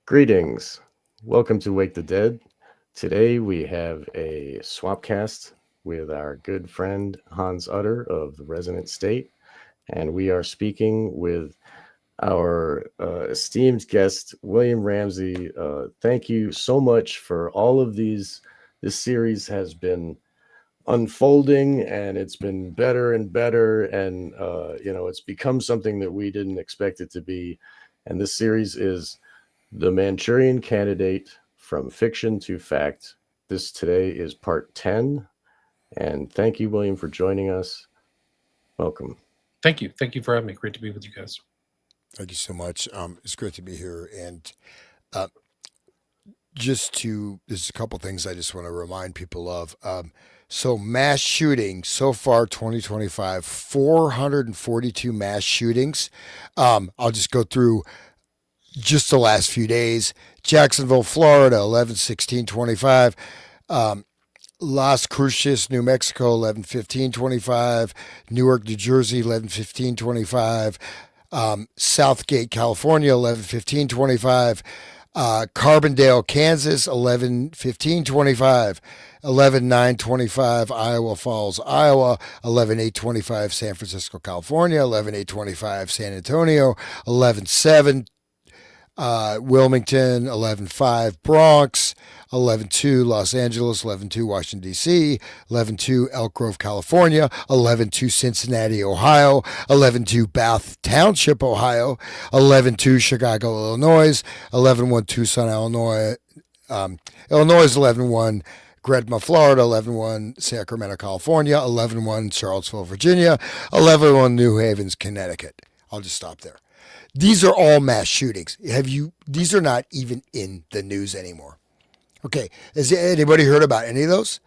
Greetings. Welcome to Wake the Dead. Today we have a swapcast with our good friend Hans Utter of the Resonant State, and we are speaking with our esteemed guest William Ramsey. Thank you so much for all of these. This series has been unfolding and it's been better and better, and it's become something that we didn't expect it to be. And this series is the Manchurian Candidate from Fiction to Fact. This today is part 10. And thank you, William, for joining us. Welcome. Thank you. Thank you for having me. Great to be with you guys. Thank you so much. It's great to be here. And uh, there's a couple things I just want to remind people of. So, mass shooting so far, 2025, 442 mass shootings. I'll just go through just the last few days. Jacksonville, Florida, 11/16/25. Las Cruces, New Mexico, 11/15/25. Newark, New Jersey, 11/15/25. Southgate, California, 11/15/25. Carbondale, Kansas, 11/15/25. 11/9/25. Iowa Falls, Iowa, 11/8/25. San Francisco, California, 11/8/25. San Antonio, 11/7. Wilmington, 11/5. Bronx, 11/2. Los Angeles, 11/2. Washington, D.C., 11/2. Elk Grove, California, 11/2. Cincinnati, Ohio, 11/2. Bath Township, Ohio, 11/2. Chicago, Illinois, 11/1. Tucson, Illinois, Illinois, 11/1. Gretna, Florida, 11/1. Sacramento, California, 11/1. Charlottesville, Virginia, 11/1. New Havens, Connecticut. I'll just stop there. These are all mass shootings. These are not even in the news anymore. Okay. Has anybody heard about any of those?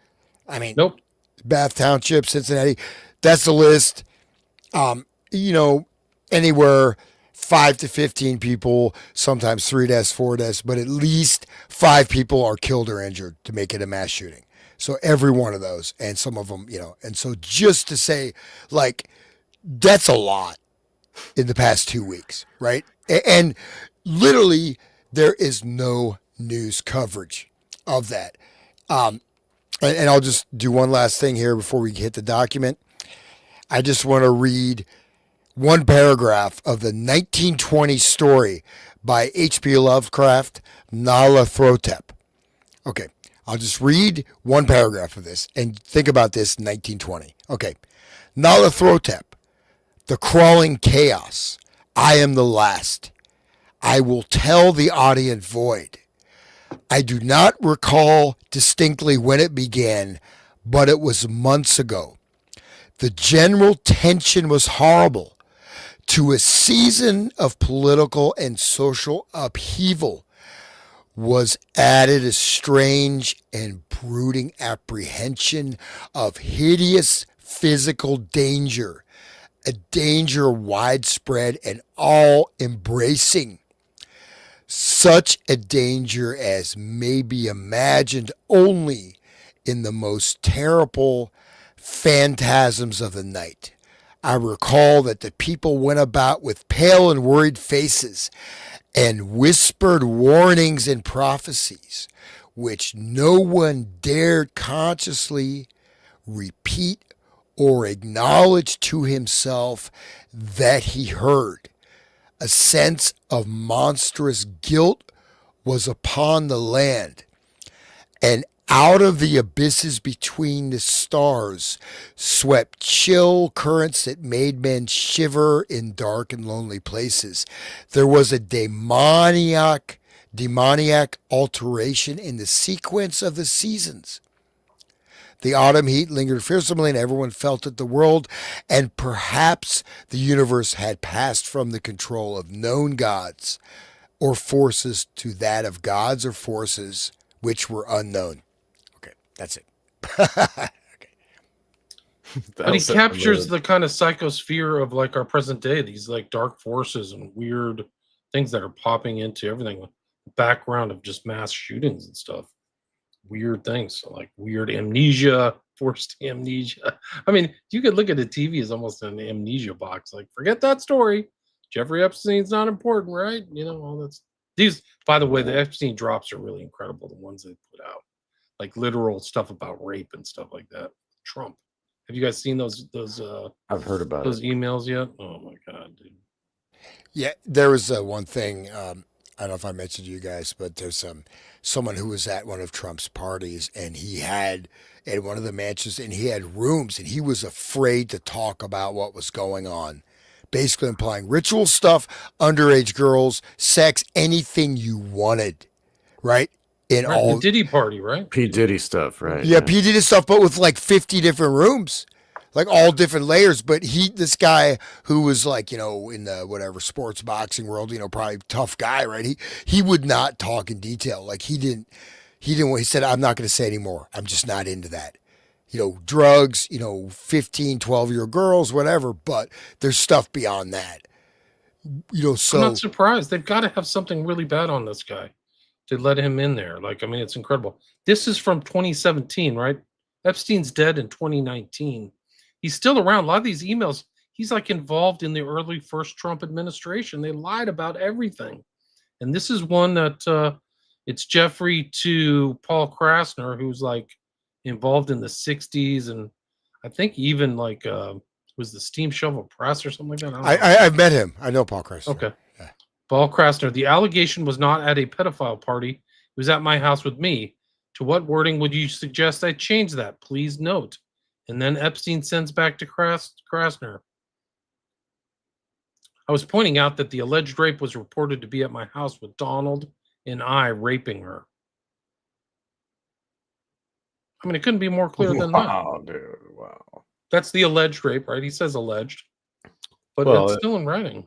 I mean, Nope. Bath Township, Cincinnati, that's the list. You know, anywhere 5 to 15 people, sometimes 3 deaths, 4 deaths, but at least 5 people are killed or injured to make it a mass shooting. So every one of those, and some of them, and so just to say, like, that's a lot in the past 2 weeks, right? And literally, there is no news coverage of that. And I'll just do one last thing here before we hit the document. I just want to read one paragraph of the 1920 story by H.P. Lovecraft, Nyarlathotep. Okay, I'll just read one paragraph of this and think about this 1920. Okay, Nyarlathotep, the crawling chaos. I am the last. I will tell the audience void. I do not recall distinctly when it began, but it was months ago. The general tension was horrible. To a season of political and social upheaval was added a strange and brooding apprehension of hideous physical danger, a danger widespread and all embracing, such a danger as may be imagined only in the most terrible phantasms of the night. I recall that the people went about with pale and worried faces and whispered warnings and prophecies, which no one dared consciously repeat or acknowledge to himself that he heard. A sense of monstrous guilt was upon the land, and out of the abysses between the stars swept chill currents that made men shiver in dark and lonely places. There was a demoniac alteration in the sequence of the seasons. The autumn heat lingered fearsomely, and everyone felt that the world and perhaps the universe had passed from the control of known gods or forces to that of gods or forces which were unknown. Okay, that's it. Okay. But he That was captures the kind of psychosphere of like our present day, these like dark forces and weird things that are popping into everything. The background of just mass shootings and stuff. Weird things. So like weird amnesia, forced amnesia. I mean, you could look at the TV as almost an amnesia box. Like, forget that story. Jeffrey Epstein's not important, right? All that's These, by the way, the Epstein drops are really incredible. The ones they put out, like literal stuff about rape and stuff like that. Trump. Have you guys seen those I've heard about those it. emails yet? Oh my god, dude. Yeah, there was one thing. I don't know if I mentioned to you guys, but there's someone who was at one of Trump's parties, and he had at one of the mansions, and he had rooms, and he was afraid to talk about what was going on. Basically, implying ritual stuff, underage girls, sex, anything you wanted, right? In Right, the all, Diddy party, right? P. Diddy stuff, right? yeah, P did his stuff, but with like 50 different rooms, like all different layers. But this guy who was like, in the whatever sports boxing world, probably tough guy, right? He would not talk in detail. Like he said, I'm not going to say anymore. I'm just not into that. Drugs, 15, 12-year-old girls, whatever, but there's stuff beyond that. I'm So not surprised. They've got to have something really bad on this guy to let him in there. Like, I mean, it's incredible. This is from 2017, right? Epstein's dead in 2019. He's still around. A lot of these emails, he's like involved in the early first Trump administration. They lied about everything. And this is one that it's Jeffrey to Paul Krasner, who's like involved in the 60s. And I think even like was the Steam Shovel Press or something like that? I don't know. I've met him. I know Paul Chris. Okay. Yeah. Paul Krasner, the allegation was not at a pedophile party. It was at my house with me. To what wording would you suggest I change that? Please note. And then Epstein sends back to Krasner. I was pointing out that the alleged rape was reported to be at my house with Donald and I raping her. I mean, it couldn't be more clear than that. Wow, dude. Wow. That's the alleged rape, right? He says alleged, but Well, it's still in writing.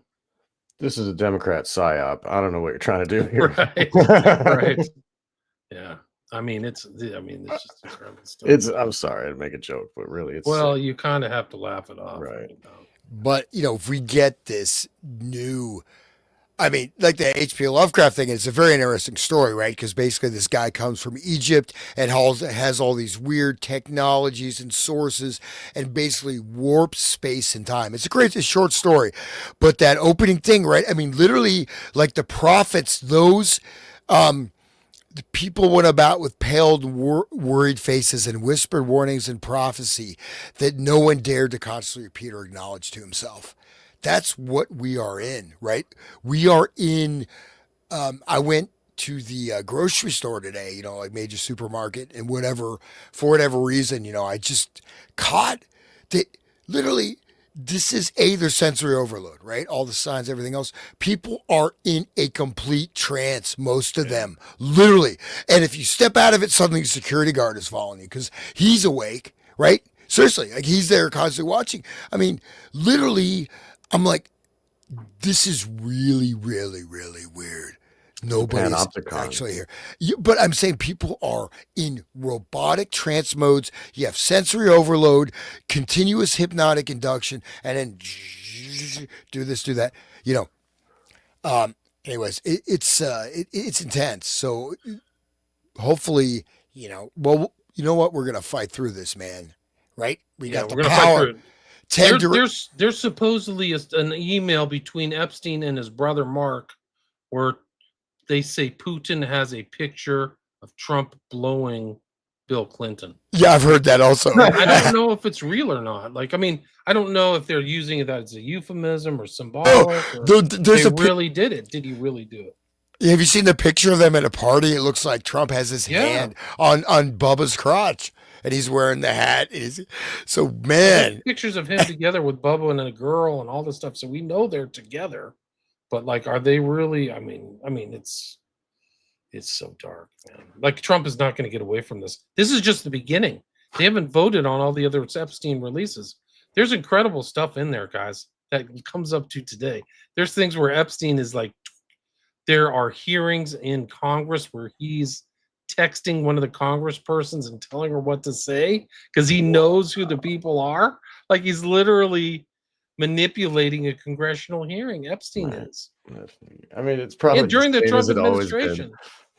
This is a Democrat psyop. I don't know what you're trying to do here. Right. Right. Yeah. I mean, it's just incredible stuff. I'm sorry to make a joke, but really, it's Well, you kind of have to laugh it off. Right. But if we get this new, like the H.P. Lovecraft thing, it's a very interesting story, right? Because basically this guy comes from Egypt and has all these weird technologies and sources and basically warps space and time. It's a short story. But that opening thing, right? I mean, literally, like the prophets, those the people went about with pale, worried faces and whispered warnings and prophecy that no one dared to consciously repeat or acknowledge to himself. That's what we are in, right? We are in. I went to the grocery store today, like major supermarket, and for whatever reason, I just caught that literally. This is their sensory overload, right? All the signs, everything else. People are in a complete trance, most of them, literally. And if you step out of it, suddenly a security guard is following you because he's awake, right? Seriously, like he's there constantly watching. I mean, literally, I'm like, this is really, really, really weird. Nobody's actually here. But I'm saying people are in robotic trance modes. You have sensory overload, continuous hypnotic induction, and then do this, do that. Anyways, it's intense. So hopefully, well, you know what? We're gonna fight through this, man. Right? We got the power. There's supposedly an email between Epstein and his brother Mark where they say Putin has a picture of Trump blowing Bill Clinton. Yeah, I've heard that also. I don't know if it's real or not. Like, I mean, I don't know if they're using that as a euphemism or symbolic. Really did it. Did he really do it? Have you seen the picture of them at a party? It looks like Trump has his hand on Bubba's crotch. And he's wearing the hat. So, man. Pictures of him together with Bubba and a girl and all this stuff. So we know they're together. But like, are they really? I mean, it's so dark, man. Like Trump is not going to get away from this. This is just the beginning. They haven't voted on all the other Epstein releases. There's incredible stuff in there, guys, that comes up to today. There's things where Epstein is like, there are hearings in Congress where he's texting one of the congresspersons and telling her what to say because he knows who the people are. Like he's literally manipulating a congressional hearing. Epstein is. I mean, it's probably during the Trump administration.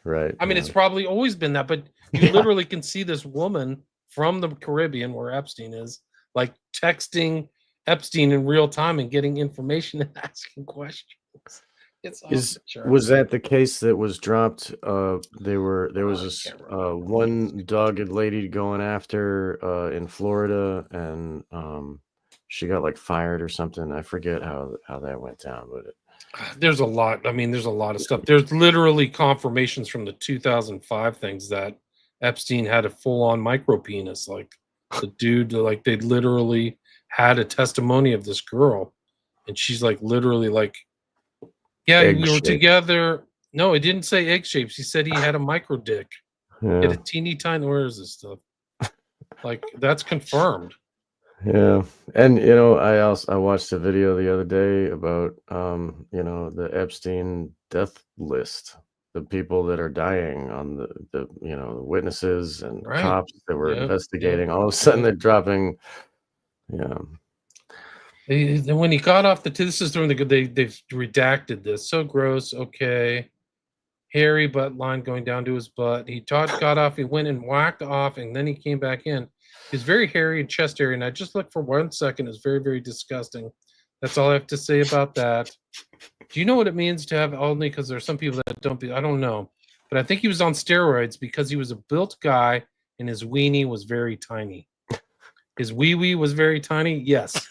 Right. I mean, it's probably always been that, but you literally can see this woman from the Caribbean where Epstein is, like texting Epstein in real time and getting information and asking questions. It's off Is the charts. was that the case that was dropped? There was I this can't remember. one dogged lady going after in Florida, and she got like fired or something. I forget how that went down, but There's a lot. I mean, there's a lot of stuff. There's literally confirmations from the 2005 things that Epstein had a full-on micro penis. Like the dude, like they literally had a testimony of this girl, and she's like literally like, yeah, egg we were shaped. together. No, it didn't say egg shapes. He said he had a micro dick. He had Yeah, a teeny tiny. Where is this stuff? Like that's confirmed. yeah. And you know, I watched a video the other day about you know, the Epstein death list, the people that are dying on the you know, the witnesses and Right. cops that were Yep, investigating. yep, All of a sudden, yep. they're dropping. Yeah, Then when he got off the, this is during the, they've redacted this. So gross. Okay. Hairy butt line going down to his butt. Got off, he went and whacked off, and then he came back in. He's very hairy and chest area, and I just looked for 1 second. It's very, very disgusting. That's all I have to say about that. Do you know what it means to have only? Because there's some people that don't be. I don't know, but I think he was on steroids because he was a built guy and his weenie was very tiny. His wee wee was very tiny. Yes.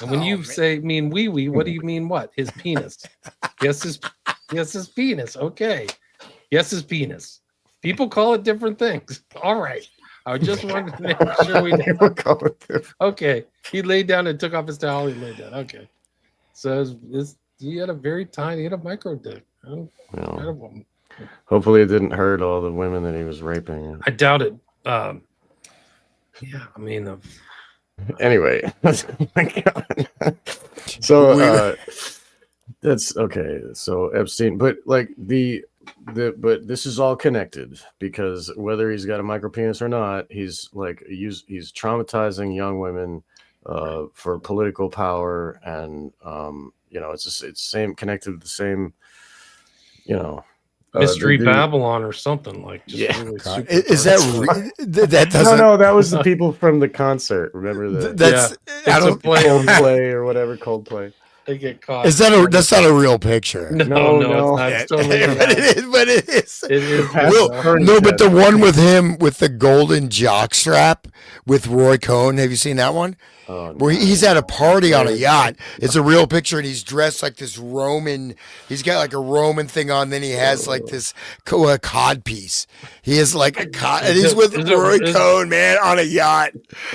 And when you say mean wee wee, what do you mean? What? His penis? Yes, his penis. Okay. Yes, his penis. People call it different things. All right. I just wanted to make sure we they were calling it. Okay. He laid down and took off his towel. He laid down. Okay. So he had a very tiny, he had a micro dick. Well, Incredible. hopefully, it didn't hurt all the women that he was raping. I doubt it. Yeah, I mean, Anyway, oh my God. So that's okay. So Epstein, but like but this is all connected because whether he's got a micro penis or not, he's he's traumatizing young women for political power, and you know, it's same connected to the same, you know, Mystery Babylon or something like. Just yeah. really God, super is that that doesn't? No, that was the people from the concert. Remember that? That's I it's a don't. play on that. Coldplay or whatever. Coldplay. They get caught. Is that a? That's not a real picture. No, No. it's not. It's totally but it is. But it is. It is. No, but the one with him with the golden jock strap with Roy Cohn. Have you seen that one? Oh, Where he's at a party on a yacht. It's a real picture, and he's dressed like this Roman. He's got like a Roman thing on. Then he has like this cod piece. He is like a cod, and he's with Roy Cohn, man, on a yacht.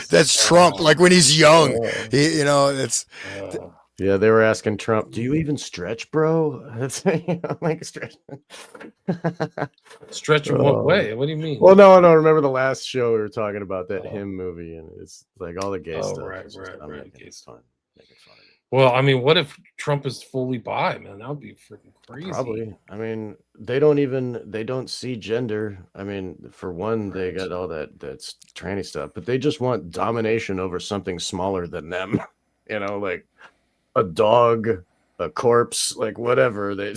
That's Trump, like when he's young. You know, it's. Yeah, they were asking Trump, "Do you even stretch, bro?" That's like stretch. Stretch in what way? What do you mean? Well, no. Remember the last show we were talking about that him movie, and it's like all the gay stuff. Right. I'm making it fun. Making fun of it. Well, I mean, what if Trump is fully bi, man? That would be freaking crazy. Probably. I mean, they don't see gender. I mean, for one, they got all that's tranny stuff, but they just want domination over something smaller than them. You know, like a dog, a corpse, like whatever. They,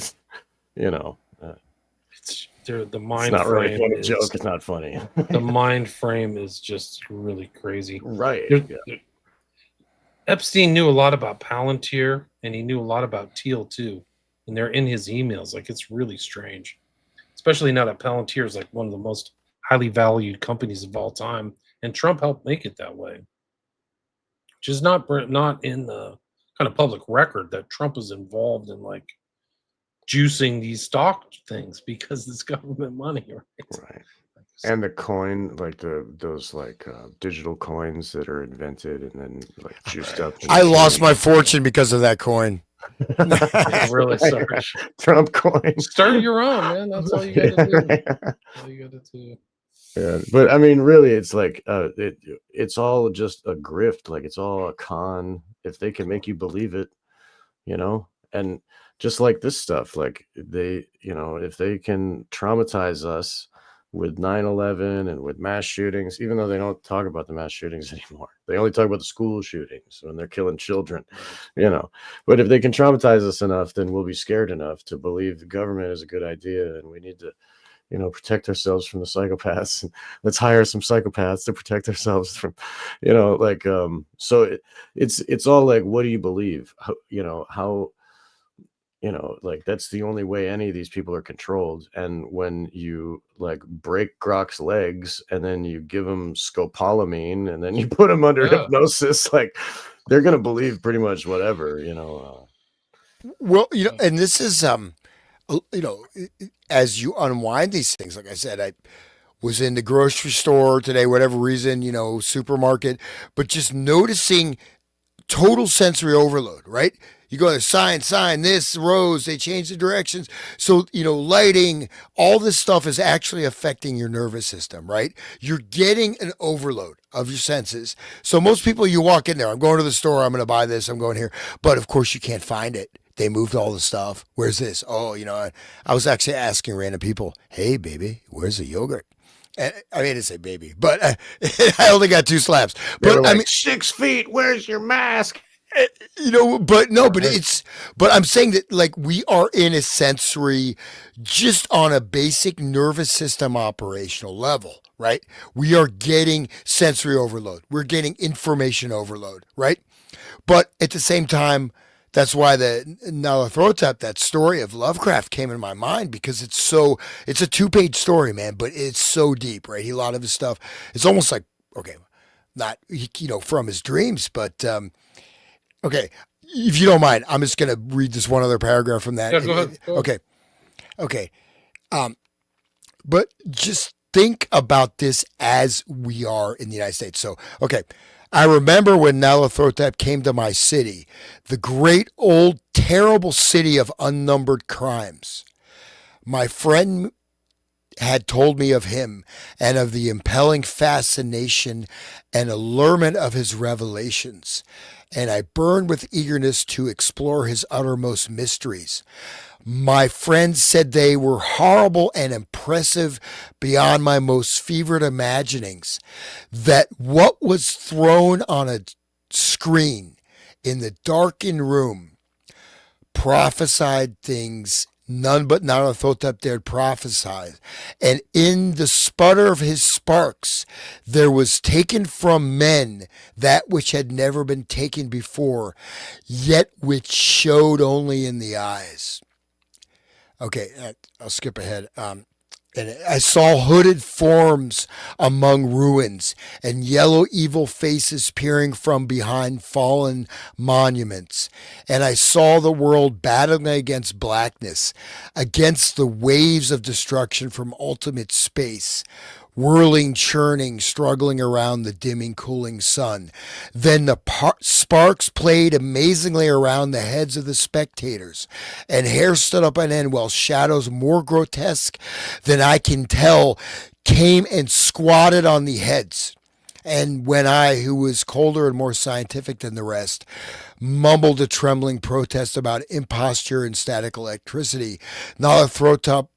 you know, it's the mind. It's not frame really funny is, joke. It's not funny. The mind frame is just really crazy. Right. Epstein knew a lot about Palantir, and he knew a lot about Teal too, and they're in his emails. Like, it's really strange, especially now that Palantir is like one of the most highly valued companies of all time, and Trump helped make it that way, which is not in the kind of public record that Trump is involved in like juicing these stock things because it's government money, right? And the coin, like those digital coins that are invented and then like juiced up. I lost my fortune because of that coin. Really sorry. Trump coin. Start your own, man. That's all you got to do. That's all you got to do. Yeah, but I mean, really, it's like it's all just a grift. Like, it's all a con. If they can make you believe it, you know, and just like this stuff, like they, you know, if they can traumatize us with 9/11 and with mass shootings, even though they don't talk about the mass shootings anymore, they only talk about the school shootings when they're killing children, you know. But if they can traumatize us enough, then we'll be scared enough to believe the government is a good idea, and we need to, you know, protect ourselves from the psychopaths. And let's hire some psychopaths to protect ourselves from, you know, like so it's all like, what do you believe? How, you know, how like that's the only way any of these people are controlled. And when you like break Grok's legs and then you give him scopolamine and then you put him under Yeah. hypnosis, like they're gonna believe pretty much whatever. Well, and this is as you unwind these things, like I said, I was in the grocery store today, whatever reason, supermarket, but just noticing total sensory overload, right? You go to sign, this, rows, they change the directions. So, lighting, all this stuff is actually affecting your nervous system, right? You're getting an overload of your senses. So most people, you walk in there, I'm going to the store, I'm going to buy this, I'm going here. But of course, you can't find it. They moved all the stuff. Where's this? Oh, I was actually asking random people, hey, baby, where's the yogurt? And, I didn't say baby, but I only got 2 slaps. They were But like, I mean, 6 feet, where's your mask? but no, but Right. but I'm saying that like we are in a sensory, just on a basic nervous system operational level, right? We are getting sensory overload. We're getting information overload, right? But at the same time, that's why the Nyarlathotep, that story of Lovecraft came in my mind because it's a 2-page story, man, but it's so deep, right? A lot of his stuff, it's almost like, okay, not, from his dreams, but, okay, if you don't mind, I'm just going to read this one other paragraph from that. Yeah, go ahead. Go ahead. Okay, okay. But just think about this as we are in the United States. So, okay, I remember when Nyarlathotep came to my city, the great old terrible city of unnumbered crimes. My friend had told me of him and of the impelling fascination and allurement of his revelations, and I burned with eagerness to explore his uttermost mysteries. My friends said they were horrible and impressive beyond my most fevered imaginings, that what was thrown on a screen in the darkened room prophesied things none but Nyarlathotep dared prophesy. And in the sputter of his sparks, there was taken from men that which had never been taken before, yet which showed only in the eyes. Okay, I'll skip ahead. And I saw hooded forms among ruins and yellow evil faces peering from behind fallen monuments. And I saw the world battling against blackness, against the waves of destruction from ultimate space, whirling, churning, struggling around the dimming, cooling sun. Then the sparks played amazingly around the heads of the spectators, and hair stood up on end while shadows more grotesque than I can tell came and squatted on the heads. And when I, who was colder and more scientific than the rest, mumbled a trembling protest about imposture and static electricity, Nyarlathotep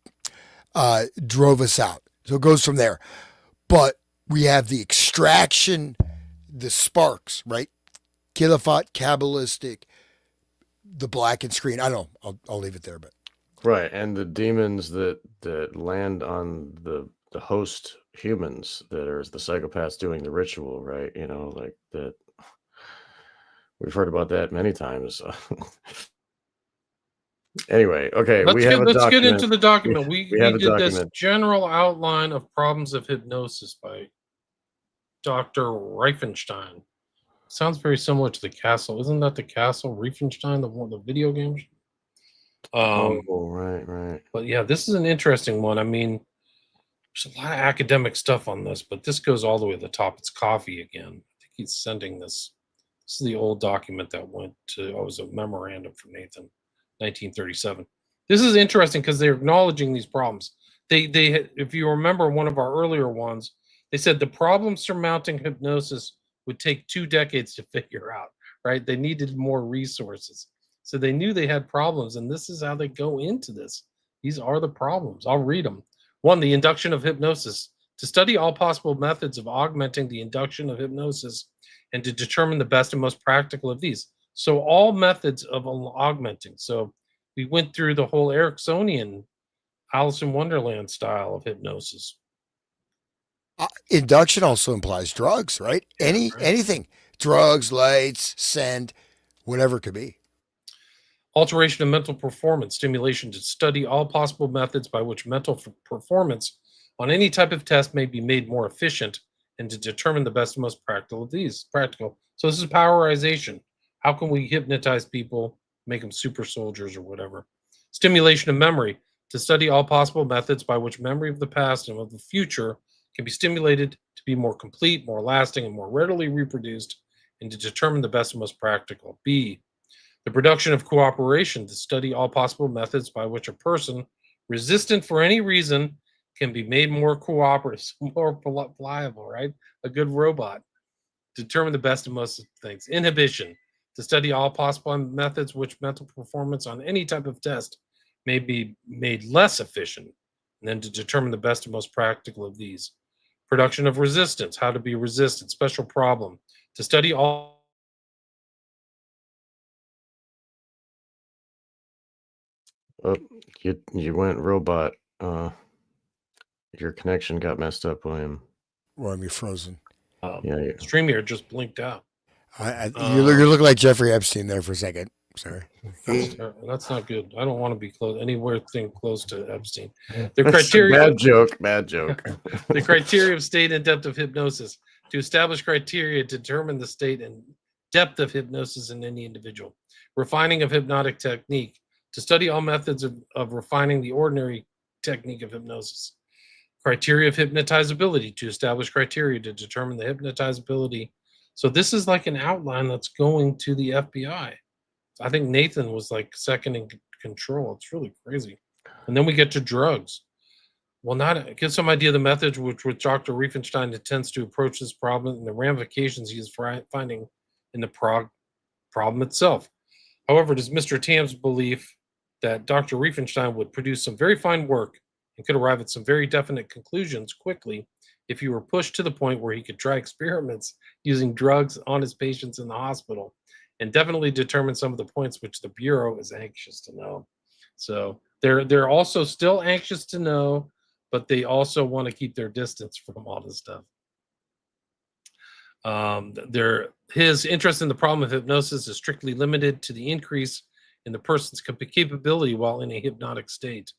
drove us out. So it goes from there. But we have the extraction, the sparks, right? Kilophot, Kabbalistic, the blackened screen. I don't know. I'll leave it there. But Right, and the demons that land on the host humans that are the psychopaths doing the ritual, right? Like that. We've heard about that many times. Anyway, okay, we have a Let's get document. into the document. We have a did this document. general outline of problems of hypnosis by Dr. Reifenstein. Sounds very similar to the Castle. Isn't that the Castle Reifenstein, the video games? Oh, right. But yeah, this is an interesting one. I mean, there's a lot of academic stuff on this, but this goes all the way to the top. It's coffee again. I think he's sending this. This is the old document that went to, it was a memorandum from Nathan, 1937. This is interesting because they're acknowledging these problems. They, if you remember one of our earlier ones, they said the problem surmounting hypnosis would take 2 decades to figure out, right? They needed more resources. So they knew they had problems, and this is how they go into this. These are the problems. I'll read them. 1, the induction of hypnosis. To study all possible methods of augmenting the induction of hypnosis and to determine the best and most practical of these. So all methods of augmenting. So we went through the whole Ericksonian Alice in Wonderland style of hypnosis. induction also implies drugs, right? Anything, drugs, lights, scent, whatever it could be. Alteration of mental performance stimulation to study all possible methods by which mental performance on any type of test may be made more efficient and to determine the best and most practical of these. Practical. So this is powerization. How can we hypnotize people, make them super soldiers or whatever? Stimulation of memory to study all possible methods by which memory of the past and of the future can be stimulated to be more complete, more lasting, and more readily reproduced, and to determine the best and most practical. B, the production of cooperation to study all possible methods by which a person resistant for any reason can be made more cooperative, more pliable, right? A good robot. Determine the best and most things. Inhibition to study all possible methods which mental performance on any type of test may be made less efficient, and then to determine the best and most practical of these. Production of resistance, how to be resistant, special problem, to study all. Oh, you went robot. Your connection got messed up, William. William, you're frozen. Yeah. StreamYard just blinked out. You look like Jeffrey Epstein there for a second. Sorry. That's not good. I don't want to be anywhere close to Epstein. The That's criteria. Bad joke. Bad joke. The criteria of state and depth of hypnosis to establish criteria to determine the state and depth of hypnosis in any individual. Refining of hypnotic technique to study all methods of refining the ordinary technique of hypnosis. Criteria of hypnotizability to establish criteria to determine the hypnotizability. So this is like an outline that's going to the FBI. I think Nathan was like second in control. It's really crazy. And then we get to drugs. Well, not give some idea of the methods which Dr. Riefenstein intends to approach this problem and the ramifications he is finding in the problem itself. However, it is Mr. Tam's belief that Dr. Riefenstein would produce some very fine work and could arrive at some very definite conclusions quickly if he were pushed to the point where he could try experiments using drugs on his patients in the hospital and definitely determine some of the points which the Bureau is anxious to know. So they're also still anxious to know, but they also want to keep their distance from all this stuff. His interest in the problem of hypnosis is strictly limited to the increase in the person's capability while in a hypnotic state,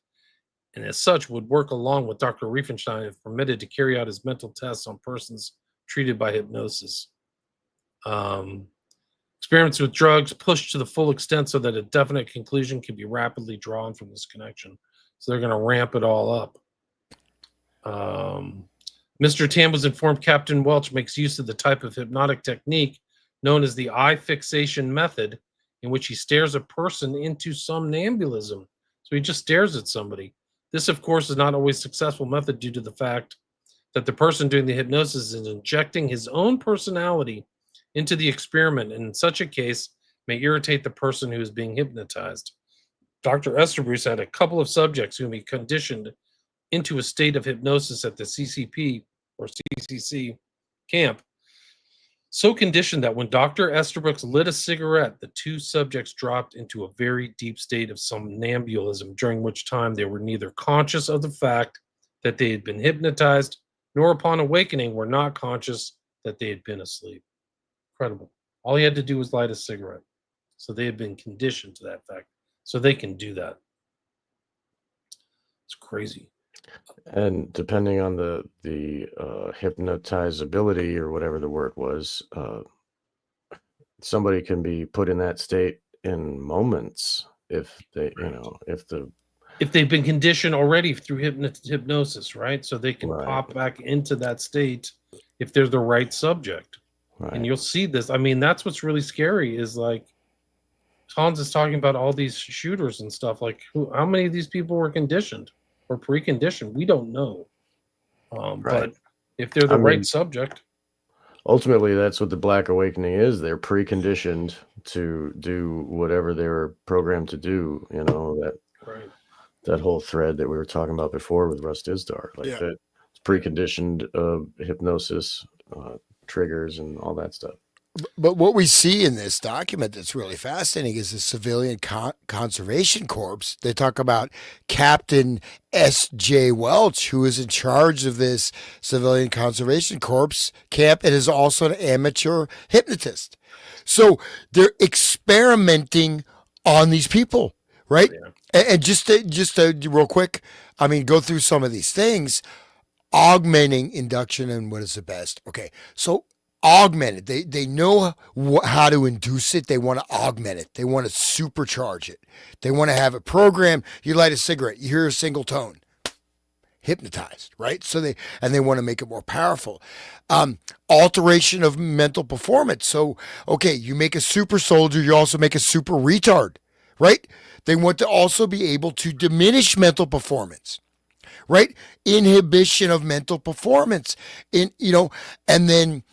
and as such would work along with Dr. Riefenstein if permitted to carry out his mental tests on persons treated by hypnosis. Experiments with drugs pushed to the full extent so that a definite conclusion can be rapidly drawn from this connection. So they're going to ramp it all up. Mr. Tam was informed Captain Welch makes use of the type of hypnotic technique known as the eye fixation method, in which he stares a person into somnambulism. So he just stares at somebody. This, of course, is not always a successful method due to the fact that the person doing the hypnosis is injecting his own personality into the experiment, and in such a case may irritate the person who is being hypnotized. Dr. Esterbrook had a couple of subjects whom he conditioned into a state of hypnosis at the CCP or CCC camp, so conditioned that when Dr. Esterbrook lit a cigarette, the two subjects dropped into a very deep state of somnambulism, during which time they were neither conscious of the fact that they had been hypnotized, nor upon awakening were not conscious that they had been asleep. Incredible. All he had to do was light a cigarette. So they had been conditioned to that fact. So they can do that. It's crazy. And depending on the hypnotizability or whatever the word was, somebody can be put in that state in moments if they, if they've been conditioned already through hypnosis, right? So they can Right. pop back into that state if they're the right subject. Right. And you'll see this. I mean, that's what's really scary is like Hans is talking about all these shooters and stuff. Like, how many of these people were conditioned or preconditioned? We don't know. Right. But if they're the right subject. Ultimately, that's what the Black Awakening is. They're preconditioned to do whatever they were programmed to do. Right. That whole thread that we were talking about before with Russ Dizdar. Like that preconditioned hypnosis triggers and all that stuff. But what we see in this document that's really fascinating is the Civilian Conservation Corps. They talk about Captain S.J. Welch, who is in charge of this Civilian Conservation Corps camp and is also an amateur hypnotist. So they're experimenting on these people, right? Yeah. And just to real quick, I mean, go through some of these things. Augmenting induction and what is the best? Okay, so augment it. They know how to induce it. They want to augment it. They want to supercharge it. They want to have a program. You light a cigarette, you hear a single tone, hypnotized, right? So they want to make it more powerful. Alteration of mental performance. So okay, you make a super soldier, you also make a super retard, right? They want to also be able to diminish mental performance, right? Inhibition of mental performance, and then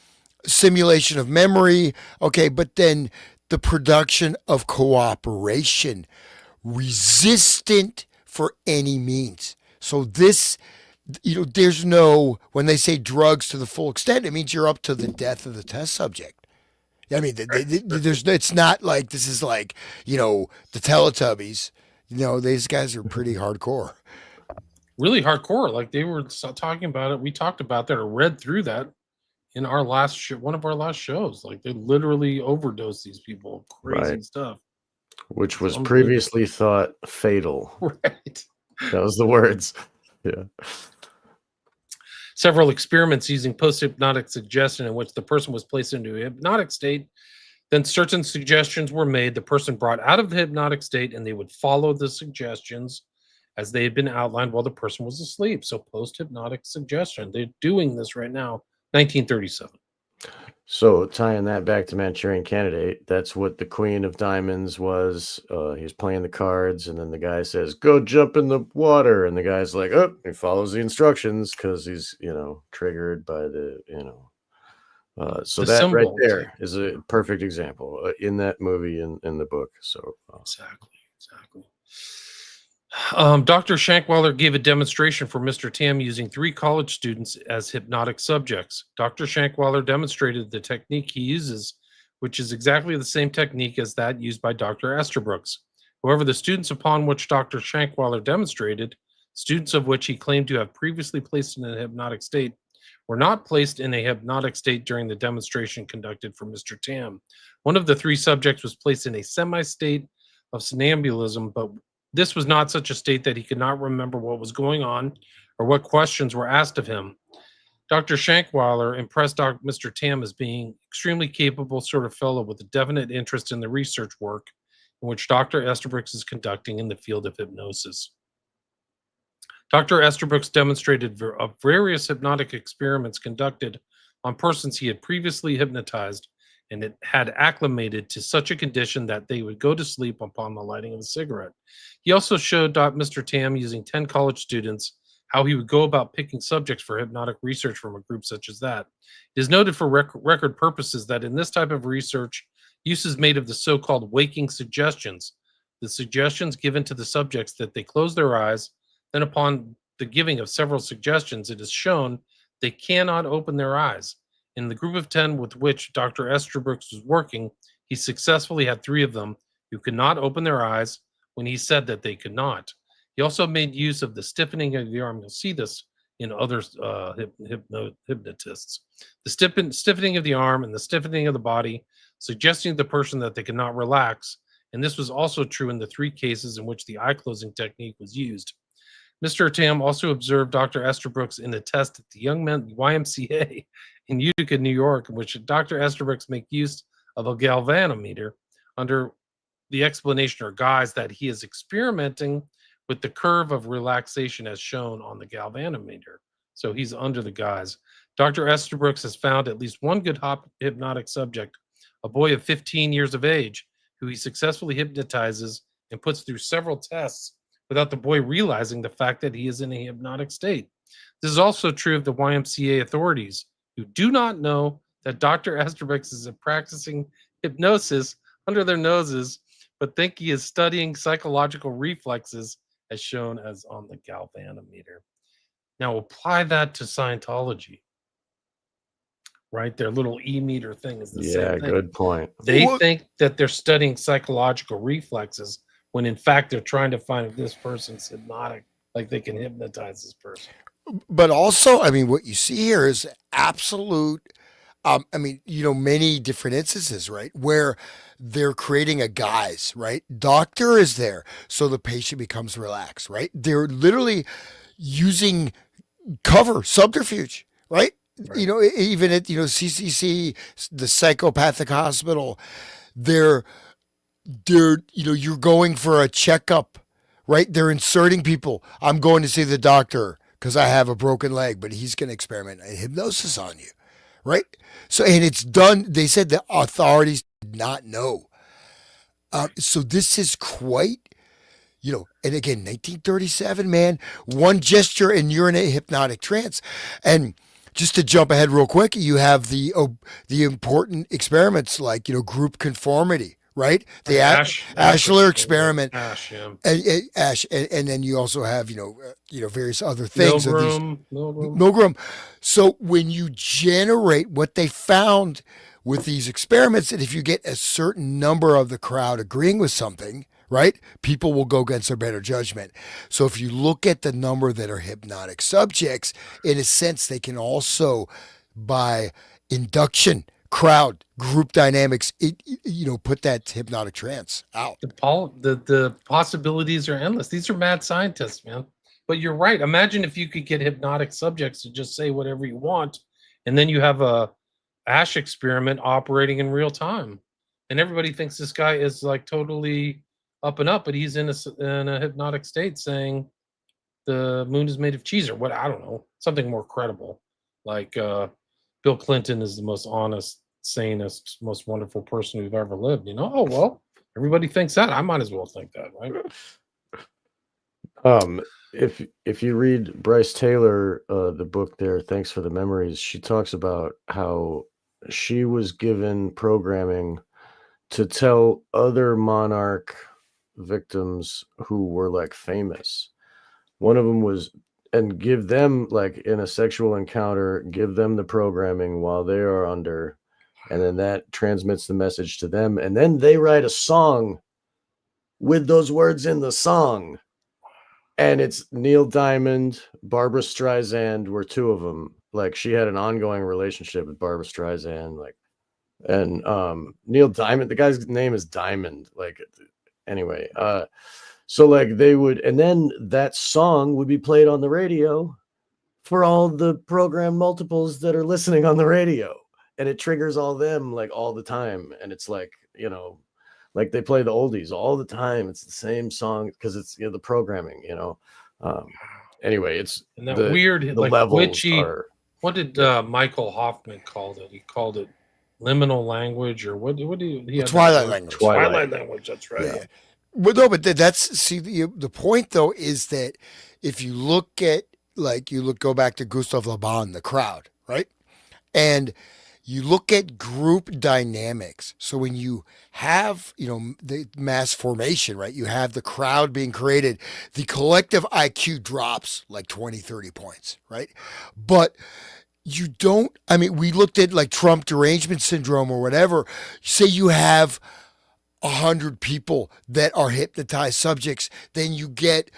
simulation of memory. Okay, but then the production of cooperation, resistant for any means. So this, there's no, when they say drugs to the full extent, it means you're up to the death of the test subject. I mean, it's not like this is like, the Teletubbies. These guys are pretty hardcore. Really hardcore. Like they were talking about it. We talked about that or read through that in our one of our last shows. Like they literally overdose these people. Crazy Right. stuff. Which was Unbelievable. previously thought fatal. Right. That was the words. Yeah. Several experiments using post-hypnotic suggestion in which the person was placed into a hypnotic state. Then certain suggestions were made. The person brought out of the hypnotic state and they would follow the suggestions as they had been outlined while the person was asleep. So post-hypnotic suggestion. They're doing this right now, 1937. So tying that back to Manchurian Candidate, that's what the Queen of Diamonds was. He was playing the cards, and then the guy says, "Go jump in the water," and the guy's like, "Oh," he follows the instructions because he's triggered by the so The that right symbol, there is a perfect example in that movie and in the book. So Exactly. Dr. Shankweiler gave a demonstration for Mr. Tam using 3 college students as hypnotic subjects. Dr. Shankweiler demonstrated the technique he uses, which is exactly the same technique as that used by Dr. Esterbrooks. However, the students upon which Dr. Shankweiler demonstrated, students of which he claimed to have previously placed in a hypnotic state, were not placed in a hypnotic state during the demonstration conducted for Mr. Tam. One of the 3 subjects was placed in a semi-state of somnambulism, but this was not such a state that he could not remember what was going on or what questions were asked of him. Dr. Shankweiler impressed Mr. Tam as being extremely capable sort of fellow with a definite interest in the research work in which Dr. Estabrooks is conducting in the field of hypnosis. Dr. Estabrooks demonstrated various hypnotic experiments conducted on persons he had previously hypnotized and it had acclimated to such a condition that they would go to sleep upon the lighting of a cigarette. He also showed Mr. Tam using 10 college students how he would go about picking subjects for hypnotic research from a group such as that. It is noted for record purposes that in this type of research, use is made of the so-called waking suggestions, the suggestions given to the subjects that they close their eyes, then upon the giving of several suggestions, it is shown they cannot open their eyes. In the group of 10 with which Dr. Estabrooks was working, he successfully had 3 of them who could not open their eyes when he said that they could not. He also made use of the stiffening of the arm. You'll see this in other hypnotists. The stiffening of the arm and the stiffening of the body, suggesting to the person that they could not relax. And this was also true in the 3 cases in which the eye closing technique was used. Mr. Tam also observed Dr. Estabrooks in a test at the Young Men YMCA in Utica, New York, in which Dr. Estabrooks make use of a galvanometer under the explanation or guise that he is experimenting with the curve of relaxation as shown on the galvanometer. So he's under the guise. Dr. Estabrooks has found at least one good hypnotic subject, a boy of 15 years of age, who he successfully hypnotizes and puts through several tests without the boy realizing the fact that he is in a hypnotic state. This is also true of the YMCA authorities, who do not know that Dr. Estabrooks is practicing hypnosis under their noses, but think he is studying psychological reflexes as shown as on the galvanometer. Now apply that to Scientology, right? Their little e-meter thing is the same thing. Good point. They think that they're studying psychological reflexes when in fact they're trying to find if this person's hypnotic, like they can hypnotize this person. But also, I mean, what you see here is absolute I mean, many different instances, right, where they're creating a guise, right? Doctor is there, so the patient becomes relaxed, right? They're literally using cover subterfuge, right? Right. Even at CCC, the psychopathic hospital, they're you're going for a checkup, right? They're inserting people. I'm going to see the doctor because I have a broken leg, but he's going to experiment hypnosis on you, right? So, and it's done. They said the authorities did not know. So this is quite, and again, 1937, man, one gesture and you're in a hypnotic trance. And just to jump ahead real quick, you have the important experiments like, group conformity, right? The Ash Ashler experiment. experiment, Ash, yeah. and then you also have, various other things of these Milgram. Milgram. So when you generate what they found with these experiments, that if you get a certain number of the crowd agreeing with something, right, people will go against their better judgment. So if you look at the number that are hypnotic subjects, in a sense, they can also, by induction, crowd, group dynamics, put that hypnotic trance out. The possibilities are endless. These are mad scientists, man. But you're right. Imagine if you could get hypnotic subjects to just say whatever you want, and then you have a Ash experiment operating in real time, and everybody thinks this guy is like totally up and up, but he's in a hypnotic state saying the moon is made of cheese or what, I don't know, something more credible, like Bill Clinton is the most honest, sanest, most wonderful person who've ever lived. Oh well, everybody thinks that. I might as well think that, right? If you read Bryce Taylor, the book there, Thanks for the Memories, she talks about how she was given programming to tell other monarch victims who were like famous. One of them was, and give them, like in a sexual encounter, give them the programming while they are under, and then that transmits the message to them, and then they write a song with those words in the song. And it's Neil Diamond, Barbara Streisand were two of them. Like she had an ongoing relationship with Barbara Streisand, like, and Neil Diamond, the guy's name is Diamond. Like, anyway, so like they would, and then that song would be played on the radio for all the program multiples that are listening on the radio, and it triggers all them like all the time. And it's like, like they play the oldies all the time. It's the same song because it's the programming. Anyway, it's And that the weird, like levels witchy. are. What did Michael Hoffman call it? He called it liminal language, or what? What do you? He had Twilight that word. language. Twilight language. That's right. Yeah. But no, but that's see the point though is that if you look at go back to Gustav Le Bon, the crowd, right? And you look at group dynamics. So when you have, the mass formation, right? You have the crowd being created, the collective IQ drops like 20, 30 points, right? But you don't, I mean, we looked at like Trump derangement syndrome or whatever. Say you have 100 people that are hypnotized subjects, then you get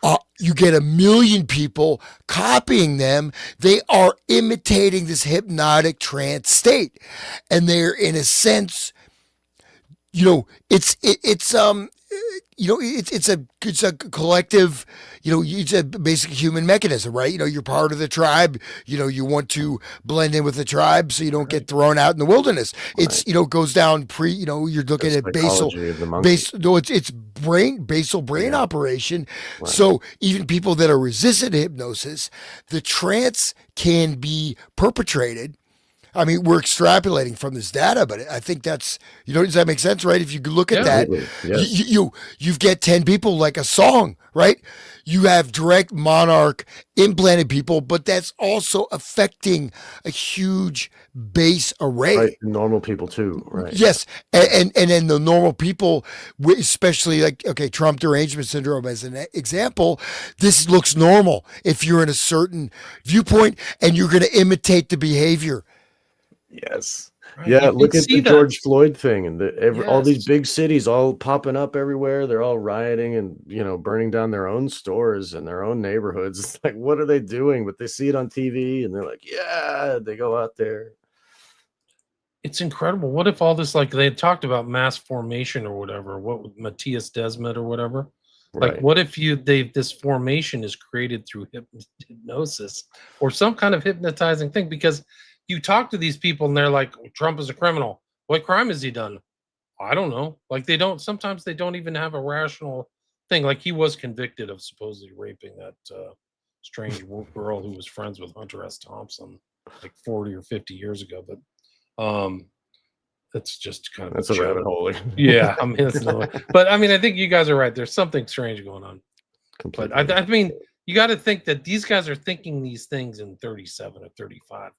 1,000,000 people copying them. They are imitating this hypnotic trance state, and they're in a sense, it's a collective, it's a basic human mechanism, right? You're part of the tribe. You want to blend in with the tribe so you don't get thrown out in the wilderness. It's goes down you're looking at basal no, it's basal brain operation. Right. So even people that are resistant to hypnosis, the trance can be perpetrated. I mean, we're extrapolating from this data, but I think that's, does that make sense, right? If you look at that, yes. you get 10 people like a song, right? You have direct monarch implanted people, but that's also affecting a huge base array. Right, normal people too, right? Yes, and then the normal people, especially like, Trump derangement syndrome as an example, this looks normal if you're in a certain viewpoint and you're going to imitate the behavior. Yes. Right. Yeah. Look at the George Floyd thing and all these big cities all popping up everywhere. They're all rioting and, burning down their own stores and their own neighborhoods. It's like, what are they doing? But they see it on TV and they're like, yeah, they go out there. It's incredible. What if all this, like they had talked about mass formation or whatever, what with Matthias Desmet or whatever? Like, Right. what if this formation is created through hypnosis or some kind of hypnotizing thing? Because you talk to these people and they're like, Trump is a criminal. What crime has he done? I don't know. Like sometimes they don't even have a rational thing. Like he was convicted of supposedly raping that strange girl who was friends with Hunter S. Thompson like 40 or 50 years ago. But um, that's just kind of That's a rabbit joke. hole. Yeah, I mean, it's no, but I mean, I think you guys are right. There's something strange going on. But Completely. I mean, you got to think that these guys are thinking these things in 37 or 35.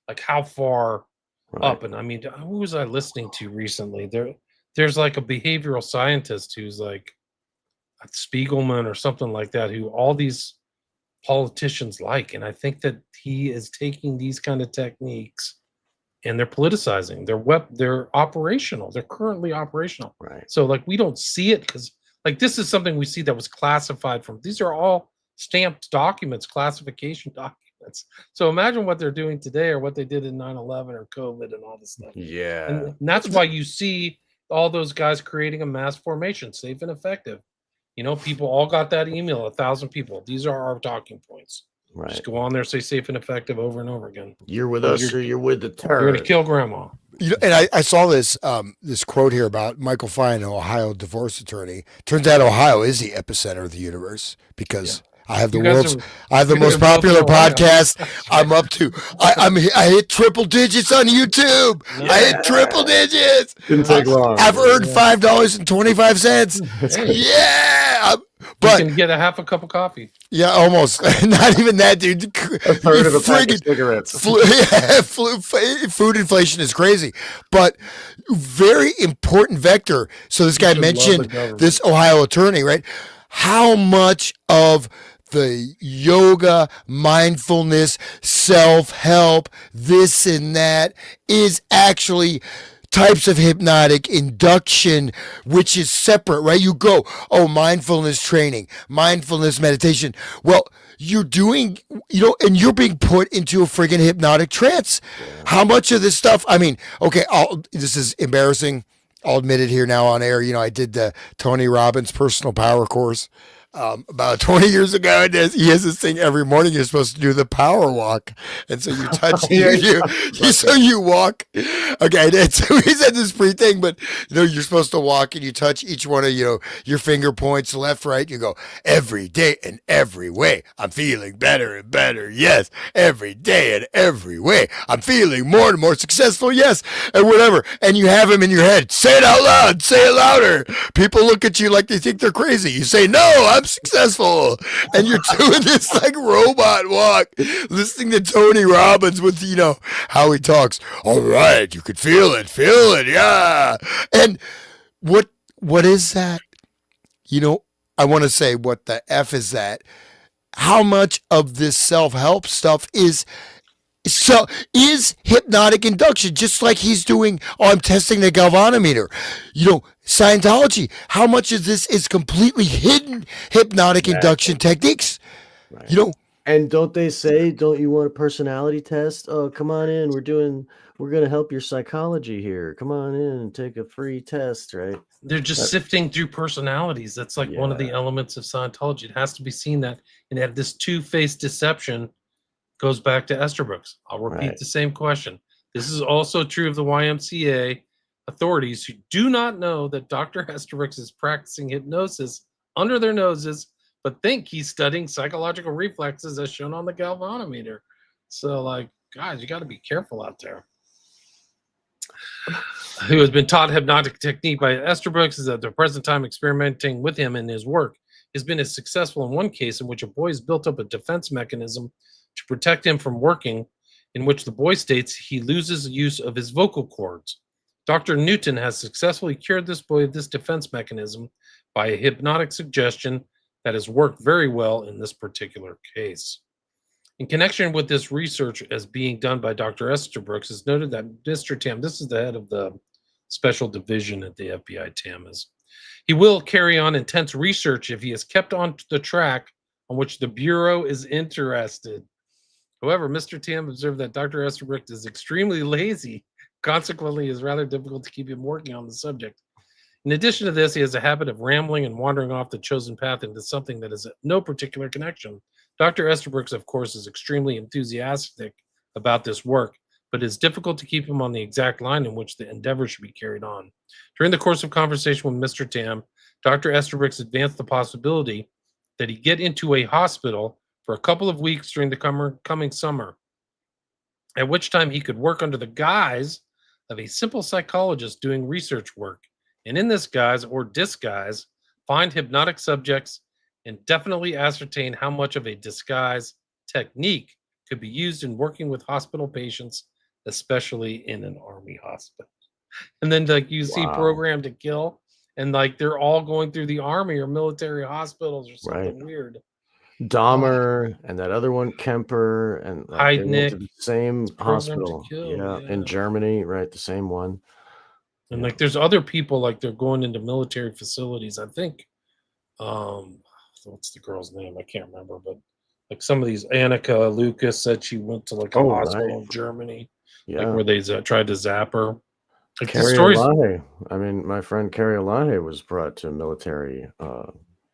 Like how far Right. up? And I mean, who was I listening to recently? There's like a behavioral scientist who's like Spiegelman or something like that, who all these politicians like, and I think that he is taking these kind of techniques and they're politicizing. They're operational. They're currently operational. Right. So like we don't see it because like this is something we see that was classified from. These are all stamped documents, classification documents. So imagine what they're doing today or what they did in 9/11 or COVID and all this stuff. Yeah. And that's why you see all those guys creating a mass formation, safe and effective. You know, people all got that email, 1,000 people. These are our talking points. Right. Just go on there, say safe and effective over and over again. You're with us or you're with the You're going to turd. kill grandma. You know, and I saw this this quote here about Michael Fine, an Ohio divorce attorney. Turns out Ohio is the epicenter of the universe because I have the You guys world's are- I have the you most guys are both in popular Ohio. podcast. I'm up to I hit triple digits on YouTube. I hit triple digits. Didn't take long. I've earned Yeah. $5.25. Hey. Yeah, But but you can get a half a cup of coffee. yeah, almost not even that, dude. A third of a pack of Friggin' cigarettes. food inflation is crazy, but very important vector. So this guy should love the mentioned government. this Ohio attorney, right? How much of the yoga, mindfulness, self-help, this and that is actually types of hypnotic induction, which is separate, right? You go, oh, mindfulness training, mindfulness meditation. Well, you're doing, and you're being put into a friggin' hypnotic trance. How much of this stuff? I mean, okay, this is embarrassing. I'll admit it here now on air. I did the Tony Robbins personal power course about 20 years ago. And he has this thing every morning. You're supposed to do the power walk, and so you touch, you walk. Okay, so he said this free thing, but you're supposed to walk and you touch each one of your finger points, left, right. You go every day and every way. I'm feeling better and better. Yes, every day and every way. I'm feeling more and more successful. Yes, and whatever. And you have him in your head. Say it out loud. Say it louder. People look at you like they think they're crazy. You say, no, I'm successful. And you're doing this like robot walk, listening to Tony Robbins with, how he talks. All right, you could feel it, yeah. And what is that? I want to say, what the F is that? How much of this self-help stuff is hypnotic induction, just like he's doing, I'm testing the galvanometer. Scientology, how much of this is completely hidden hypnotic induction techniques? Right. And don't they say, don't you want a personality test? Oh, come on in. We're going to help your psychology here. Come on in and take a free test, right? They're just sifting through personalities. That's like one of the elements of Scientology. It has to be seen that, and that this two-faced deception goes back to Esterbrooks. I'll repeat the same question. This is also true of the YMCA authorities who do not know that Dr. Esterbrooks is practicing hypnosis under their noses, but think he's studying psychological reflexes as shown on the galvanometer. So, like, guys, you got to be careful out there. Who has been taught hypnotic technique by Esterbrooks is at the present time experimenting with him in his work. Has been as successful in one case in which a boy has built up a defense mechanism to protect him from working, in which the boy states he loses use of his vocal cords. Dr. Newton has successfully cured this boy of this defense mechanism by a hypnotic suggestion that has worked very well in this particular case. In connection with this research as being done by Dr. Esterbrooks, it's noted that Mr. Tam, this is the head of the special division at the FBI, Tam is, he will carry on intense research if he is kept on the track on which the Bureau is interested. However, Mr. Tam observed that Dr. Esterbrooks is extremely lazy, Consequently, it is rather difficult to keep him working on the subject. In addition to this, he has a habit of rambling and wandering off the chosen path into something that has no particular connection. Dr. Estabrooks, of course, is extremely enthusiastic about this work, but it's difficult to keep him on the exact line in which the endeavor should be carried on. During the course of conversation with Mr. Tam, Dr. Estabrooks advanced the possibility that he get into a hospital for a couple of weeks during the coming summer, at which time he could work under the guise of a simple psychologist doing research work, and in this guise or disguise, find hypnotic subjects and definitely ascertain how much of a disguise technique could be used in working with hospital patients, especially in an army hospital. And then, like, you see Wow. Program to Kill, and like they're all going through the army or military hospitals or something Right. weird. Dahmer and that other one, Kemper, and like they went to Heidnik, the same Program to hospital. Kill, Yeah, yeah. in Germany, right? The same one. And Yeah. like there's other people like they're going into military facilities. I think what's the girl's name? I can't remember, but like some of these Annika Lucas said she went to like a Oh, hospital right. in Germany, like Yeah. where they tried to zap her. Like the Carrie stories. Elahe. I mean, my friend Carrie Elahe was brought to military.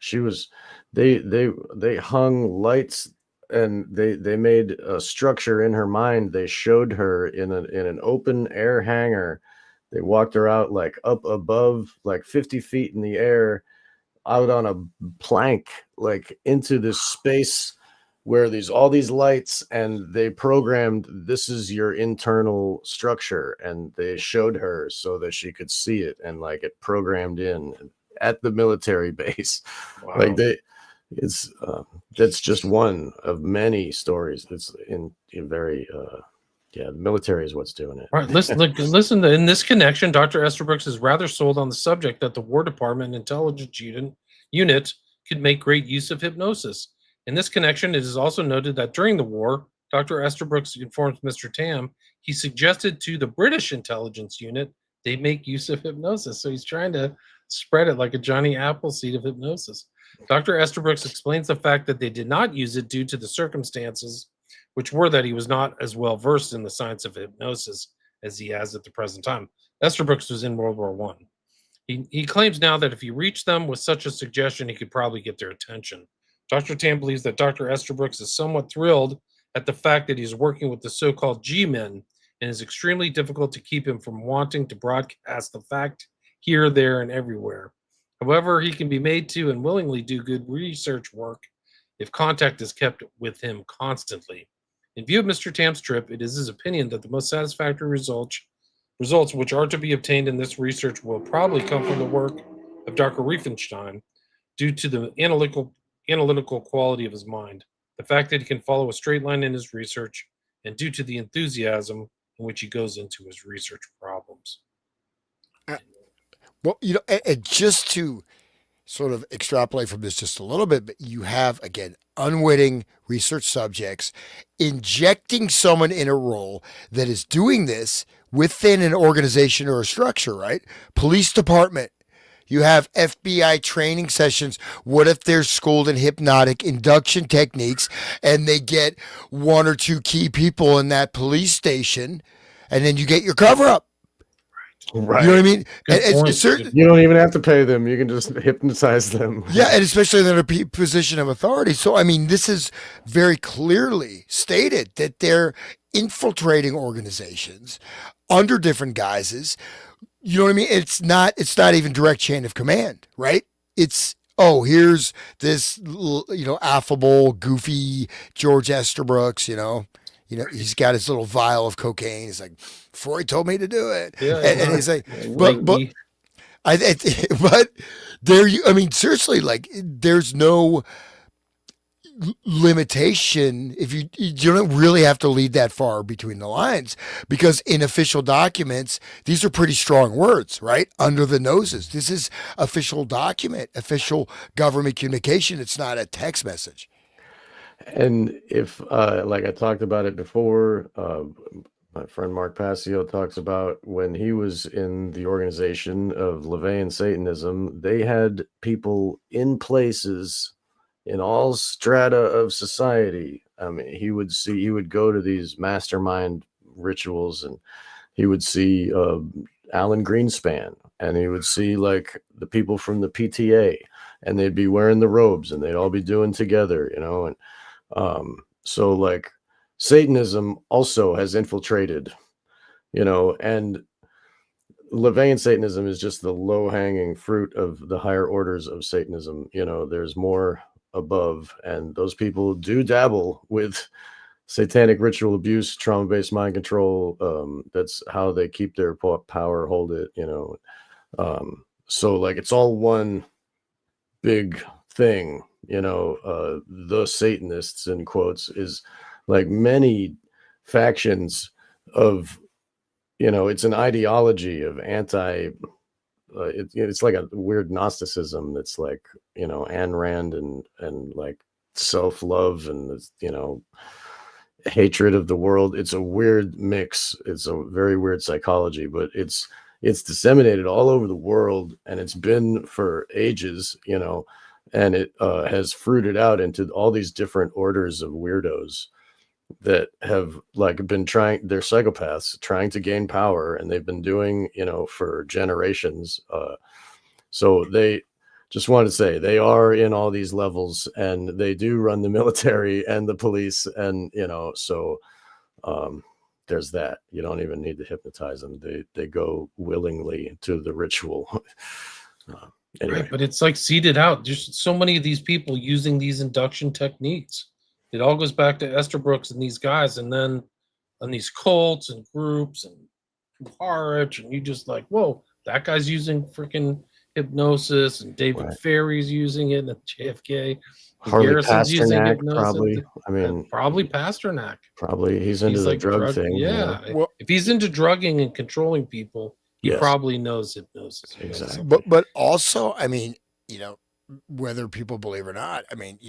She was they hung lights and they made a structure in her mind. They showed her in an open air hangar. They walked her out like up above like 50 feet in the air, out on a plank, like into this space where there's all these lights, and they programmed this is your internal structure, and they showed her so that she could see it, and like it programmed in at the military base. Like Wow. they it's that's just one of many stories that's in very yeah, the military is what's doing it. All right, listen. In this connection, Dr. Estabrooks is rather sold on the subject that the War Department intelligence unit could make great use of hypnosis. In this connection, it is also noted that during the war, Dr. Estabrooks informs Mr. Tam he suggested to the British intelligence unit they make use of hypnosis. So he's trying to spread it like a Johnny Appleseed of hypnosis. Dr. Estabrooks explains the fact that they did not use it due to the circumstances, which were that he was not as well versed in the science of hypnosis as he has at the present time. Estabrooks was in World War One. He claims now that if he reached them with such a suggestion, he could probably get their attention. Dr. Tam believes that Dr. Estabrooks is somewhat thrilled at the fact that he's working with the so-called G-men, and is extremely difficult to keep him from wanting to broadcast the fact here, there, and everywhere. However, he can be made to and willingly do good research work if contact is kept with him constantly. In view of Mr. Tam's trip, it is his opinion that the most satisfactory results which are to be obtained in this research will probably come from the work of Dr. Riefenstein due to the analytical quality of his mind, the fact that he can follow a straight line in his research, and due to the enthusiasm in which he goes into his research problems. Well, and just to sort of extrapolate from this just a little bit, but you have, again, unwitting research subjects injecting someone in a role that is doing this within an organization or a structure, right? Police department. You have FBI training sessions. What if they're schooled in hypnotic induction techniques and they get one or two key people in that police station, and then you get your cover up? Right. You know what I mean? Good point. You don't even have to pay them. You can just hypnotize them. Yeah, and especially in a position of authority. So, I mean, this is very clearly stated that they're infiltrating organizations under different guises. You know what I mean? It's not even direct chain of command, right? It's, oh, here's this, affable, goofy George Estabrooks, he's got his little vial of cocaine. He's like, Freud told me to do it. Yeah, and he's like, but Reiki. but there you, I mean, seriously, like there's no limitation if you don't really have to lead that far between the lines, because in official documents these are pretty strong words, right? Under the noses. This is official document, official government communication. It's not a text message. And if, like I talked about it before, my friend Mark Passio talks about when he was in the organization of LaVeyan Satanism, they had people in places in all strata of society. I mean, he would go to these mastermind rituals, and he would see Alan Greenspan, and he would see like the people from the PTA, and they'd be wearing the robes, and they'd all be doing together, and so like Satanism also has infiltrated, and LaVeyan Satanism is just the low-hanging fruit of the higher orders of Satanism. There's more above, and those people do dabble with satanic ritual abuse, trauma-based mind control. That's how they keep their power, hold it. So like it's all one big thing. The Satanists, in quotes, is like many factions of, it's an ideology of it's like a weird Gnosticism that's like, Ayn Rand and like self-love and, hatred of the world. It's a weird mix. It's a very weird psychology, but it's disseminated all over the world, and it's been for ages, and it has fruited out into all these different orders of weirdos that have like they're psychopaths trying to gain power, and they've been doing, for generations. So they just want to say they are in all these levels, and they do run the military and the police, and so there's that. You don't even need to hypnotize them. They go willingly to the ritual. Anyway. Right, but it's like seeded out. There's so many of these people using these induction techniques. It all goes back to Esther Brooks and these guys, and then on these cults and groups and Harich, and you just like, whoa, that guy's using freaking hypnosis, and David Right. Ferry's using it, and JFK. Harley Garrison's using Pasternak, hypnosis. probably. I mean, probably Pasternak. Probably he's into the like drug thing. Yeah. Well- If he's into drugging and controlling people, he Yes. probably knows hypnosis. Exactly. But also, I mean, whether people believe or not, I mean,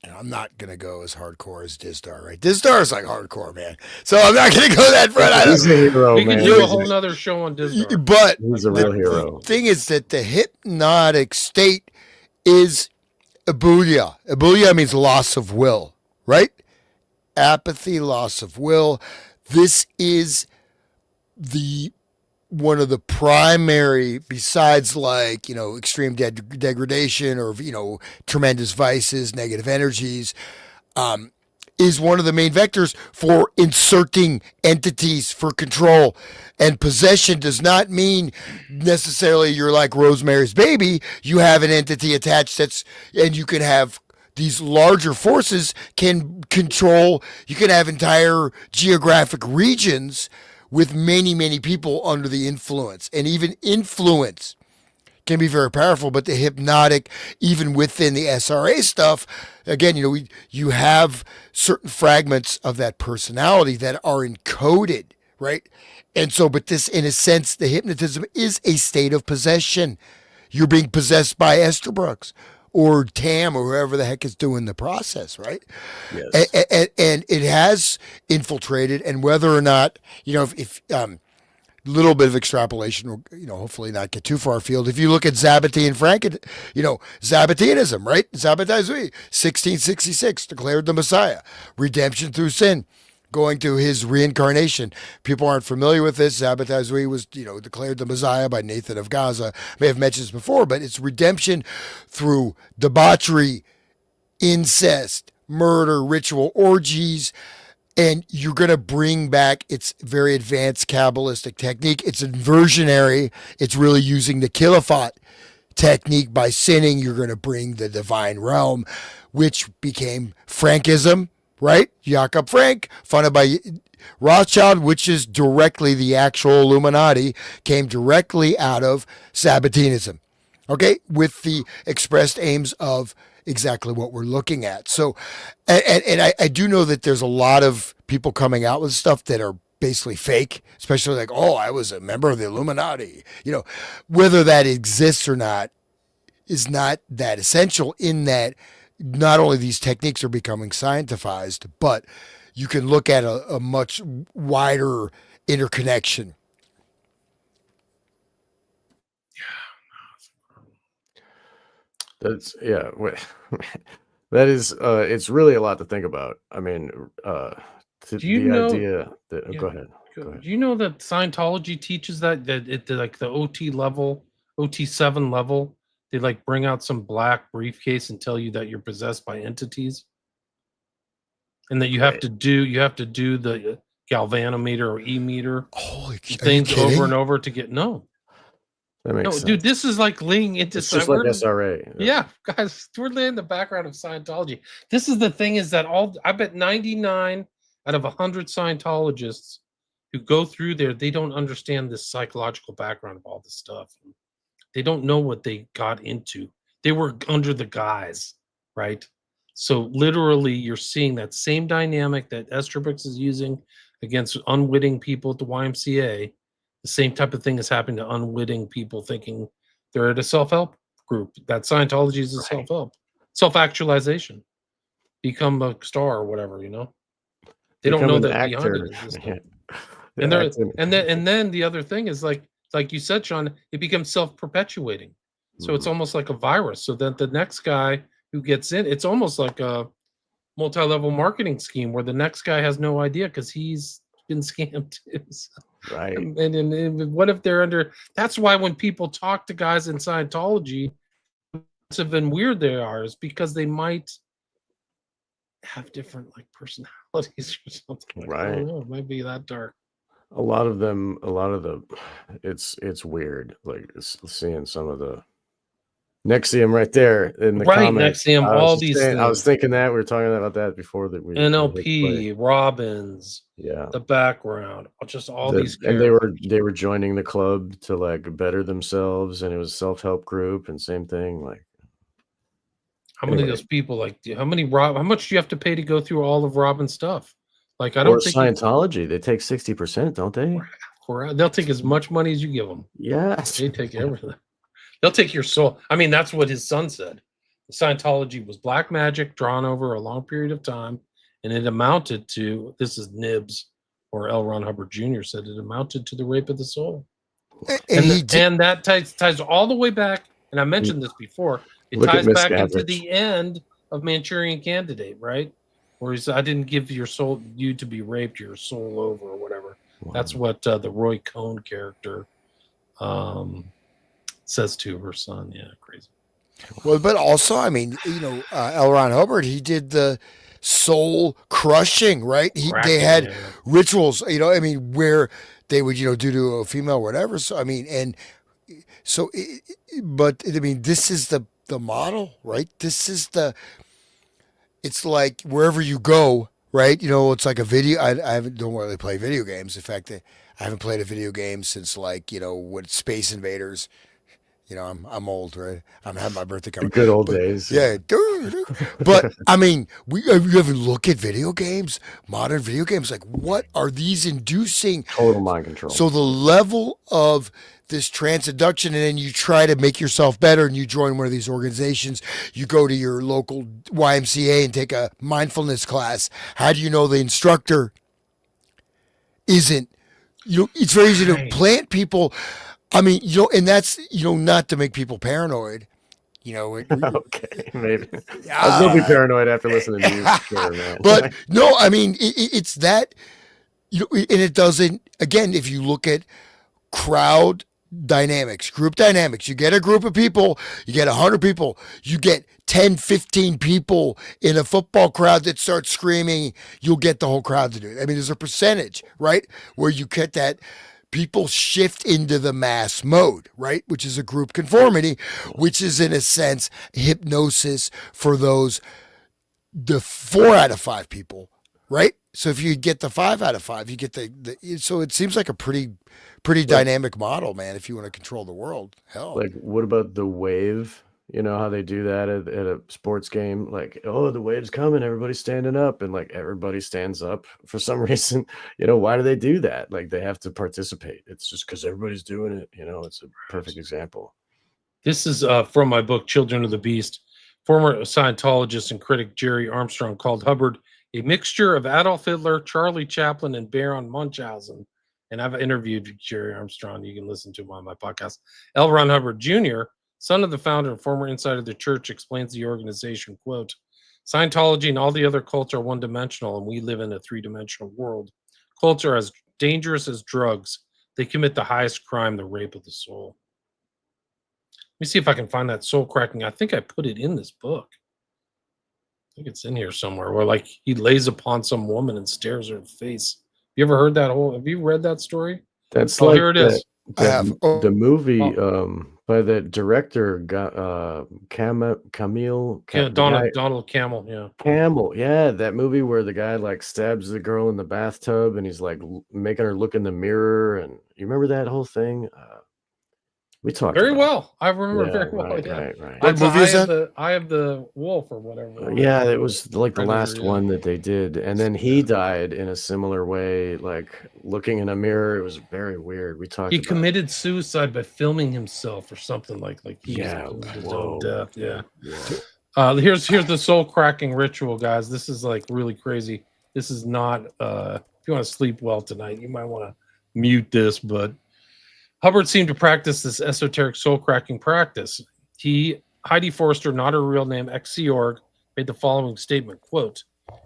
I'm not gonna go as hardcore as Dizdar, right? Dizdar is like hardcore, man. So I'm not gonna go that front. He's a hero, We man. could do a whole nother show on Disney. But He's a real hero. the thing is that the hypnotic state is abulia. Abulia means loss of will, right? Apathy, loss of will. This is one of the primary, besides like, extreme degradation or, tremendous vices, negative energies, is one of the main vectors for inserting entities for control. And possession does not mean necessarily you're like Rosemary's Baby. You have an entity attached and you can have these larger forces can control, you can have entire geographic regions with many, many people under the influence. And even influence can be very powerful, but the hypnotic, even within the SRA stuff, again, you have certain fragments of that personality that are encoded, right? And so, but this, in a sense, the hypnotism is a state of possession. You're being possessed by Esther Brooks or Tam or whoever the heck is doing the process, right? Yes. And it has infiltrated, and whether or not, if little bit of extrapolation will, hopefully not get too far afield. If you look at Zabbatean Zabbatianism, right? Zabbatai Zui, 1666, declared the Messiah, redemption through sin, going to his reincarnation. People aren't familiar with this. Zabbatai Zui was, declared the Messiah by Nathan of Gaza. May have mentioned this before, but it's redemption through debauchery, incest, murder, ritual orgies, and you're going to bring back its very advanced Kabbalistic technique. It's inversionary. It's really using the Khilafat technique. By sinning, you're going to bring the divine realm, which became Frankism, right? Jakob Frank, funded by Rothschild, which is directly the actual Illuminati, came directly out of Sabbatianism, okay, with the expressed aims of exactly what we're looking at. So, and I do know that there's a lot of people coming out with stuff that are basically fake, especially like, oh, I was a member of the Illuminati. Whether that exists or not is not that essential, in that not only these techniques are becoming scientified, but you can look at a much wider interconnection. That's that is it's really a lot to think about. I mean, Do you the know? idea that Yeah, go ahead. Go ahead. do you know that Scientology teaches that it like the OT level, OT7 level, they like bring out some black briefcase and tell you that you're possessed by entities, and that Right. you have to do the galvanometer or e-meter Holy, are you things over kidding? and over to get That makes no, sense. dude. This is like leaning into It's just like we're SRA. yeah, guys, we're laying the background of Scientology. This is the thing is that I bet 99 out of 100 Scientologists who go through there, they don't understand the psychological background of all this stuff. They don't know what they got into. They were under the guise, right? So literally, you're seeing that same dynamic that Estrabix is using against unwitting people at the YMCA. The same type of thing is happening to unwitting people thinking they're at a self-help group. That Scientology is a Right. self-help, self-actualization, become a star or whatever. They don't Become know an that behind it actor. is this Yeah. stuff. And The there, acting. and then the other thing is like you said, Sean, it becomes self-perpetuating. So it's Mhm. almost like a virus. So that the next guy who gets in, it's almost like a multi-level marketing scheme where the next guy has no idea because he's been scammed too. So, Right. and what if they're under? That's why when people talk to guys in Scientology, and weird they are is because they might have different like personalities or something. Like, I Right. don't know. It might be that dark. A lot of them, a lot of the, it's weird. Like seeing some of the Nexium right there in the Right, comments. next to him, I was all just these saying, I was things. thinking that we were talking about that before that we hit play. NLP, Robbins, Yeah. the background, just all these And characters. they were joining the club to like better themselves, and it was a self-help group and same thing. Like How many of anyway, those people how much do you have to pay to go through all of Robin's stuff? Like I or don't think you Scientology, they take 60%, don't they? they'll take as much money as you give them. Yes. They take everything. They'll take your soul. I mean, that's what his son said. Scientology was black magic drawn over a long period of time, and it amounted to this is Nibs or L. Ron Hubbard Jr. said it amounted to the rape of the soul. And he did. And that ties all the way back. And I mentioned this before. It Look at ties back into Miscavige. the end of Manchurian Candidate, right? Where he said, "I didn't give you to be raped, your soul over, or whatever." Wow. That's what the Roy Cohn character says to her son. Yeah, crazy. Well, but also, I mean, L. Ron Hubbard, he did the soul crushing, right? They Cracking, had yeah. rituals, I mean, where they would, do to a female, whatever. So, I mean, and so, but I mean, this is the model, right? It's like wherever you go, right? It's like a video. I don't really play video games. In fact, I haven't played a video game since like, what Space Invaders. I'm old, right? I'm having my birthday The coming. good old But days. yeah, but I mean, you ever look at video games, modern video games, like what are these inducing? Total mind control. So the level of this transduction, and then you try to make yourself better, and you join one of these organizations. You go to your local YMCA and take a mindfulness class. How do you know the instructor isn't? It's very easy to Right. plant people. I mean, and that's not to make people paranoid. Okay, maybe. I'll still be paranoid after listening to you, for sure, man. But no, I mean, it's that, and it doesn't, again, if you look at crowd dynamics, group dynamics, you get a group of people, you get 100 people, you get 10, 15 people in a football crowd that start screaming, you'll get the whole crowd to do it. I mean, there's a percentage, right, where you get that people shift into the mass mode, right? Which is a group conformity, which is in a sense hypnosis for the 4 out of 5 people, right? So if you get the 5 out of 5, you get so it seems like a pretty dynamic model, man. If you want to control the world, hell. Like, what about the wave? You know how they do that at a sports game? Like, oh, the wave's coming, everybody's standing up, and like everybody stands up for some reason. Why do they do that? Like, they have to participate. It's just because everybody's doing it. It's a perfect example. This is from my book, Children of the Beast. Former Scientologist and critic Jerry Armstrong called Hubbard a mixture of Adolf Hitler, Charlie Chaplin, and Baron Munchausen. And I've interviewed Jerry Armstrong. You can listen to him on my podcast. L. Ron Hubbard Jr., son of the founder and former insider of the church, explains the organization, quote, Scientology and all the other cults are one-dimensional, and we live in a three-dimensional world. Cults are as dangerous as drugs. They commit the highest crime, the rape of the soul. Let me see if I can find that soul cracking. I think I put it in this book. I think it's in here somewhere where like he lays upon some woman and stares her in the face. You ever heard that have you read that story? That's Oh, like here it that, is. I have. the movie Oh. by that director got Camille Yeah, the guy Donald Camel, yeah. Campbell. Yeah, that movie where the guy like stabs the girl in the bathtub and he's like making her look in the mirror. And you remember that whole thing? We talked Very about well. I remember it. Yeah, very well, right, yeah. right. What movie is that? Eye of the wolf or whatever. Yeah, it was like the Predator, last yeah. one that they did. And then he died in a similar way, like looking in a mirror. It was very weird. We talked He about committed suicide by filming himself or something like he was Yeah, included his whoa. own death. Yeah. Whoa. Here's the soul cracking ritual, guys. This is like really crazy. This is not if you want to sleep well tonight, you might want to mute this, but Hubbard seemed to practice this esoteric soul cracking practice. Heidi Forrester, not her real name, ex-Sea Org, made the following statement, quote,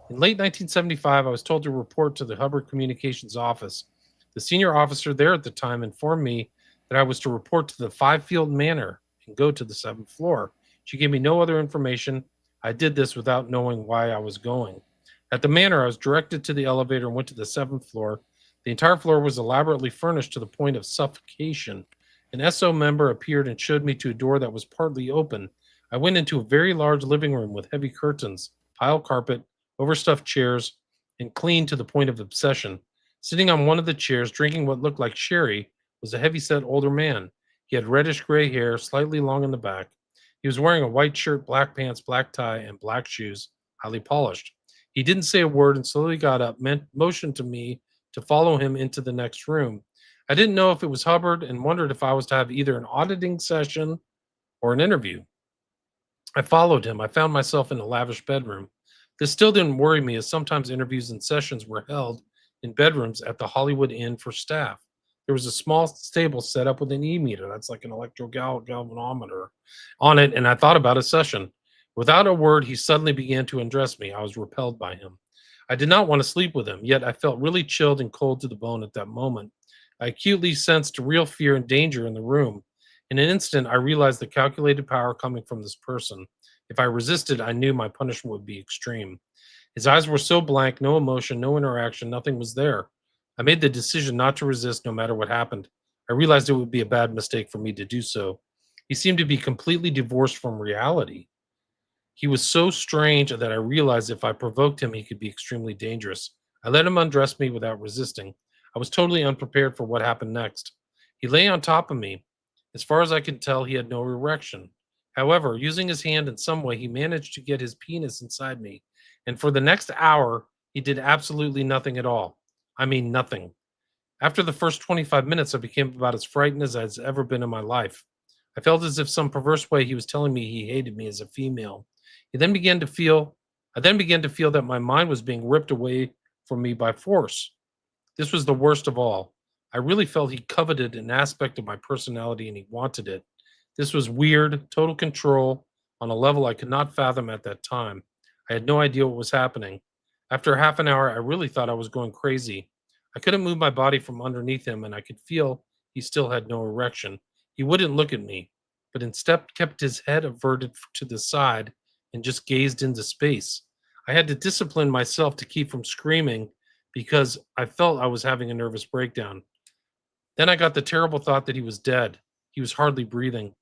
in late 1975, I was told to report to the Hubbard Communications Office. The senior officer there at the time informed me that I was to report to the Five-Field Manor and go to the 7th floor. She gave me no other information. I did this without knowing why I was going. At the manor, I was directed to the elevator and went to the 7th floor. The entire floor was elaborately furnished to the point of suffocation. An SO member appeared and showed me to a door that was partly open. I went into a very large living room with heavy curtains, pile carpet, overstuffed chairs, and clean to the point of obsession. Sitting on one of the chairs, drinking what looked like sherry, was a heavy-set older man. He had reddish-gray hair, slightly long in the back. He was wearing a white shirt, black pants, black tie, and black shoes, highly polished. He didn't say a word and slowly got up, motioned to me to follow him into the next room. I didn't know if it was Hubbard and wondered if I was to have either an auditing session or an interview. I followed him. I found myself in a lavish bedroom. This still didn't worry me, as sometimes interviews and sessions were held in bedrooms at the Hollywood Inn for staff. There was a small table set up with an e-meter, that's like an galvanometer, on it, and I thought about a session. Without a word, he suddenly began to undress me. I was repelled by him. I did not want to sleep with him, yet I felt really chilled and cold to the bone at that moment. I acutely sensed real fear and danger in the room. In an instant, I realized the calculated power coming from this person. If I resisted, I knew my punishment would be extreme. His eyes were so blank, no emotion, no interaction, nothing was there. I made the decision not to resist no matter what happened. I realized it would be a bad mistake for me to do so. He seemed to be completely divorced from reality. He was so strange that I realized if I provoked him, he could be extremely dangerous. I let him undress me without resisting. I was totally unprepared for what happened next. He lay on top of me. As far as I could tell, he had no erection. However, using his hand in some way, he managed to get his penis inside me. And for the next hour, he did absolutely nothing at all. I mean, nothing. After the first 25 minutes, I became about as frightened as I'd ever been in my life. I felt as if some perverse way he was telling me he hated me as a female. I then began to feel that my mind was being ripped away from me by force. This was the worst of all. I really felt he coveted an aspect of my personality and he wanted it. This was weird, total control on a level I could not fathom at that time. I had no idea what was happening. After half an hour, I really thought I was going crazy. I couldn't move my body from underneath him, and I could feel he still had no erection. He wouldn't look at me, but instead kept his head averted to the side and just gazed into space. I had to discipline myself to keep from screaming because I felt I was having a nervous breakdown. Then I got the terrible thought that he was dead. He was hardly breathing.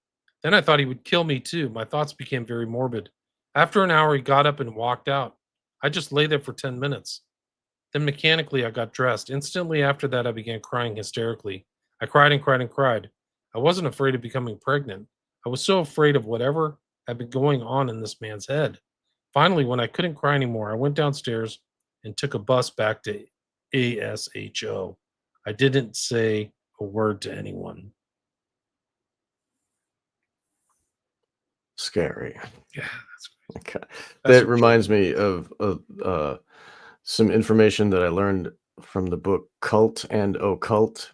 Then I thought he would kill me too. My thoughts became very morbid. After an hour, he got up and walked out. I just lay there for 10 minutes. Then mechanically, I got dressed. Instantly after that, I began crying hysterically. I cried and cried and cried. I wasn't afraid of becoming pregnant. I was so afraid of whatever had been going on in this man's head. Finally, when I couldn't cry anymore, I went downstairs and took a bus back to ASHO. I didn't say a word to anyone. Scary. Yeah, that's Okay. That's That reminds me of some information that I learned from the book Cult and Occult.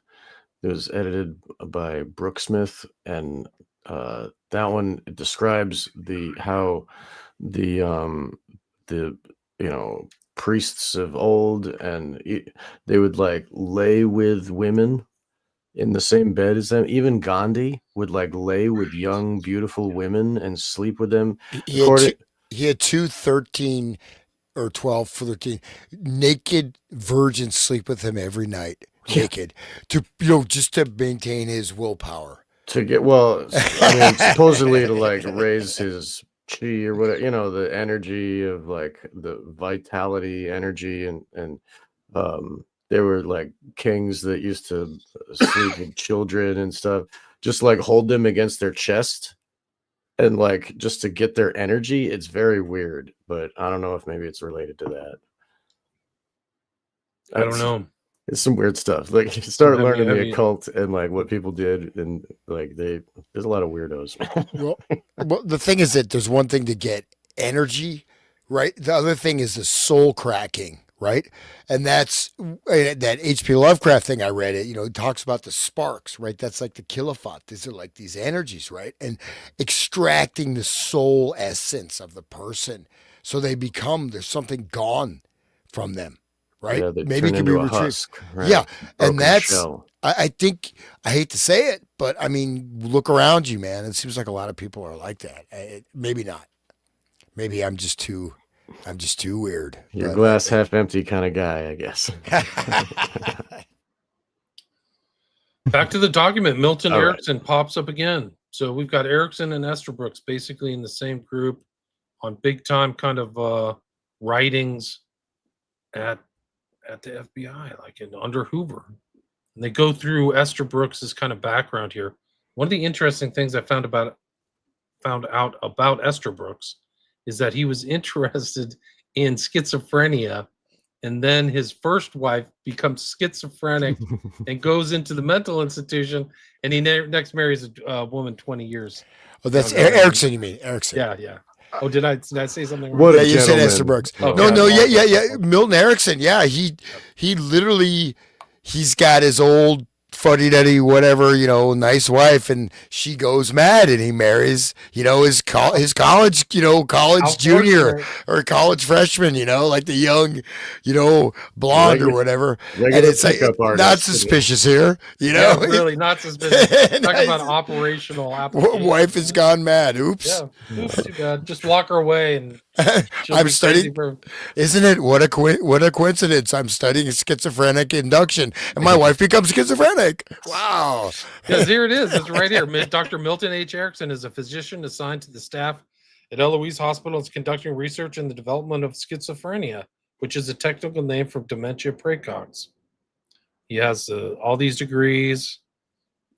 It was edited by Brooke Smith, and that one describes how the the priests of old, and they would like lay with women in the same bed as them. Even Gandhi would like lay with young, beautiful women and sleep with them. He had According, two, he had two 13 or 12 for 13 naked virgins sleep with him every night, yeah, naked, to just to maintain his willpower. to get well, I mean, supposedly to like raise his chi or whatever, the energy of like the vitality, energy, and there were like kings that used to sleep with children and stuff, just like hold them against their chest and like just to get their energy. It's very weird, but I don't know if maybe it's related to that. I don't know. It's some weird stuff. Like you start Heavy, learning the heavy. occult and like what people did, and like there's a lot of weirdos. Well, the thing is that there's one thing to get energy, right? The other thing is the soul cracking, right? And that's that H.P. Lovecraft thing I read. It talks about the sparks, right? That's like the kilowatt. These are like these energies, right? And extracting the soul essence of the person, so there's something gone from them, right? Yeah, they Maybe it turn can be into a retrieved. husk, right? Yeah, and Broken that's shell. I think I hate to say it, but I mean, look around you, man. It seems like a lot of people are like that. Maybe not. Maybe I'm just too weird. You're But, glass half empty kind of guy, I guess. Back to the document. Milton All right. Erickson pops up again. So we've got Erickson and Estabrooks basically in the same group on big time kind of writings at the FBI, like under Hoover. And they go through Estabrooks' kind of background here. One of the interesting things I found out about Estabrooks is that he was interested in schizophrenia, and then his first wife becomes schizophrenic and goes into the mental institution, and he next marries a woman 20 years. Oh, that's younger than him. Erickson. You mean Erickson? Yeah. Oh, did I say something wrong? What Yeah, a you said gentleman. Estabrooks. Oh, No, yeah. yeah. Milton Erickson. Yeah, he literally he's got his old fuddy-duddy whatever, nice wife, and she goes mad, and he marries, his college, college junior or college freshman, like the young, blonde or whatever. And it's like not suspicious here, Yeah, really not suspicious. Talking about operational application. Wife has gone mad. Oops. Yeah, oops, too bad. Just walk her away, and I'm studying. Isn't it what a coincidence? I'm studying schizophrenic induction, and my wife becomes schizophrenic. Wow. Yes, here it is. It's right here. Dr. Milton H. Erickson is a physician assigned to the staff at Eloise Hospital. Is conducting research in the development of schizophrenia, which is a technical name for dementia praecox. He has all these degrees.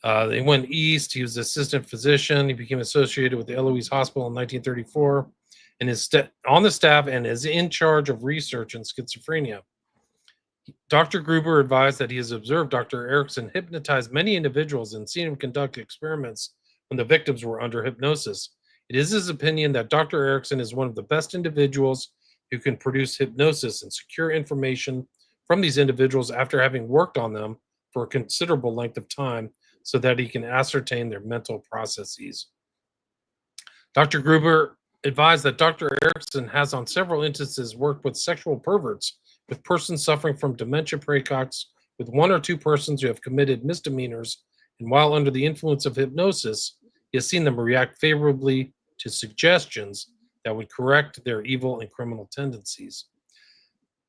He went east. He was assistant physician. He became associated with the Eloise Hospital in 1934, and is on the staff and is in charge of research in schizophrenia. Dr. Gruber advised that he has observed Dr. Erickson hypnotize many individuals and seen him conduct experiments when the victims were under hypnosis. It is his opinion that Dr. Erickson is one of the best individuals who can produce hypnosis and secure information from these individuals after having worked on them for a considerable length of time so that he can ascertain their mental processes. Dr. Gruber advised that Dr. Erickson has on several instances worked with sexual perverts, with persons suffering from dementia praecox, with one or two persons who have committed misdemeanors, and while under the influence of hypnosis, he has seen them react favorably to suggestions that would correct their evil and criminal tendencies.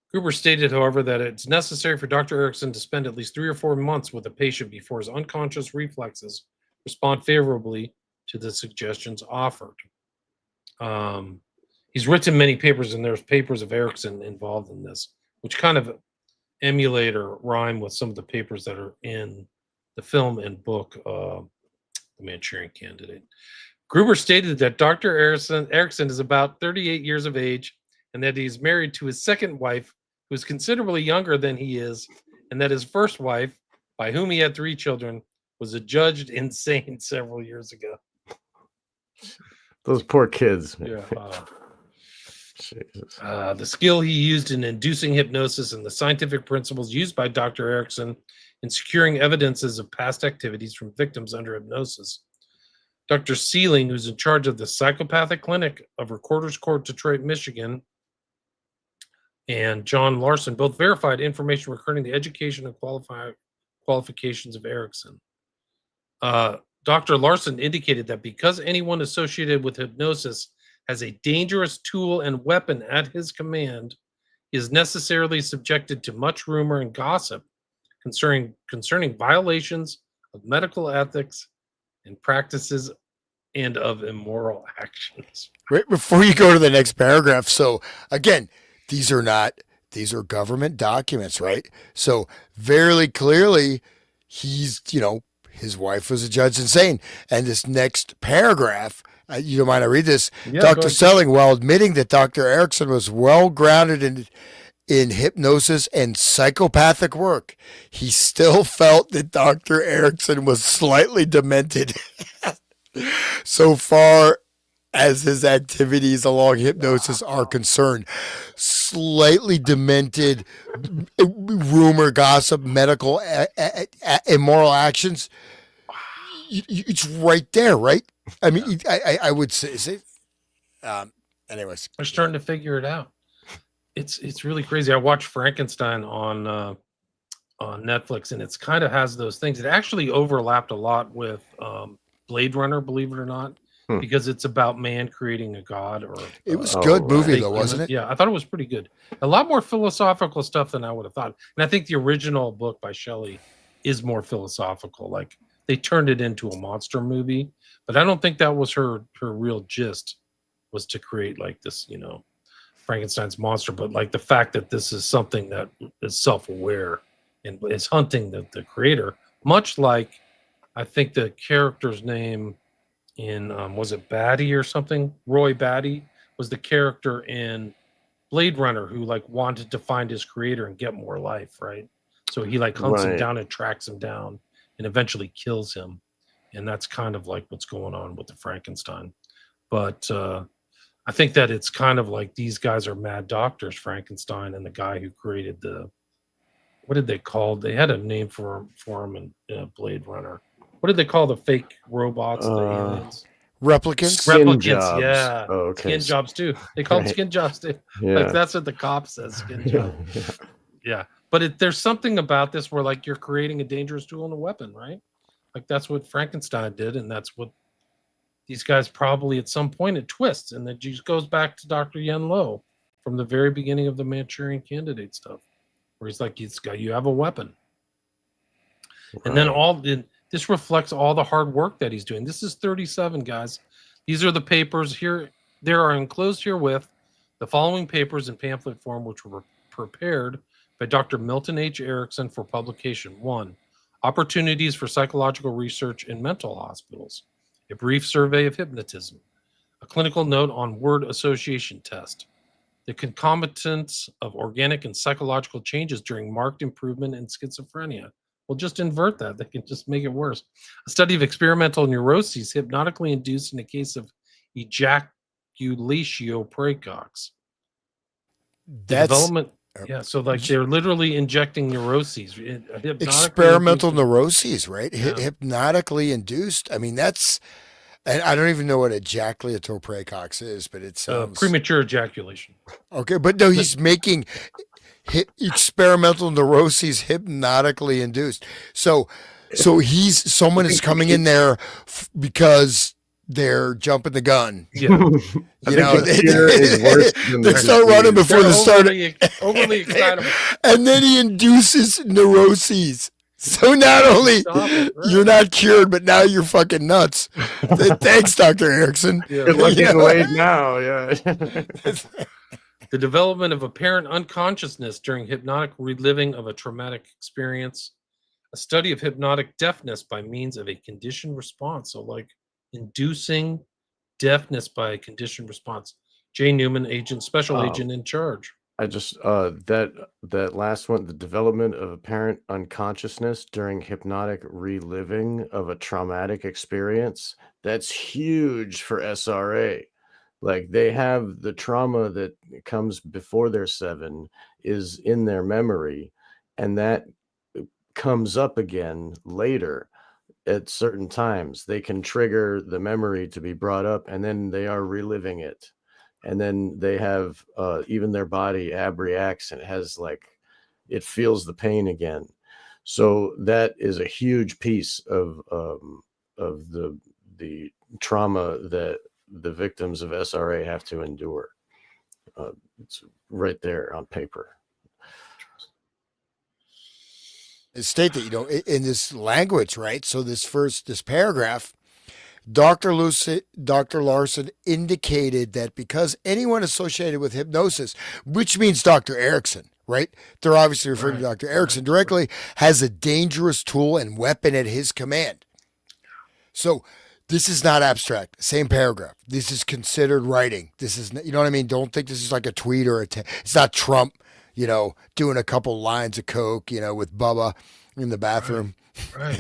Gruber stated, however, that it's necessary for Dr. Erickson to spend at least 3 or 4 months with a patient before his unconscious reflexes respond favorably to the suggestions offered. He's written many papers, and there's papers of Erickson involved in this, which kind of emulate or rhyme with some of the papers that are in the film and book, The Manchurian Candidate. Gruber stated that Dr. Erickson is about 38 years of age, and that he's married to his second wife, who is considerably younger than he is, and that his first wife, by whom he had 3 children, was adjudged insane several years ago. Those poor kids. Yeah. Jesus. The skill he used in inducing hypnosis and the scientific principles used by Dr. Erickson in securing evidences of past activities from victims under hypnosis. Dr. Sealing, who's in charge of the psychopathic clinic of Recorder's Court, Detroit, Michigan, and John Larson both verified information regarding the education and qualifications of Erickson. Dr. Larson indicated that because anyone associated with hypnosis has a dangerous tool and weapon at his command, he is necessarily subjected to much rumor and gossip concerning violations of medical ethics and practices and of immoral actions. Right before you go to the next paragraph. So again, these are government documents, right? So very clearly he's, his wife was a judge insane. And this next paragraph, you don't mind I read this? Yeah, Dr. Selling, while admitting that Dr. Erickson was well grounded in hypnosis and psychopathic work, he still felt that Dr. Erickson was slightly demented so far as his activities along hypnosis are concerned. Slightly demented, rumor, gossip, medical, immoral actions. It's right there, right? I mean, I would say anyways. They're starting to figure it out. It's really crazy. I watched Frankenstein on Netflix, and it's kind of has those things. It actually overlapped a lot with Blade Runner, believe it or not, because it's about man creating a god. Or it was a good movie though, wasn't it? Yeah, I thought it was pretty good. A lot more philosophical stuff than I would have thought. And I think the original book by Shelley is more philosophical. Like they turned it into a monster movie, but I don't think that was her real gist, was to create like this, Frankenstein's monster. But like the fact that this is something that is self-aware and is hunting the creator, much like I think the character's name in was it Batty or something? Roy Batty was the character in Blade Runner who like wanted to find his creator and get more life, right? So he like hunts him down and tracks him down and eventually kills him. And that's kind of like what's going on with the Frankenstein. But I think that it's kind of like these guys are mad doctors, Frankenstein and the guy who created what did they call? They had a name for him in Blade Runner. What did they call the fake robots? The aliens? Replicants? Replicants, jobs. yeah. Oh, okay. Skin jobs too. They call them skin jobs too. Yeah. Like that's what the cop says, skin job. Yeah. But there's something about this where like you're creating a dangerous tool and a weapon, right? Like that's what Frankenstein did, and that's what these guys probably at some point it twists, and it just goes back to Dr. Yen Lo from the very beginning of the Manchurian Candidate stuff, where he's like, you have a weapon. Right. And then this reflects all the hard work that he's doing. This is 37, guys. These are the papers here. There are enclosed herewith the following papers in pamphlet form, which were prepared by Dr. Milton H. Erickson for publication. 1. Opportunities for psychological research in mental hospitals. A brief survey of hypnotism. A clinical note on word association test. The concomitants of organic and psychological changes during marked improvement in schizophrenia. We'll just invert that. They can just make it worse. A study of experimental neuroses hypnotically induced in a case of ejaculatio praecox. Development. Yeah, so like they're literally injecting neuroses. Experimental neuroses, right? Yeah. Hypnotically induced. I mean, that's, and I don't even know what ejaculatory praecox is, but it sounds premature ejaculation. Okay, but no, he's making experimental neuroses hypnotically induced. So someone is coming in there because they're jumping the gun. Yeah, they start running before they start. Overly excitable, and then he induces neuroses. So not only you're not cured, but now you're fucking nuts. Thanks, Dr. Erickson. You're looking late now. Yeah. The development of apparent unconsciousness during hypnotic reliving of a traumatic experience. A study of hypnotic deafness by means of a conditioned response. So like inducing deafness by a conditioned response. J. Newman, special agent in charge. I just that last one, the development of apparent unconsciousness during hypnotic reliving of a traumatic experience. That's huge for SRA. Like they have the trauma that comes before they're 7 is in their memory, and that comes up again later at certain times. They can trigger the memory to be brought up, and then they are reliving it. and then they have even their body abreacts and it has like it feels the pain again. So that is a huge piece of the trauma that the victims of SRA have to endure. It's right there on paper. State that, you know, in this language, right? So this paragraph, Dr. Larson indicated that because anyone associated with hypnosis, which means Dr. Erickson, right? They're obviously referring to Dr. Erickson directly, has a dangerous tool and weapon at his command. So this is not abstract. Same paragraph. This is considered writing. This is, you know what I mean? Don't think this is like a tweet or it's not Trump, you know, doing a couple lines of coke, you know, with Bubba in the bathroom. Right.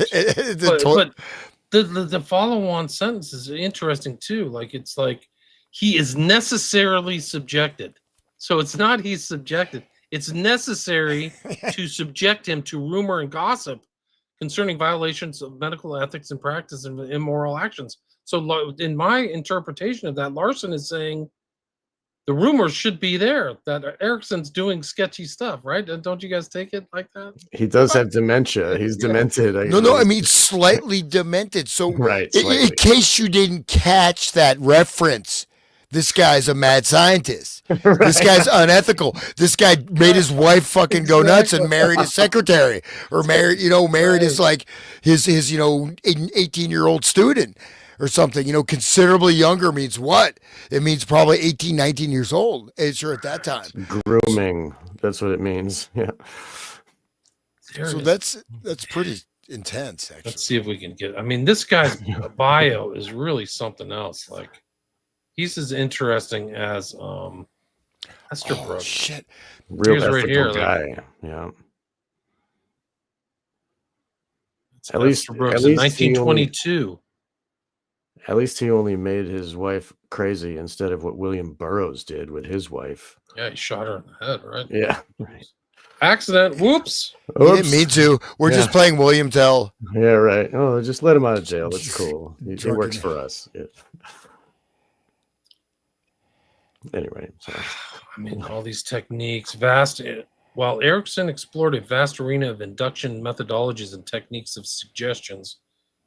But the follow-on sentence is interesting too. Like it's like he is necessarily subjected. So it's not he's subjected. It's necessary to subject him to rumor and gossip concerning violations of medical ethics and practice and immoral actions. So in my interpretation of that, Larson is saying the rumors should be there that Erickson's doing sketchy stuff, right? Don't you guys take it like that? He does have dementia. He's demented. No, I mean slightly demented. So right, in case you didn't catch that reference, this guy's a mad scientist. Right. This guy's unethical. This guy made his wife fucking go nuts and married his secretary, or married his like his 18-year-old student or something. You know, considerably younger means what? It means probably 18, 19 years old. Sure, at that time. Grooming. That's what it means. Yeah. So that's pretty intense, actually. Let's see if we can get. I mean, this guy's bio is really something else. Like, he's as interesting as Estabrook. Shit, real right here, guy. Like, yeah. At least in 1922. At least he only made his wife crazy instead of what William Burroughs did with his wife. Yeah, he shot her in the head, right? Yeah. Right. Accident. Whoops. He didn't mean to. We're just playing William Tell. Yeah, right. Oh, just let him out of jail. That's cool. He works for us. Yeah. Anyway, sorry. I mean, all these techniques, while Erickson explored a vast arena of induction methodologies and techniques of suggestions,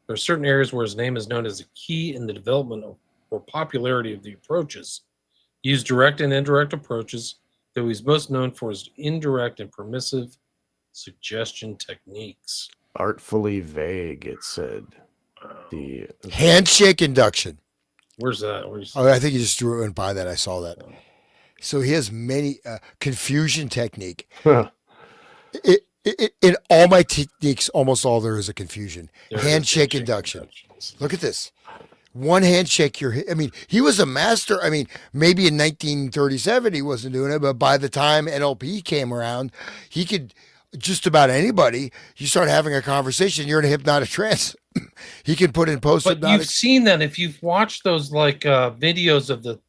there are certain areas where his name is known as a key in the development or popularity of the approaches. He used direct and indirect approaches, though he's most known for his indirect and permissive suggestion techniques. Artfully vague, it said. The handshake induction. Where's that? I think he just went by that. I saw that. So he has many confusion technique. Huh. In all my techniques, almost all there is a confusion. Handshake induction. Look at this. One handshake, he was a master. I mean, maybe in 1937 he wasn't doing it, but by the time NLP came around, he could just about anybody. You start having a conversation, you're in a hypnotic trance. He can put in post-hypnotic. But you've seen that if you've watched those like videos of the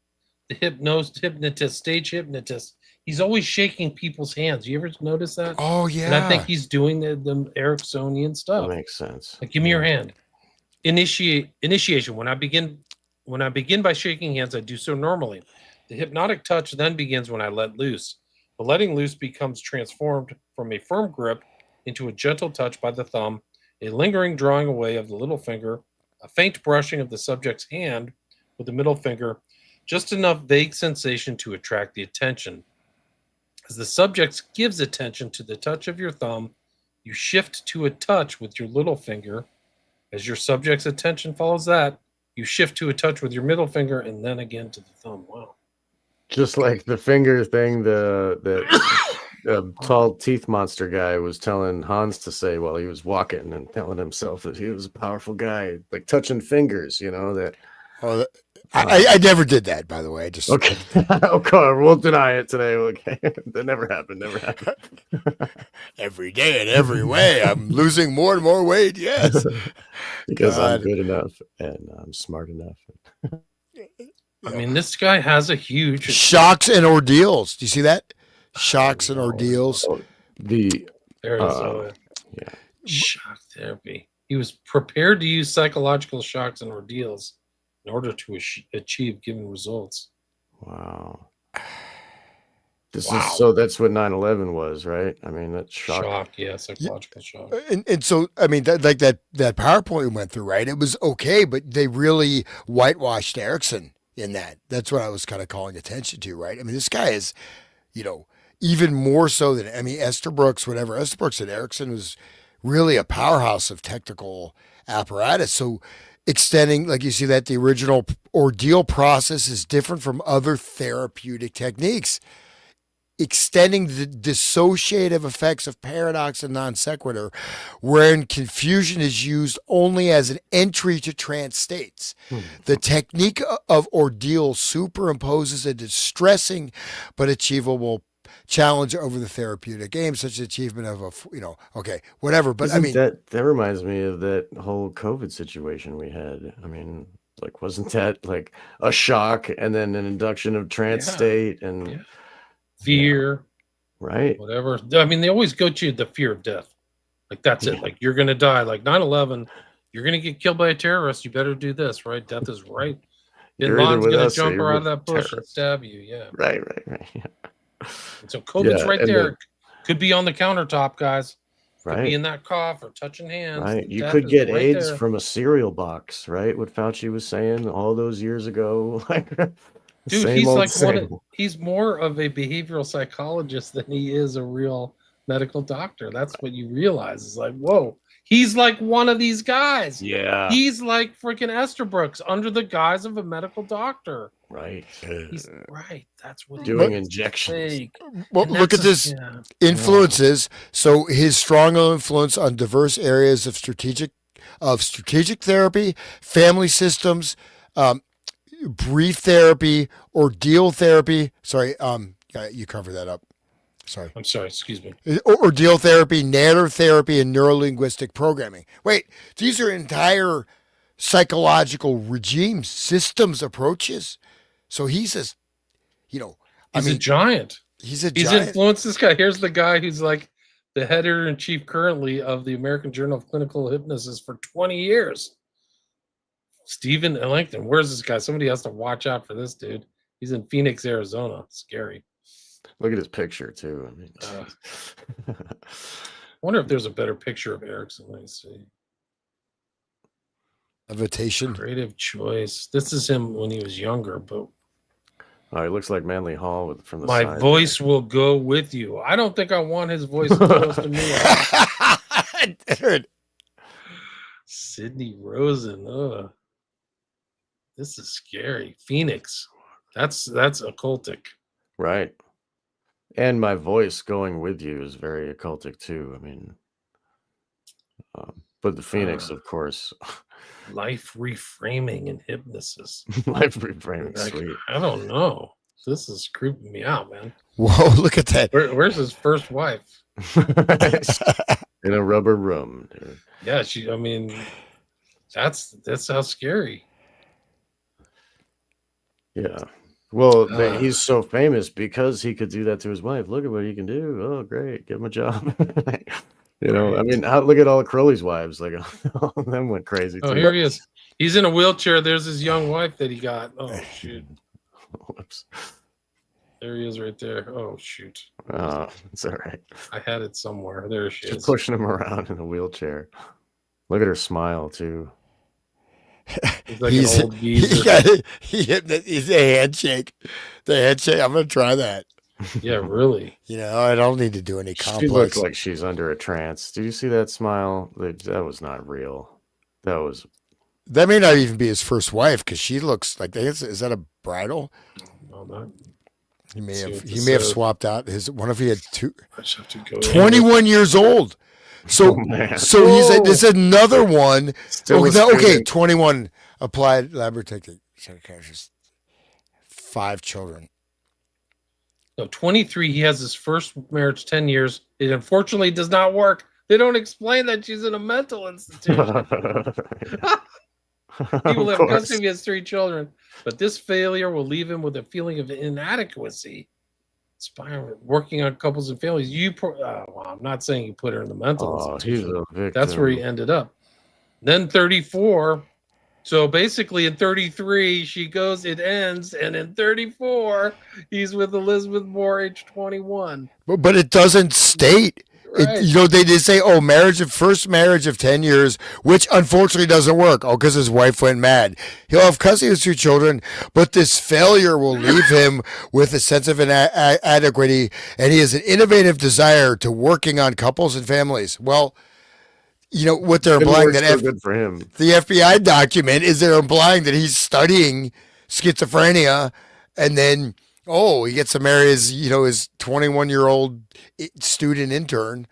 hypnotist, stage hypnotist. He's always shaking people's hands. You ever notice that? Oh yeah. And I think he's doing the Ericksonian stuff. That makes sense. Like, give me your hand. Initiation. When I begin by shaking hands, I do so normally. The hypnotic touch then begins when I let loose. The letting loose becomes transformed from a firm grip into a gentle touch by the thumb, a lingering drawing away of the little finger, a faint brushing of the subject's hand with the middle finger, just enough vague sensation to attract the attention. As the subject gives attention to the touch of your thumb, you shift to a touch with your little finger. As your subject's attention follows that, you shift to a touch with your middle finger and then again to the thumb. Wow. Just like the finger thing, the tall teeth monster guy was telling Hans to say while he was walking and telling himself that he was a powerful guy, like touching fingers, you know, that. Oh, I never did that, by the way. I just okay. Okay, we'll deny it today. Okay, that never happened. Every day in every way, I'm losing more and more weight. Yes, because I'm good enough and I'm smart enough. I mean, this guy has a huge shocks and ordeals. Do you see that? Shocks and ordeals. There it is. Yeah. Shock therapy. He was prepared to use psychological shocks and ordeals in order to achieve given results. Wow. Wow. So that's what 9/11 was, right? I mean, that's shocking. Shock, yeah, psychological shock. And so I mean that PowerPoint we went through, right? It was okay, but they really whitewashed Erickson in that. That's what I was kind of calling attention to, right? I mean, this guy is, you know, even more so than Esther Brooks, whatever. Esther Brooks and Erickson was really a powerhouse of technical apparatus. So extending, like you see that the original ordeal process is different from other therapeutic techniques. Extending the dissociative effects of paradox and non sequitur, wherein confusion is used only as an entry to trance states. The technique of ordeal superimposes a distressing but achievable challenge over the therapeutic aim, such as achievement of okay, whatever. But I mean, that reminds me of that whole COVID situation we had. I mean, like, wasn't that like a shock and then an induction of trance Yeah. state and Yeah. Fear, right? whatever. I mean, they always go to the fear of death. Like, that's it. Like, you're going to die. Like 9/11, you're going to get killed by a terrorist. You better do this, right? Death is right. Bin You're either Laden's with going to us or jump you're out of with that bush and terrorists. stab you. Yeah. Right. Yeah. And so COVID's Yeah, right and there. Could be on the countertop, guys. Could be Right. in that cough or touching hands. Right. You Death could is get right AIDS there. from a cereal box, right? What Fauci was saying all those years ago. Like, Dude, same he's old like same. he's more of a behavioral psychologist than he is a real medical doctor. That's what you realize. Is like, whoa, he's like one of these guys. Yeah. He's like freaking Esther Brooks under the guise of a medical doctor. Right. He's right. That's what Doing he's injections. fake. well, And look at that's this yeah. influences. So his strong influence on diverse areas of strategic therapy, family systems, brief therapy, ordeal therapy. Sorry, yeah, you cover that up. Sorry. I'm sorry, excuse me. Ordeal therapy, narrative therapy, and neurolinguistic programming. Wait, these are entire psychological regimes, systems, approaches. So he's a, He's a giant. he's a He's giant. influenced this guy. Here's the guy who's like the editor in chief currently of the American Journal of Clinical Hypnosis for 20 years. Stephen Ellington. Where's this guy? Somebody has to watch out for this dude. He's in Phoenix, Arizona. Scary. Look at his picture too. I mean, I wonder if there's a better picture of Erickson. Let me see. Levitation. Creative choice. This is him when he was younger, but oh, he looks like Manly Hall from the my side. voice will go with you. I don't think I want his voice close to me. Dude. Sidney Rosen. Ugh. This is scary. Phoenix. That's occultic. Right. And my voice going with you is very occultic too. I mean, but the Phoenix, of course, Life reframing and hypnosis. life reframing, Like, sweet. I don't know. This is creeping me out, man. Whoa, look at that. Where's his first wife? In a rubber room, dude. Yeah, I mean, that's how scary. Yeah. Well, he's so famous because he could do that to his wife. Look at what he can do. Oh, great. Give him a job. You know, I mean, look at all Crowley's wives. Like, all of them went crazy. Oh, too. here he is. He's in a wheelchair. There's his young wife that he got. Oh, shoot. Whoops. There he is right there. Oh, shoot. It's all right. I had it somewhere. There she Just is. pushing him around in a wheelchair. Look at her smile, too. He's like an old geezer. He's a handshake. The handshake. I'm going to try that. Yeah, really. I don't need to do any She complex. looks like she's under a trance. Did you see that smile? That was not real. That may not even be his first wife because she looks like is that a bridal? No, not. He may See have what he this may have says. swapped out his one if he had two. I just have to go 21 years old. So Oh, man. so this is another one. Still a Okay, student. 21 applied laboratory technique. 5 children. No, 23. He has his first marriage 10 years. It unfortunately does not work. They don't explain that she's in a mental institution. He will Of have course. custody of his 3 children, but this failure will leave him with a feeling of inadequacy. Working on couples and families. Well, I'm not saying you put her in the mental Oh, he's institution. a victim. That's where he ended up. Then 34, So basically, in 33, she goes, it ends, and in 34, he's with Elizabeth Moore, age 21. But it doesn't state. It, Right. you know, they say, oh, first marriage of 10 years, which unfortunately doesn't work. Oh, because his wife went mad. He'll have custody of his 2 children, but this failure will leave him with a sense of inadequacy, and he has an innovative desire to working on couples and families. Well, you know, what they're Didn't implying work that so good for him. the FBI document is they're implying that he's studying schizophrenia, and then he gets to marry his 21-year-old student intern.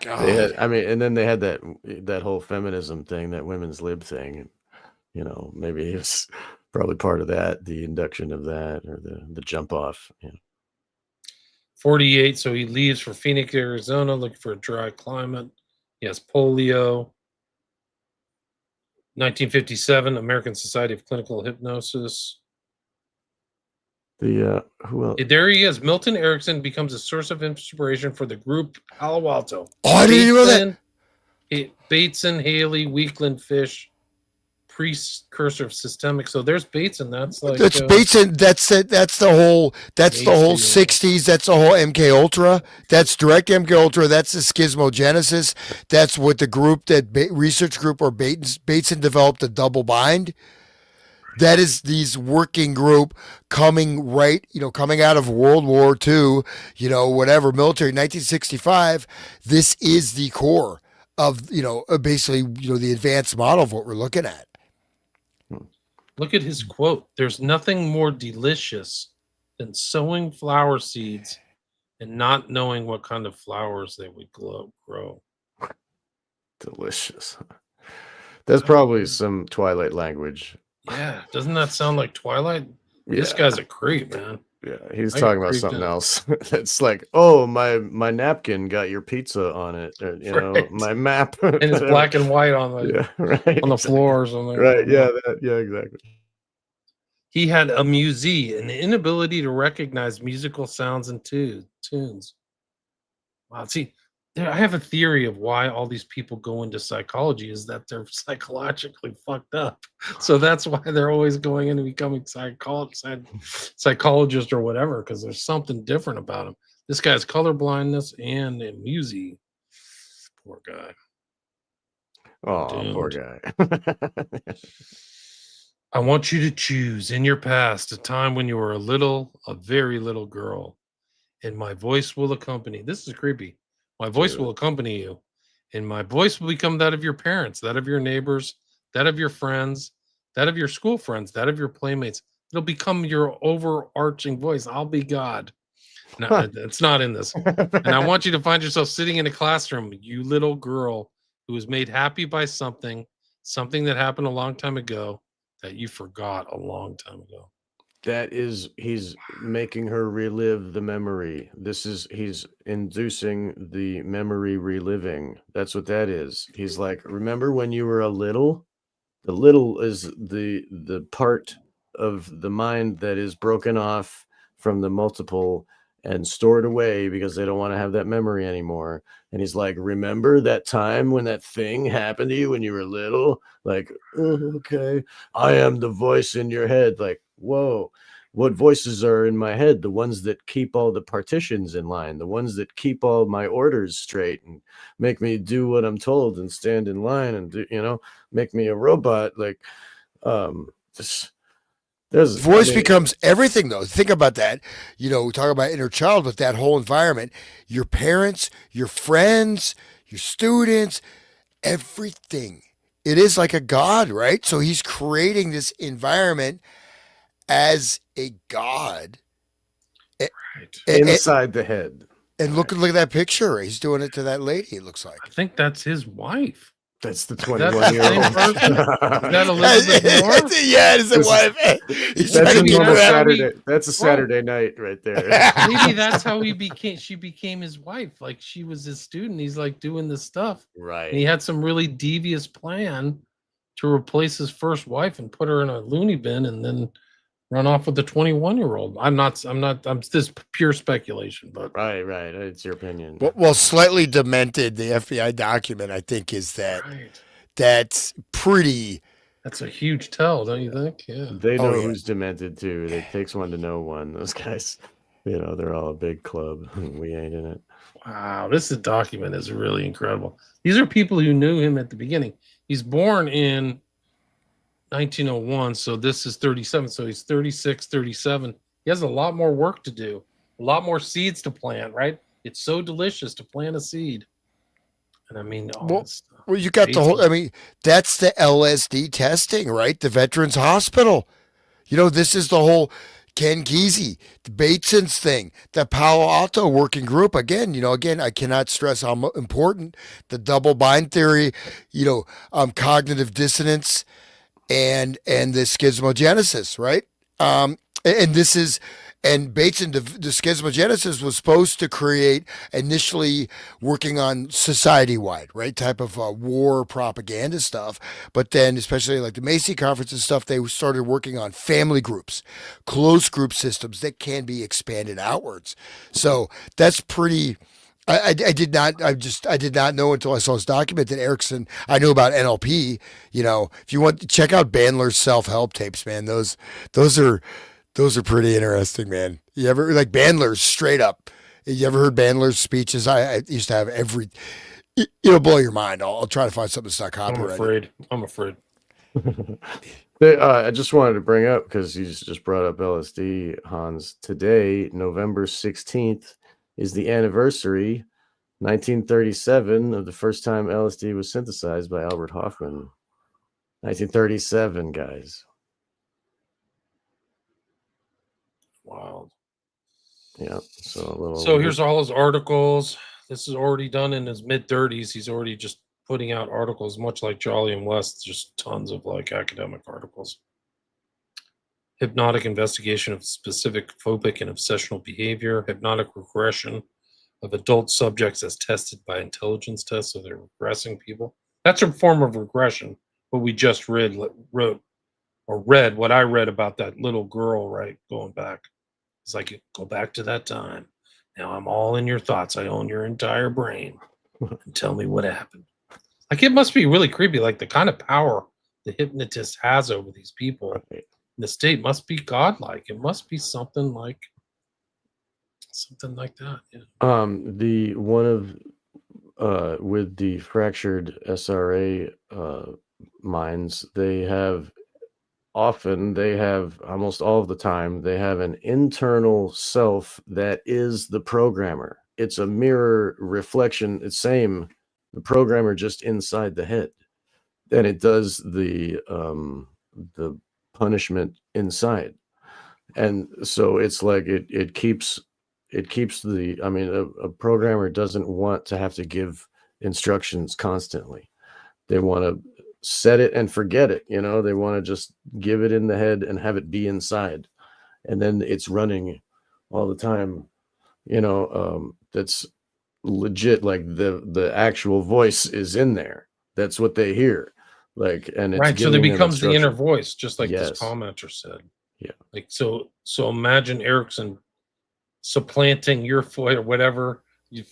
They had, I mean, and then they had that whole feminism thing, that women's lib thing. And, you know, maybe he was probably part of that, the induction of that, or the jump off. You know. 48, so he leaves for Phoenix, Arizona, looking for a dry climate. He has polio. 1957, American Society of Clinical Hypnosis. Who else? There he is. Milton Erickson becomes a source of inspiration for the group Palo Alto. Oh, I didn't know that. Bateson, Haley, Weakland, Fish, precursor of systemic. So there's Bateson. That's like Bateson. That's it. That's the whole 60s. That's the whole MK Ultra. That's direct MK Ultra. That's the schismogenesis. That's what the group research group or Bateson developed a double bind. That is these working group coming out of World War II, whatever, military, 1965. This is the core of, basically, the advanced model of what we're looking at. Look at his quote. There's nothing more delicious than sowing flower seeds and not knowing what kind of flowers they would grow. Delicious. That's probably some Twilight language. Yeah, doesn't that sound like Twilight? Yeah. This guy's a creep, man. Yeah, he's talking about something else. It's like, oh, my napkin got your pizza on it, or, right. My map, and it's black and white on the right, on the floor or something. Right? Yeah, exactly. He had amusie, an inability to recognize musical sounds and tunes. Wow, see. I have a theory of why all these people go into psychology is that they're psychologically fucked up. So that's why they're always going into becoming psychologist or whatever, because there's something different about them. This guy's colorblindness and amusie. Poor guy. Oh, poor guy. I want you to choose in your past a time when you were a very little girl, and my voice will accompany. This is creepy. My voice will accompany you, and my voice will become that of your parents, that of your neighbors, that of your friends, that of your school friends, that of your playmates. It'll become your overarching voice. I'll be God. No, it's not in this. And I want you to find yourself sitting in a classroom, you little girl who was made happy by something that happened a long time ago that you forgot a long time ago. He's making her relive the memory. He's inducing the memory reliving. That's what that is. He's like, remember when you were a little? The little is the part of the mind that is broken off from the multiple and stored away because they don't want to have that memory anymore. And he's like, remember that time when that thing happened to you when you were little? Like, oh, okay. I am the voice in your head. Like, whoa, what voices are in my head? The ones that keep all the partitions in line, the ones that keep all my orders straight and make me do what I'm told and stand in line and do, make me a robot. Like, voice becomes everything, though. Think about that. We talk about inner child, but that whole environment, your parents, your friends, your students, everything. It is like a god, right? So he's creating this environment as a god. Right. Inside the head. And look at that picture. He's doing it to that lady, it looks like. I think that's his wife. That's the 21-year-old. Is that Elizabeth Moore? Yeah, it's a wife. That's a Saturday night right there. Maybe that's how she became his wife. Like, she was his student. He's like doing this stuff. Right. And he had some really devious plan to replace his first wife and put her in a loony bin and then run off with the 21-year-old. I'm this pure speculation, but right. It's your opinion. Well, slightly demented, the FBI document, I think, is that that's pretty That's a huge tell, don't you think? Yeah. They Oh know yeah. who's demented too. It takes one to know one. Those guys, they're all a big club. We ain't in it. Wow, this document is really incredible. These are people who knew him at the beginning. He's born in 1901, so this is 37. So he's 36, 37. He has a lot more work to do, a lot more seeds to plant, right? It's so delicious to plant a seed. And I mean, all Well, this stuff. well, you got the whole. Bateson. I mean, that's the LSD testing, right? The Veterans Hospital. This is the whole Ken Kesey, the Bateson's thing, the Palo Alto working group. Again, I cannot stress how important the double bind theory, cognitive dissonance, and the schismogenesis, right? And this is and Bateson, the schismogenesis was supposed to create initially working on society wide, right, type of war propaganda stuff. But then, especially like the Macy conference and stuff, they started working on family groups, close group systems that can be expanded outwards. So that's pretty. I did not. I did not know until I saw this document that Erickson. I knew about NLP. If you want to check out Bandler's self help tapes, man, those are pretty interesting, man. You ever like Bandler's straight up? You ever heard Bandler's speeches? I used to have every. It'll blow your mind. I'll try to find something that's not copyrighted. I'm afraid. I just wanted to bring up, because you just brought up LSD, Hans. Today, November 16th, is the anniversary, 1937, of the first time LSD was synthesized by Albert Hoffman. 1937, guys. Wow. Yeah. So here's all his articles. This is already done in his mid 30s. He's already just putting out articles, much like Jolly and West, just tons of like academic articles. Hypnotic investigation of specific phobic and obsessional behavior, hypnotic regression of adult subjects as tested by intelligence tests. So they're regressing people. That's a form of regression. But we just read what I read about that little girl, right? Going back. It's like, go back to that time. Now I'm all in your thoughts. I own your entire brain. And tell me what happened. Like, it must be really creepy. Like, the kind of power the hypnotist has over these people. Right. The state must be godlike. It must be something like that. Yeah. The one of with the fractured SRA minds, they have almost all of the time, they have an internal self that is the programmer. It's a mirror reflection. It's the programmer just inside the head. And it does the punishment inside. And so it's like it keeps a programmer doesn't want to have to give instructions constantly. They want to set it and forget it. They want to just give it in the head and have it be inside, and then it's running all the time. That's legit. Like the actual voice is in there. That's what they hear. Like, and it's Right. So there giving them becomes the inner instruction. voice, just like this Yes. commenter said. Yeah. Like, so imagine Erickson supplanting your voice or whatever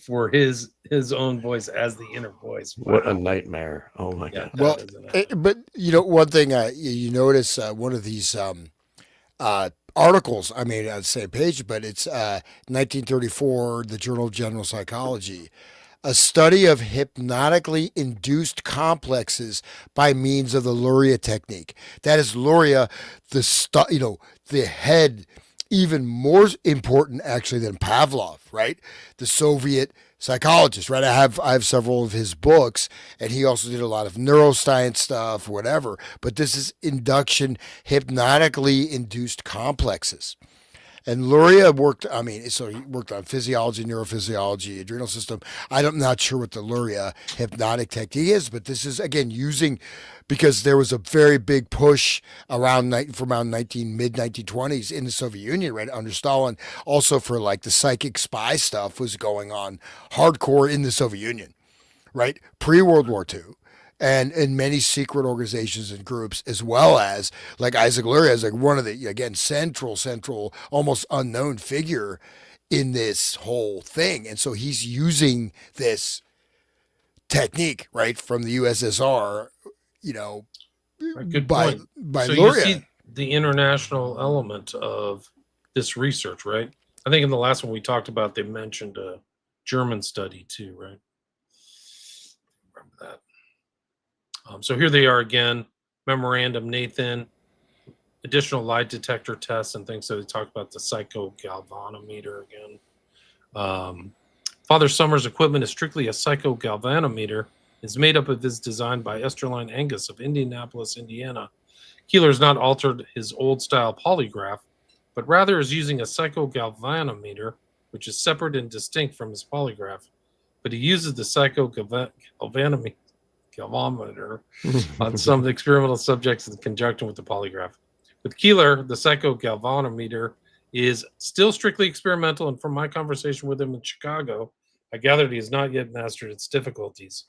for his own voice as the inner voice. Wow. What a nightmare! Oh my Yeah, god. Well, that is a nightmare. but one thing you notice one of these articles. I mean, on the same page, but it's 1934, the Journal of General Psychology. A study of hypnotically induced complexes by means of the Luria technique. That is Luria, the head, even more important actually than Pavlov, right? The Soviet psychologist, right? I have several of his books, and he also did a lot of neuroscience stuff, whatever. But this is induction, hypnotically induced complexes. And Luria worked, so he worked on physiology, neurophysiology, adrenal system. I'm not sure what the Luria hypnotic technique is, but this is, again, because there was a very big push from around mid 1920s in the Soviet Union, right, under Stalin, also for like the psychic spy stuff was going on hardcore in the Soviet Union, right, pre-World War II. And in many secret organizations and groups, as well as like Isaac Luria is like one of the, again, central, almost unknown figure in this whole thing. And so he's using this technique, right, from the USSR, Good by point. by So you Luria. see the international element of this research, right? I think in the last one we talked about, they mentioned a German study too, right? Remember that. So here they are again, memorandum, Nathan, additional lie detector tests and things. So they talked about the psychogalvanometer again. Father Summers' equipment is strictly a psychogalvanometer. It's made up of, is designed by Esterline Angus of Indianapolis, Indiana. Keeler has not altered his old style polygraph, but rather is using a psychogalvanometer, which is separate and distinct from his polygraph. But he uses the psychogalvanometer on some experimental subjects in conjunction with the polygraph. With Keeler, the psychogalvanometer is still strictly experimental, and from my conversation with him in Chicago, I gathered he has not yet mastered its difficulties.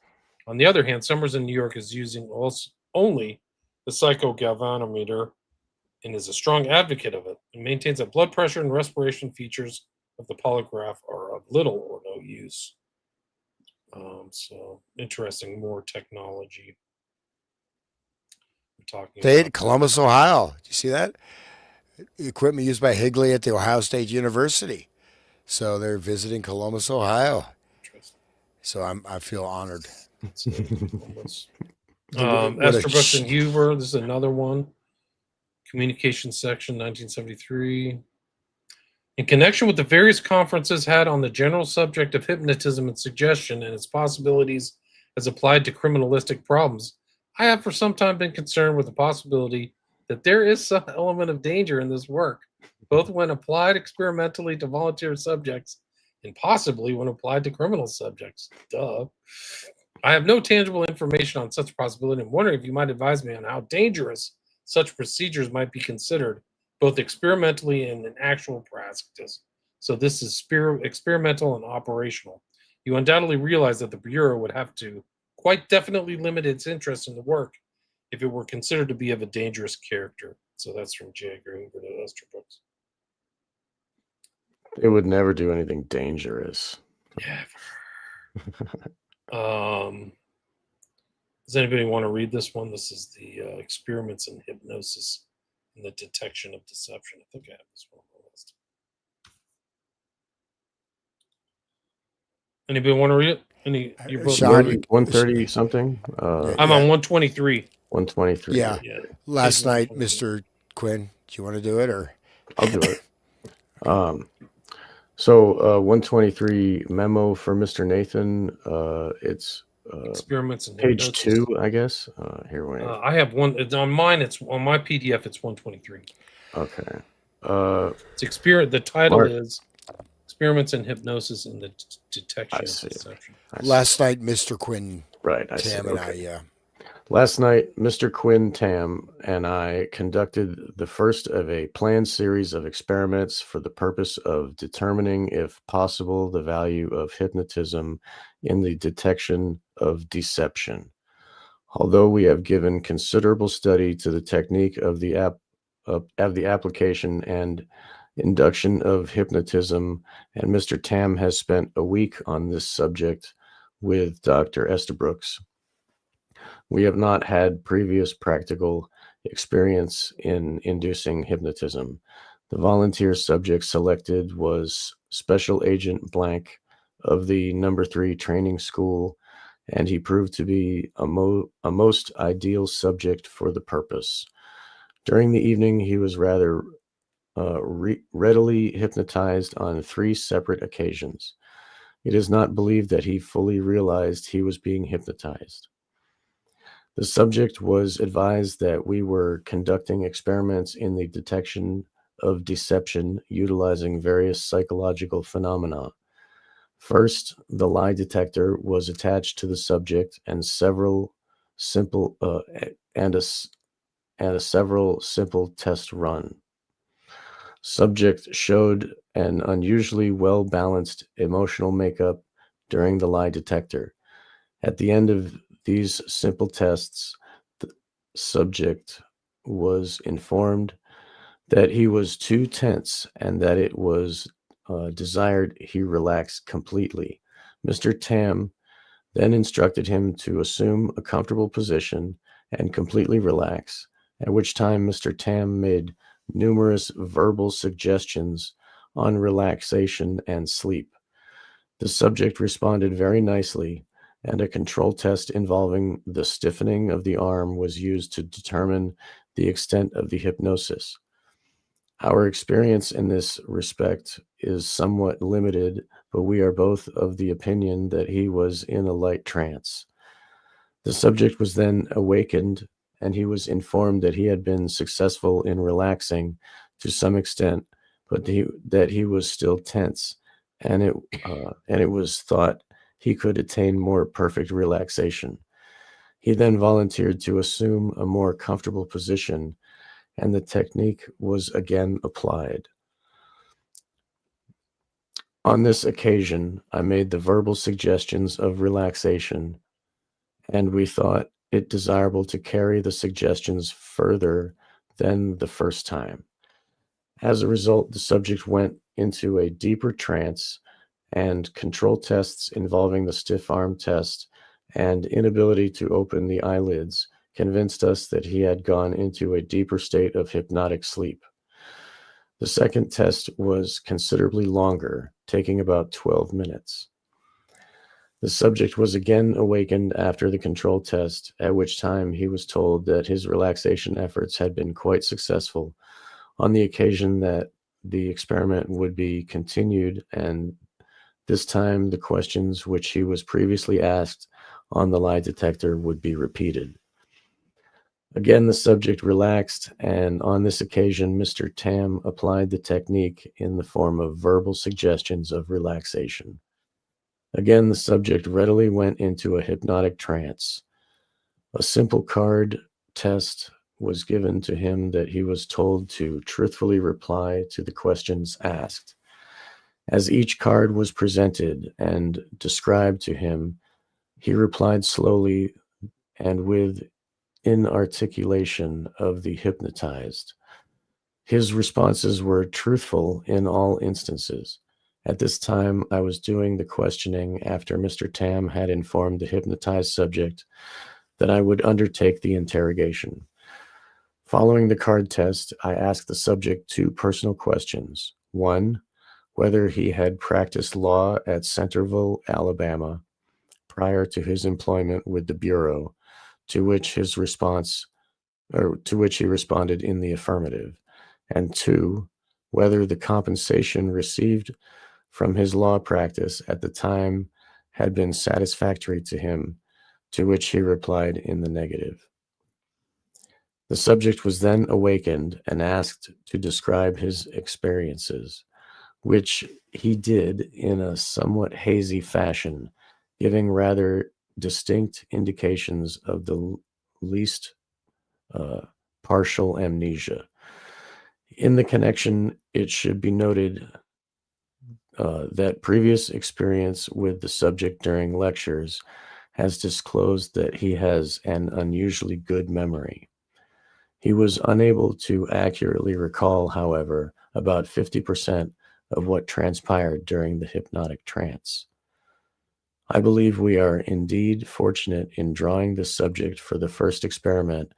On the other hand, Summers in New York is using only the psychogalvanometer and is a strong advocate of it, and maintains that blood pressure and respiration features of the polygraph are of little or no use. So interesting, more technology. We're talking They about at Columbus, Ohio. Do you see that? Equipment used by Higley at the Ohio State University. So they're visiting Columbus, Ohio. interesting. So I feel honored. So, Columbus. What a Estabrook and Huber. This is another one. Communication section, 1973. In connection with the various conferences had on the general subject of hypnotism and suggestion and its possibilities as applied to criminalistic problems, I have for some time been concerned with the possibility that there is some element of danger in this work, both when applied experimentally to volunteer subjects and possibly when applied to criminal subjects. Duh. I have no tangible information on such a possibility. I'm wondering if you might advise me on how dangerous such procedures might be considered, both experimentally and in actual practice. So this is experimental and operational. You undoubtedly realize that the Bureau would have to quite definitely limit its interest in the work if it were considered to be of a dangerous character. So that's from J. Edgar Hoover to Esterbrook's. It would never do anything dangerous. Does anybody want to read this one? This is the experiments in hypnosis and the detection of deception. I think I have this one on the list. Anybody want to read it? You're both Sean, 130 something. I'm on 123. 123. Yeah. Yeah. Last night, 123. Mr. Quinn, do you want to do it or? I'll do it. So 123 memo for Mr. Nathan. It's Experiments in page hypnosis. 2, I guess. Here we are. I have one. It's on mine. It's on my PDF. It's 123. Okay. It's the title Mark. is Experiments in Hypnosis and the Detection I of see. Deception. Last night, Mr. Quinn, Right. I see. Tam, and Okay. I, Last night, Mr. Quinn Tam and I conducted the first of a planned series of experiments for the purpose of determining, if possible, the value of hypnotism in the detection of deception. Although we have given considerable study to the technique of the application and induction of hypnotism, and Mr. Tam has spent a week on this subject with Dr. Esterbrook's, we have not had previous practical experience in inducing hypnotism. The volunteer subject selected was Special Agent Blank of the No. 3 Training School, and he proved to be a most ideal subject for the purpose. During the evening, he was rather readily hypnotized on 3 separate occasions. It is not believed that he fully realized he was being hypnotized. The subject was advised that we were conducting experiments in the detection of deception utilizing various psychological phenomena. First, the lie detector was attached to the subject and several simple test run. Subject showed an unusually well-balanced emotional makeup during the lie detector. At the end of these simple tests, the subject was informed that he was too tense and that it was desired he relax completely. Mr. Tam then instructed him to assume a comfortable position and completely relax, at which time Mr. Tam made numerous verbal suggestions on relaxation and sleep. The subject responded very nicely, and a control test involving the stiffening of the arm was used to determine the extent of the hypnosis. Our experience in this respect is somewhat limited, but we are both of the opinion that he was in a light trance. The subject was then awakened, and he was informed that he had been successful in relaxing to some extent, but that he was still tense, and it was thought he could attain more perfect relaxation. He then volunteered to assume a more comfortable position, and the technique was again applied. On this occasion, I made the verbal suggestions of relaxation, and we thought it desirable to carry the suggestions further than the first time. As a result, the subject went into a deeper trance, and control tests involving the stiff arm test and inability to open the eyelids convinced us that he had gone into a deeper state of hypnotic sleep. The second test was considerably longer, taking about 12 minutes. The subject was again awakened after the control test, at which time he was told that his relaxation efforts had been quite successful, on the occasion that the experiment would be continued, and this time the questions which he was previously asked on the lie detector would be repeated. Again, the subject relaxed, and on this occasion, Mr. Tam applied the technique in the form of verbal suggestions of relaxation. Again, the subject readily went into a hypnotic trance. A simple card test was given to him that he was told to truthfully reply to the questions asked. As each card was presented and described to him, he replied slowly and with inarticulation of the hypnotized. His responses were truthful in all instances. At this time, I was doing the questioning after Mr. Tam had informed the hypnotized subject that I would undertake the interrogation. Following the card test, I asked the subject two personal questions. One, whether he had practiced law at Centerville, Alabama, prior to his employment with the Bureau, to which his response, or to which he responded in the affirmative. And two, whether the compensation received from his law practice at the time had been satisfactory to him, to which he replied in the negative. The subject was then awakened and asked to describe his experiences, which he did in a somewhat hazy fashion, giving rather distinct indications of the least partial amnesia. In the connection, it should be noted that previous experience with the subject during lectures has disclosed that he has an unusually good memory. He was unable to accurately recall, however, about 50% of what transpired during the hypnotic trance. I believe we are indeed fortunate in drawing this subject for the first experiment,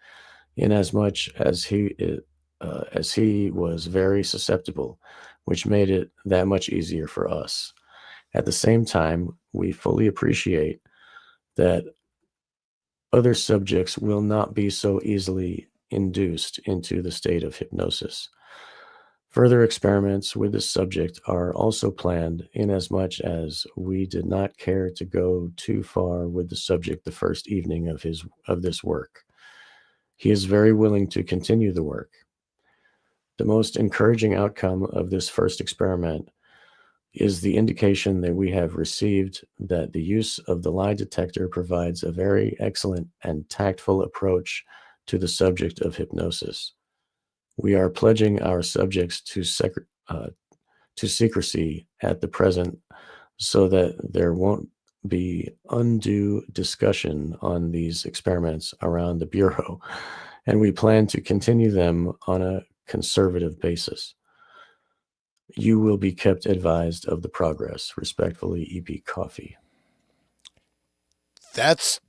inasmuch as he was very susceptible, which made it that much easier for us. At the same time, we fully appreciate that other subjects will not be so easily induced into the state of hypnosis. Further experiments with this subject are also planned, inasmuch as we did not care to go too far with the subject the first evening of this work. He is very willing to continue the work. The most encouraging outcome of this first experiment is the indication that we have received that the use of the lie detector provides a very excellent and tactful approach to the subject of hypnosis. We are pledging our subjects to secrecy at the present so that there won't be undue discussion on these experiments around the Bureau, and we plan to continue them on a conservative basis. You will be kept advised of the progress. Respectfully, EP Coffee. That's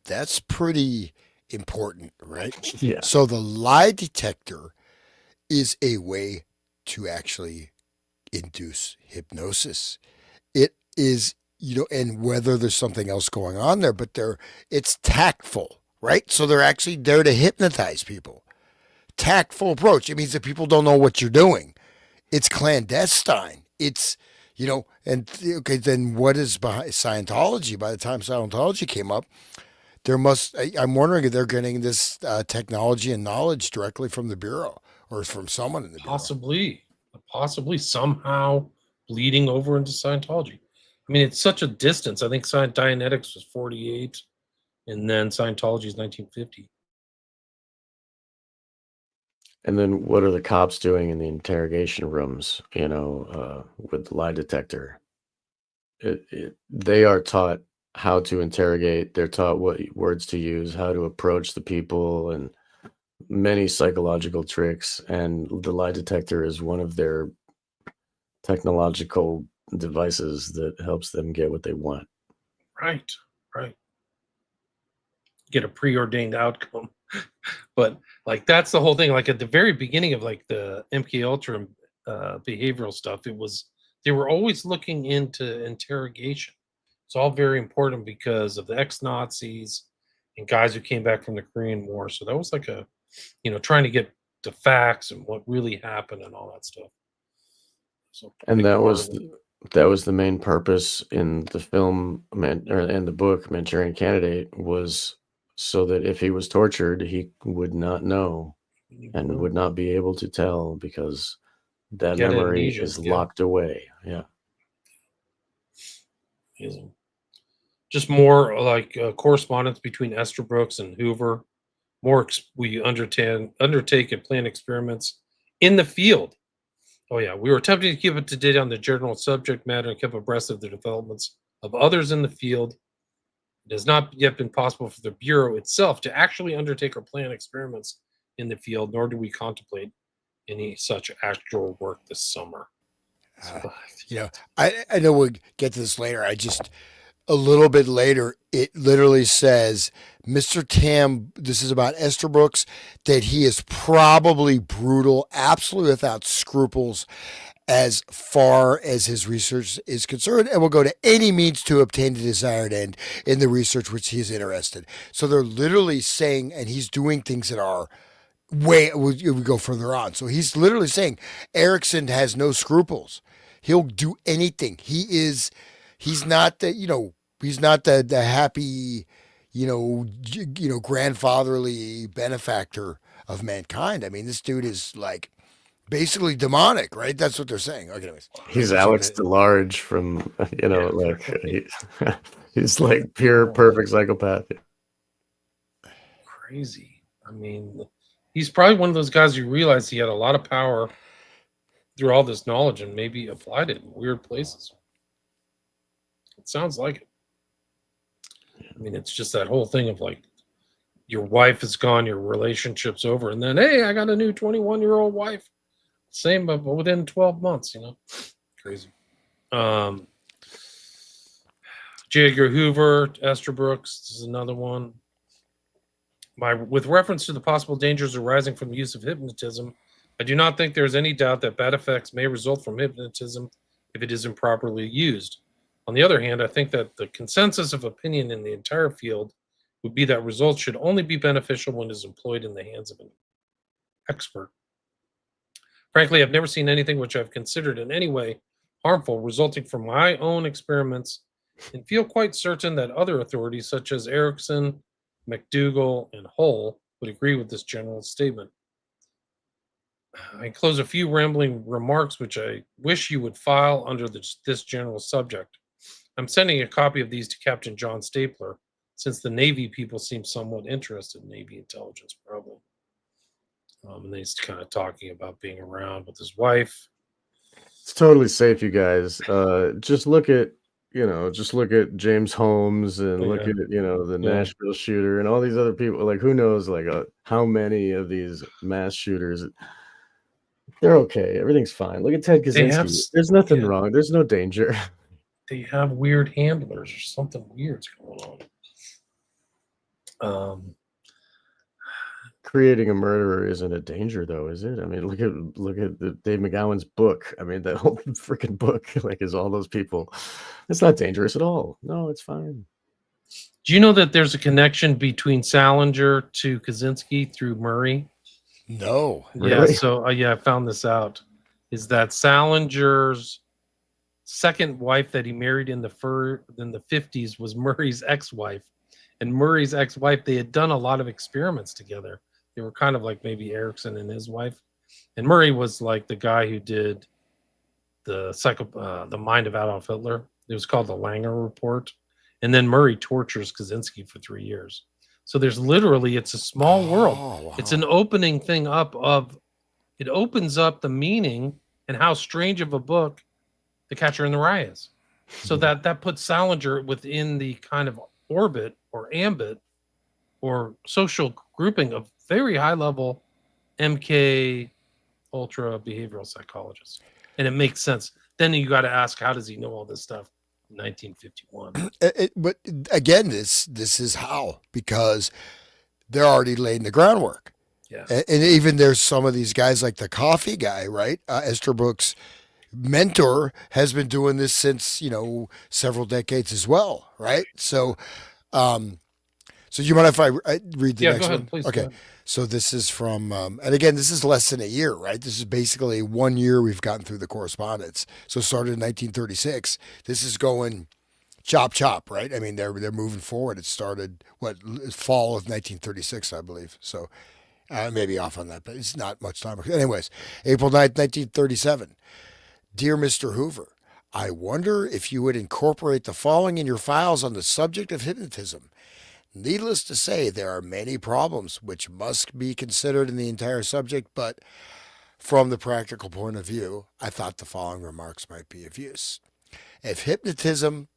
pretty important, right? Yeah. So the lie detector is a way to actually induce hypnosis. It is, and whether there's something else going on there, but it's tactful, right? So they're actually there to hypnotize people. Tactful approach. It means that people don't know what you're doing. It's clandestine. It's, and okay, then what is behind Scientology? By the time Scientology came up, I'm wondering if they're getting this technology and knowledge directly from the Bureau or from someone in the Bureau. Possibly somehow bleeding over into Scientology. I mean, it's such a distance. I think Dianetics was 48, and then Scientology is 1950. And then what are the cops doing in the interrogation rooms, with the lie detector? They are taught how to interrogate. They're taught what words to use, how to approach the people, and many psychological tricks. And the lie detector is one of their technological devices that helps them get what they want. Right. Get a preordained outcome. But like that's the whole thing. Like at the very beginning of like the MK Ultra behavioral stuff, they were always looking into interrogation. It's all very important because of the ex-Nazis and guys who came back from the Korean War. So that was like trying to get the facts and what really happened and all that stuff. So And that was the main purpose in the film and the book Manchurian Candidate, was so that if he was tortured, he would not know and would not be able to tell, because that memory is locked away. Yeah. Just more like correspondence between Estabrooks and Hoover. We undertake and plan experiments in the field. Oh yeah, we were attempting to keep up to date on the general subject matter and keep abreast of the developments of others in the field. It has not yet been possible for the Bureau itself to actually undertake or plan experiments in the field, nor do we contemplate any such actual work this summer. I know we'll get to this later. A little bit later, it literally says, Mr. Tam, this is about Estabrooks, that he is probably brutal, absolutely without scruples as far as his research is concerned, and will go to any means to obtain the desired end in the research which he is interested. So they're literally saying, and he's doing things that are we go further on. So he's literally saying Erickson has no scruples. He'll do anything. He's not he's not the happy, grandfatherly benefactor of mankind. I mean, this dude is like basically demonic, right? That's what they're saying. Okay, anyways. He's Alex DeLarge from, he's like pure perfect psychopath. Crazy. I mean, he's probably one of those guys you realize he had a lot of power through all this knowledge and maybe applied it in weird places. It sounds like it. I mean, it's just that whole thing of like your wife is gone, your relationship's over, and then, hey, I got a new 21-year-old wife. Same, but within 12 months, crazy. J. Edgar Hoover, Estabrooks, this is another one. With reference to the possible dangers arising from the use of hypnotism, I do not think there is any doubt that bad effects may result from hypnotism if it is improperly used. On the other hand, I think that the consensus of opinion in the entire field would be that results should only be beneficial when it is employed in the hands of an expert. Frankly, I've never seen anything which I've considered in any way harmful resulting from my own experiments, and feel quite certain that other authorities such as Erickson, McDougall, and Hull would agree with this general statement. I enclose a few rambling remarks which I wish you would file under this general subject. I'm sending a copy of these to Captain John Stapler, since the Navy people seem somewhat interested in Navy intelligence, probably. And he's kind of talking about being around with his wife. It's totally safe, you guys. Just look at James Holmes and look at the Nashville shooter and all these other people. Like, who knows, like how many of these mass shooters? They're okay. Everything's fine. Look at Ted Kaczynski. There's nothing wrong. There's no danger. They have weird handlers or something weird's going on. creating a murderer isn't a danger, though, is it? I mean, look at Dave McGowan's book. I mean, that whole freaking book, like, is all those people. It's not dangerous at all. No, it's fine. Do you know that there's a connection between Salinger to Kaczynski through Murray? No. Yeah, Really? so yeah, I found this out. Is that Salinger's second wife that he married in the 50s was Murray's ex-wife. And Murray's ex-wife, they had done a lot of experiments together. They were kind of like maybe Erickson and his wife. And Murray was like the guy who did the mind of Adolf Hitler. It was called the Langer Report. And then Murray tortures Kaczynski for 3 years. So there's literally, it's a small world. Wow. It's an opening thing up of, it opens up the meaning and how strange of a book The Catcher in the Rye is. So that puts Salinger within the kind of orbit or ambit or social grouping of very high level MK ultra behavioral psychologists. And it makes sense. Then you got to ask, how does he know all this stuff in 1951? But again, this is how, because they're already laying the groundwork. Yeah. And even there's some of these guys like the coffee guy, right? Esterbrook's mentor has been doing this since, several decades as well, right? So, so you mind if I read the Yeah, next go ahead, one? please. go Okay. ahead. So this is from, and again, this is less than a year, right? This is basically 1 year we've gotten through the correspondence. So it started in 1936. This is going chop, right? I mean, they're moving forward. It started fall of 1936, I believe. So maybe off on that, but it's not much time. Anyways, April 9th, 1937. Dear Mr. Hoover, I wonder if you would incorporate the following in your files on the subject of hypnotism. Needless to say, there are many problems which must be considered in the entire subject, but from the practical point of view, I thought the following remarks might be of use. If hypnotism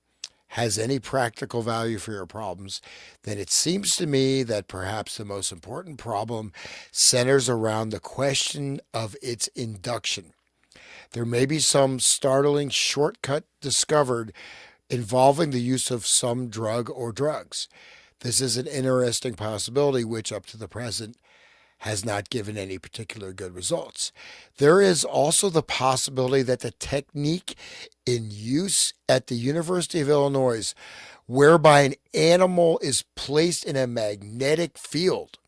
has any practical value for your problems, then it seems to me that perhaps the most important problem centers around the question of its induction. There may be some startling shortcut discovered involving the use of some drug or drugs. This is an interesting possibility which, up to the present, has not given any particular good results. There is also the possibility that the technique in use at the University of Illinois, whereby an animal is placed in a magnetic field,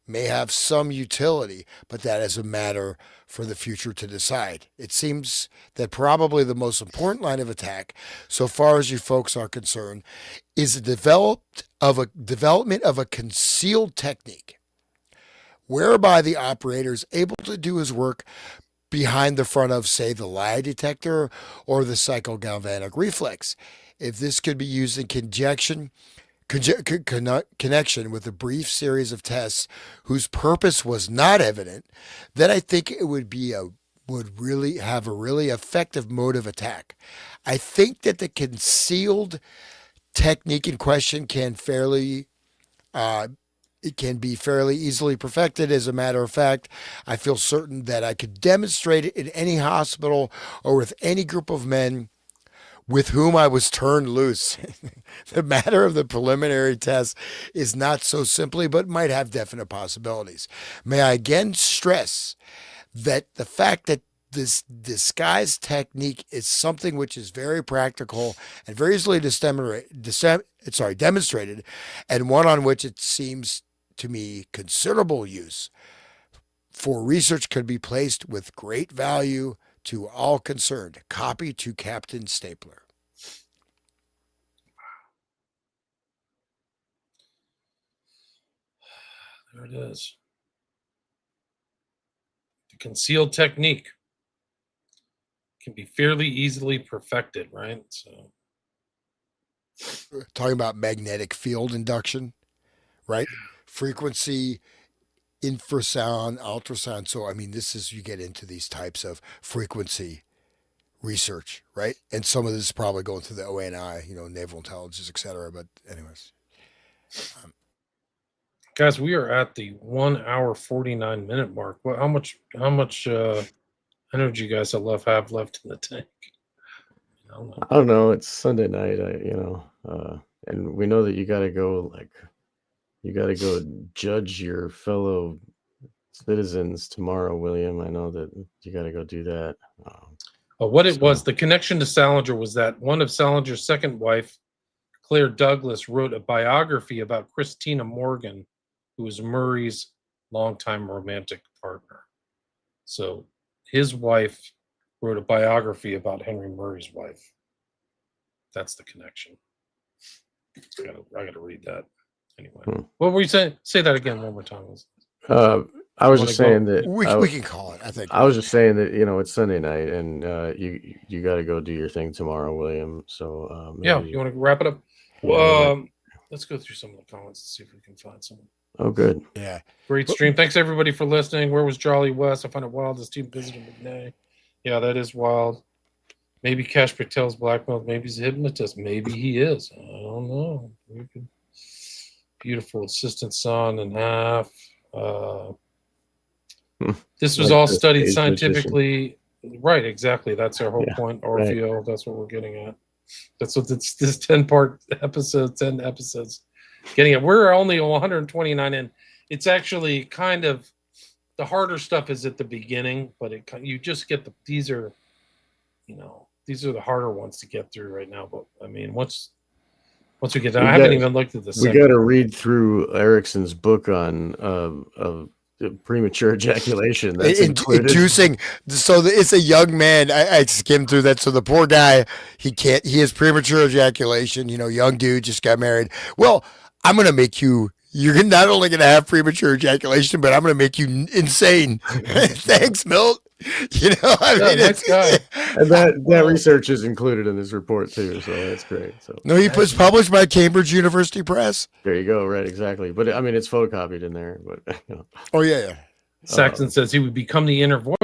may have some utility, but that is a matter for the future to decide. It seems that probably the most important line of attack, so far as you folks are concerned, is the development of a concealed technique, whereby the operator is able to do his work behind the front of, say, the lie detector or the psychogalvanic reflex. If this could be used in connection with a brief series of tests whose purpose was not evident, then I think it would really have a really effective mode of attack. I think that the concealed technique in question can be fairly easily perfected. As a matter of fact, I feel certain that I could demonstrate it in any hospital or with any group of men with whom I was turned loose. The matter of the preliminary test is not so simply, but might have definite possibilities. May I again stress that the fact that this disguise technique is something which is very practical and very easily demonstrated, and one on which it seems to me considerable use for research could be placed with great value to all concerned. Copy to Captain Stapler. There it is. The concealed technique can be fairly easily perfected, right? So, Talking about magnetic field induction, right? Frequency, infrasound, ultrasound. So, I mean, you get into these types of frequency research, right? And some of this is probably going through the ONI, naval intelligence, et cetera. But anyways. guys, we are at the 1 hour 49-minute mark. How much energy you guys have left in the tank? I don't know. It's Sunday night, and we know that you got to go, like, You got to go judge your fellow citizens tomorrow, William. I know that you got to go do that. What it was, the connection to Salinger was that one of Salinger's second wife, Claire Douglas, wrote a biography about Christina Morgan, who was Murray's longtime romantic partner. So his wife wrote a biography about Henry Murray's wife. That's the connection. I got to read that. Anyway, what were you saying? Say that again one more time. I was just saying that we can call it. I think I was just saying that it's Sunday night, and you got to go do your thing tomorrow, William. So yeah, you want to wrap it up? Let's go through some of the comments and see if we can find some. Oh, good. Yeah, great stream. Thanks everybody for listening. Where was Jolly West? I find it wild this team visited McNay. Yeah, that is wild. Maybe Cash Patel's blackmailed. Maybe he's a hypnotist. Maybe he is. I don't know. Beautiful assistant son and half. This was all studied scientifically. Right, exactly. That's our whole point, Orfeo. Right. That's what we're getting at. That's what this 10-part episode, 10 episodes getting at. We're only 129 in. It's actually kind of the harder stuff is at the beginning, but you just get these are the harder ones to get through right now. But I mean, once we get done, I haven't even looked at this. We got to read through Erickson's book on premature ejaculation. That's inducing. So it's a young man. I skimmed through that. So the poor guy, he has premature ejaculation. Young dude just got married. Well, I'm gonna make you. You're not only gonna have premature ejaculation, but I'm gonna make you insane. Thanks, Milt. Nice guy. And that research is included in this report too, so that's great. So no, he was published by Cambridge University Press. There you go. Right, exactly. But I mean, it's photocopied in there. But oh yeah. Saxon says he would become the inner voice.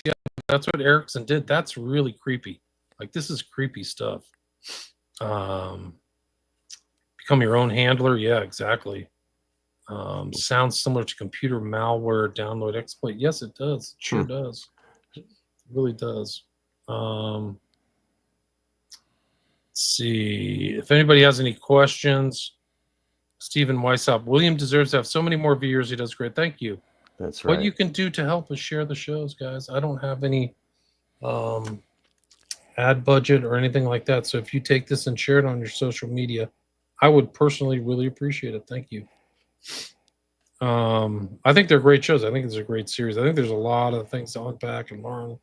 Yeah, that's what Erickson did. That's really creepy. Like this is creepy stuff. Become your own handler. Yeah, exactly. Sounds similar to computer malware download exploit. Yes, it does. It sure does. It really does. Let's see if anybody has any questions. Stephen Weishaupt, William deserves to have so many more viewers. He does great. Thank you. That's right. What you can do to help is share the shows, guys. I don't have any ad budget or anything like that. So if you take this and share it on your social media, I would personally really appreciate it. Thank you. I think they're great shows. I think it's a great series. I think there's a lot of things to unpack and learn.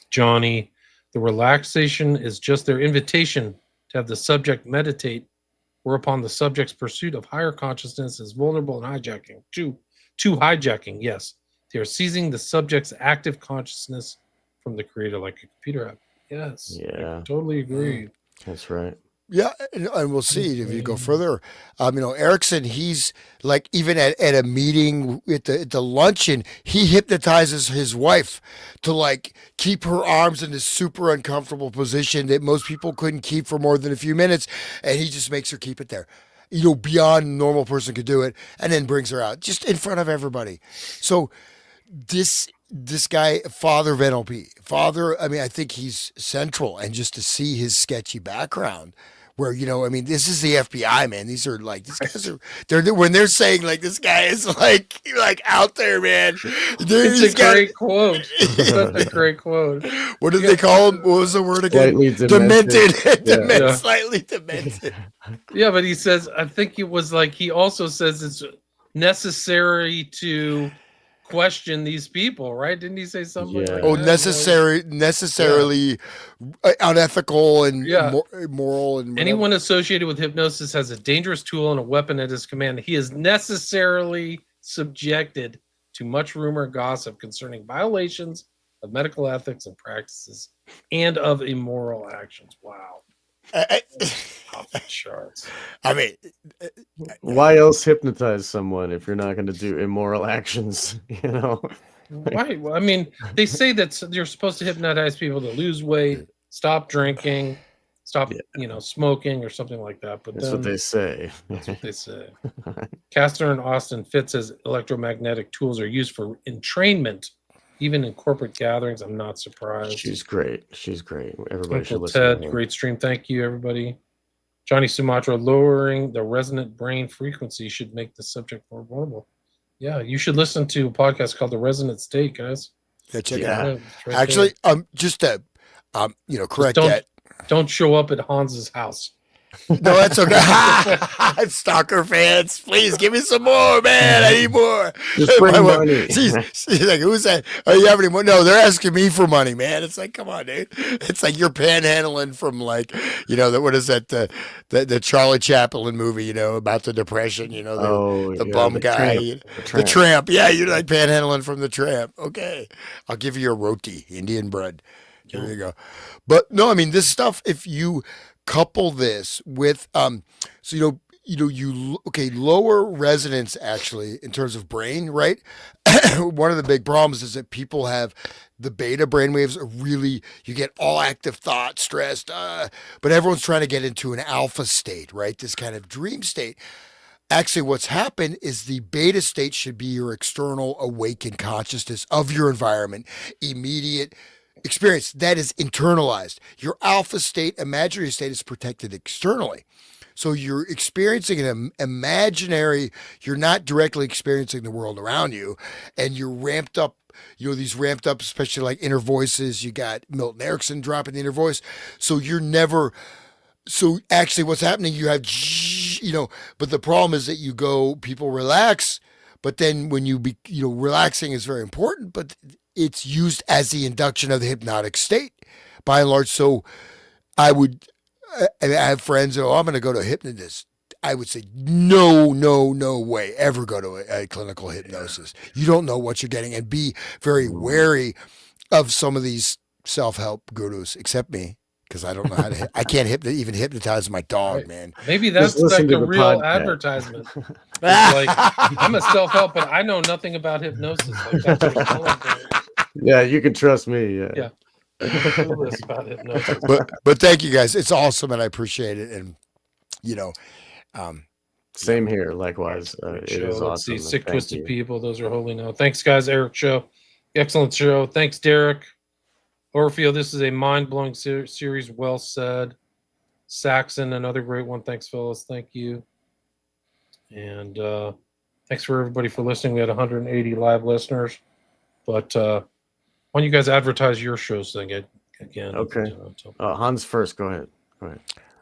Johnny, the relaxation is just their invitation to have the subject meditate, whereupon the subject's pursuit of higher consciousness is vulnerable and hijacking. To hijacking, yes. They are seizing the subject's active consciousness from the creator like a computer app. Yes. Yeah. I totally agree. That's right. Yeah, and we'll see if you go further. Erickson, he's like even at a meeting at the luncheon, he hypnotizes his wife to like keep her arms in this super uncomfortable position that most people couldn't keep for more than a few minutes, and he just makes her keep it there. Beyond a normal person could do it, and then brings her out just in front of everybody. So this guy, Father of NLP, I think he's central, and just to see his sketchy background where, this is the FBI, man. These guys are, when they're saying like, this guy is like out there, man. It's a great quote. Such a great quote. What did they call him? What was the word again? Demented. Slightly demented. Yeah, but he says, I think it was like, he also says it's necessary to question these people, right? Didn't he say something like that? Necessarily unethical and moral. And anyone associated with hypnosis has a dangerous tool and a weapon at his command. He is necessarily subjected to much rumor and gossip concerning violations of medical ethics and practices and of immoral actions. Wow. Off the charts. I mean, why else hypnotize someone if you're not going to do immoral actions? Right. Well, I mean, they say that you're supposed to hypnotize people to lose weight, stop drinking, stop, smoking or something like that. But that's what they say. That's what they say. Castor and Austin Fitz says electromagnetic tools are used for entrainment. Even in corporate gatherings, I'm not surprised. She's great. Everybody should Uncle listen Ted, to her. Great stream. Thank you, everybody. Johnny Sumatra, lowering the resonant brain frequency should make the subject more vulnerable. Yeah, you should listen to a podcast called The Resonant State, guys. Yeah, check it Yeah. out. It's right Actually, there. just to, Just correct that. don't show up at Hans's house. No, that's okay. Stalker fans, please give me some more, man. I need more. Just bring My wife- money. she's like, who's that? Oh, you have any more? No, they're asking me for money, man. It's like, come on, dude. It's like you're panhandling from like, what is that? The Charlie Chaplin movie, about the Depression, the bum the guy, tramp, the tramp. Yeah, you're like panhandling from the tramp. Okay, I'll give you a roti, Indian bread. There you go. But no, I mean this stuff. If you couple this with lower resonance actually in terms of brain, right? One of the big problems is that people have the beta brainwaves are really, you get all active thought, stressed, but everyone's trying to get into an alpha state, right? This kind of dream state. Actually, what's happened is the beta state should be your external awakened consciousness of your environment, immediate experience that is internalized. Your alpha state, imaginary state is protected externally. So you're experiencing an imaginary, you're not directly experiencing the world around you, and you're ramped up, these ramped up, especially like inner voices. You got Milton Erickson dropping the inner voice. So so actually what's happening, you have, but the problem is that people relax, but then when relaxing is very important, but it's used as the induction of the hypnotic state by and large. So I have friends who, I'm going to go to a hypnotist. I would say, no way, ever go to a clinical hypnosis. You don't know what you're getting, and be very wary of some of these self-help gurus, except me, because I don't know how to, I can't even hypnotize my dog, Right. man. Maybe that's listen like to a the real podcast. advertisement. It's like, I'm a self-help, but I know nothing about hypnosis. Like, that's what it's called. Yeah, you can trust me. Yeah. Clueless about hypnosis. But thank you guys. It's awesome, and I appreciate it. And Same here. Likewise, it Show. is Let's awesome. see, Sick Thank Twisted you. People. Those are holy no. Thanks, guys. Eric Show. Excellent show. Thanks, Derek. Orfeo, this is a mind-blowing series. Well said. Saxon, another great one. Thanks, fellas. Thank you. And thanks for everybody for listening. We had 180 live listeners. But why don't you guys advertise your shows again? Okay. Hans first. Go ahead.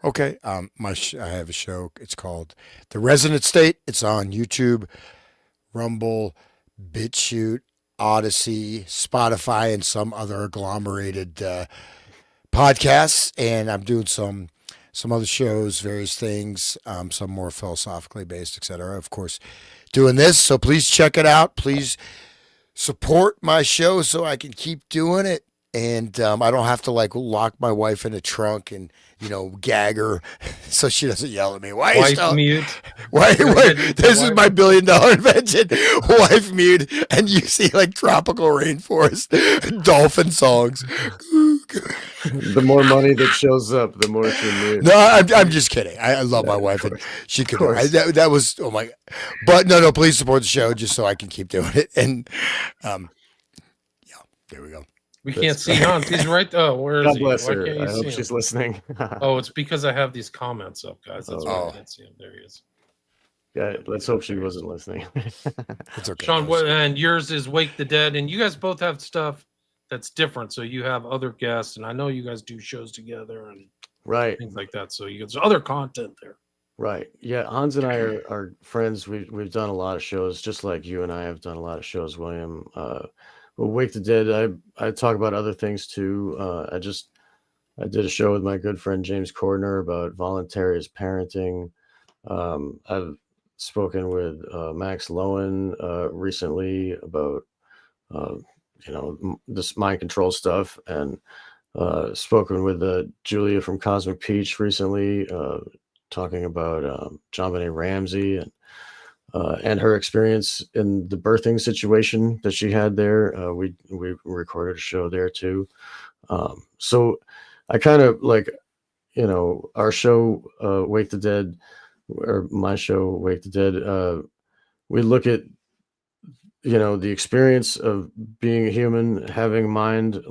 okay, I have a show. It's called The Resonant State. It's on YouTube, Rumble, BitChute, Odyssey, Spotify, and some other agglomerated podcasts. And I'm doing some other shows, various things, some more philosophically based, etc. Of course, doing this. So please check it out. Please support my show so I can keep doing it. And I don't have to lock my wife in a trunk and gag her so she doesn't yell at me. Why? Wife mute. Why? This is my $1 billion invention. Wife mute, and you see tropical rainforest, dolphin songs. The more money that shows up, the more she moves. No, I'm just kidding. I love my wife, and she could. That was oh my. But no, please support the show just so I can keep doing it. And there we go. We can't see Hans. He's right. Oh, where is God he? bless Why her. can't you I see hope him? she's listening. Oh, it's because I have these comments up, guys. That's why I Oh. can't see him. There he is. Yeah, let's hope she wasn't listening. It's okay. Sean, and yours is Wake the Dead, and you guys both have stuff that's different. So you have other guests, and I know you guys do shows together and Right. things like that. So there's other content there. Right. Yeah. Hans and I are friends. We've done a lot of shows, just like you and I have done a lot of shows, William. Well, Wake the Dead, I talk about other things too. I did a show with my good friend James Cordner about voluntary parenting. I've spoken with Max Lowen recently about this mind control stuff, and spoken with Julia from Cosmic Peach recently, talking about John Benet Ramsey and her experience in the birthing situation that she had there. We recorded a show there too. So I kind of our show, Wake the Dead, or my show, Wake the Dead. We look at, the experience of being a human, having a mind,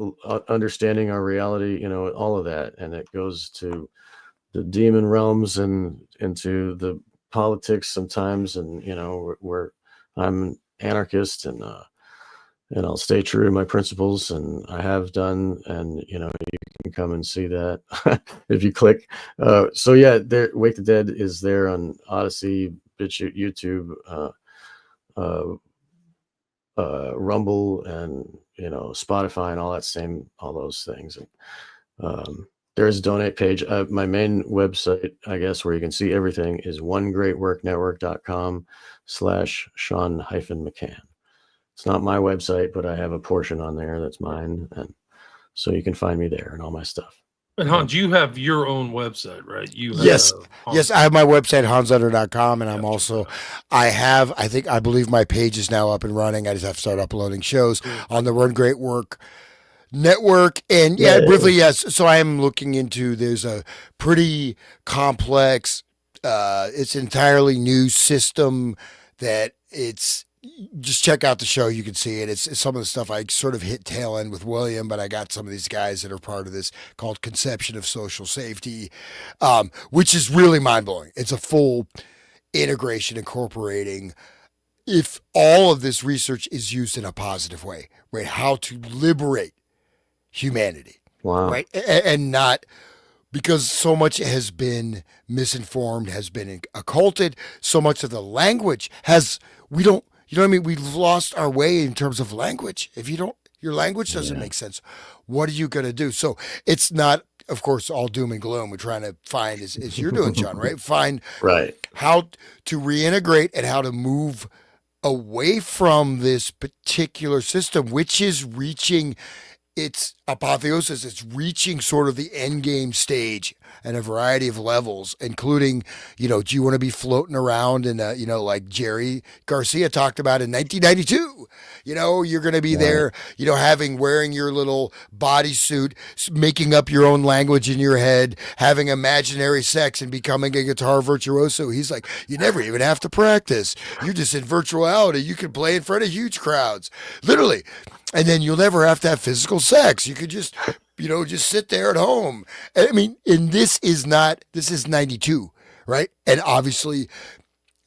understanding our reality, all of that. And it goes to the demon realms and into the politics sometimes, and where I'm an anarchist, and I'll stay true to my principles, and I have done, and you can come and see that if you click. So yeah, there, Wake the Dead is there on Odyssey, BitChute, YouTube, uh, Rumble, and Spotify, and all those things. And there is a donate page. My main website, I guess, where you can see everything is onegreatworknetwork.com/Sean-McCann. It's not my website, but I have a portion on there that's mine, and so you can find me there and all my stuff. And Hans, you have your own website, right? You have Yes. Yes, I have my website, hansutter.com, and I'm Gotcha. also, I believe my page is now up and running. I just have to start uploading shows on the Run Great Work Network. And yeah, briefly, yes. So I am looking into, there's a pretty complex, it's entirely new system that it's, just check out the show. You can see it. It's some of the stuff I sort of hit tail end with William, but I got some of these guys that are part of this called Conception of Social Safety, which is really mind blowing. It's a full integration incorporating, if all of this research is used in a positive way, right? How to liberate humanity. Wow. Right. And not, because so much has been misinformed, has been occulted. So much of the language we don't, you know what I mean? We've lost our way in terms of language. If your language doesn't make sense, what are you going to do? So it's not, of course, all doom and gloom. We're trying to find, as you're doing, John, right? Find how to reintegrate and how to move away from this particular system, which is reaching its apotheosis. It's reaching sort of the end game stage and a variety of levels, including, do you want to be floating around in like Jerry Garcia talked about in 1992, you're going to be there, wearing your little bodysuit, making up your own language in your head, having imaginary sex and becoming a guitar virtuoso. He's like, you never even have to practice. You're just in virtuality. You can play in front of huge crowds, literally. And then you'll never have to have physical sex. You could just, just sit there at home. I mean, and this is 92, right? And obviously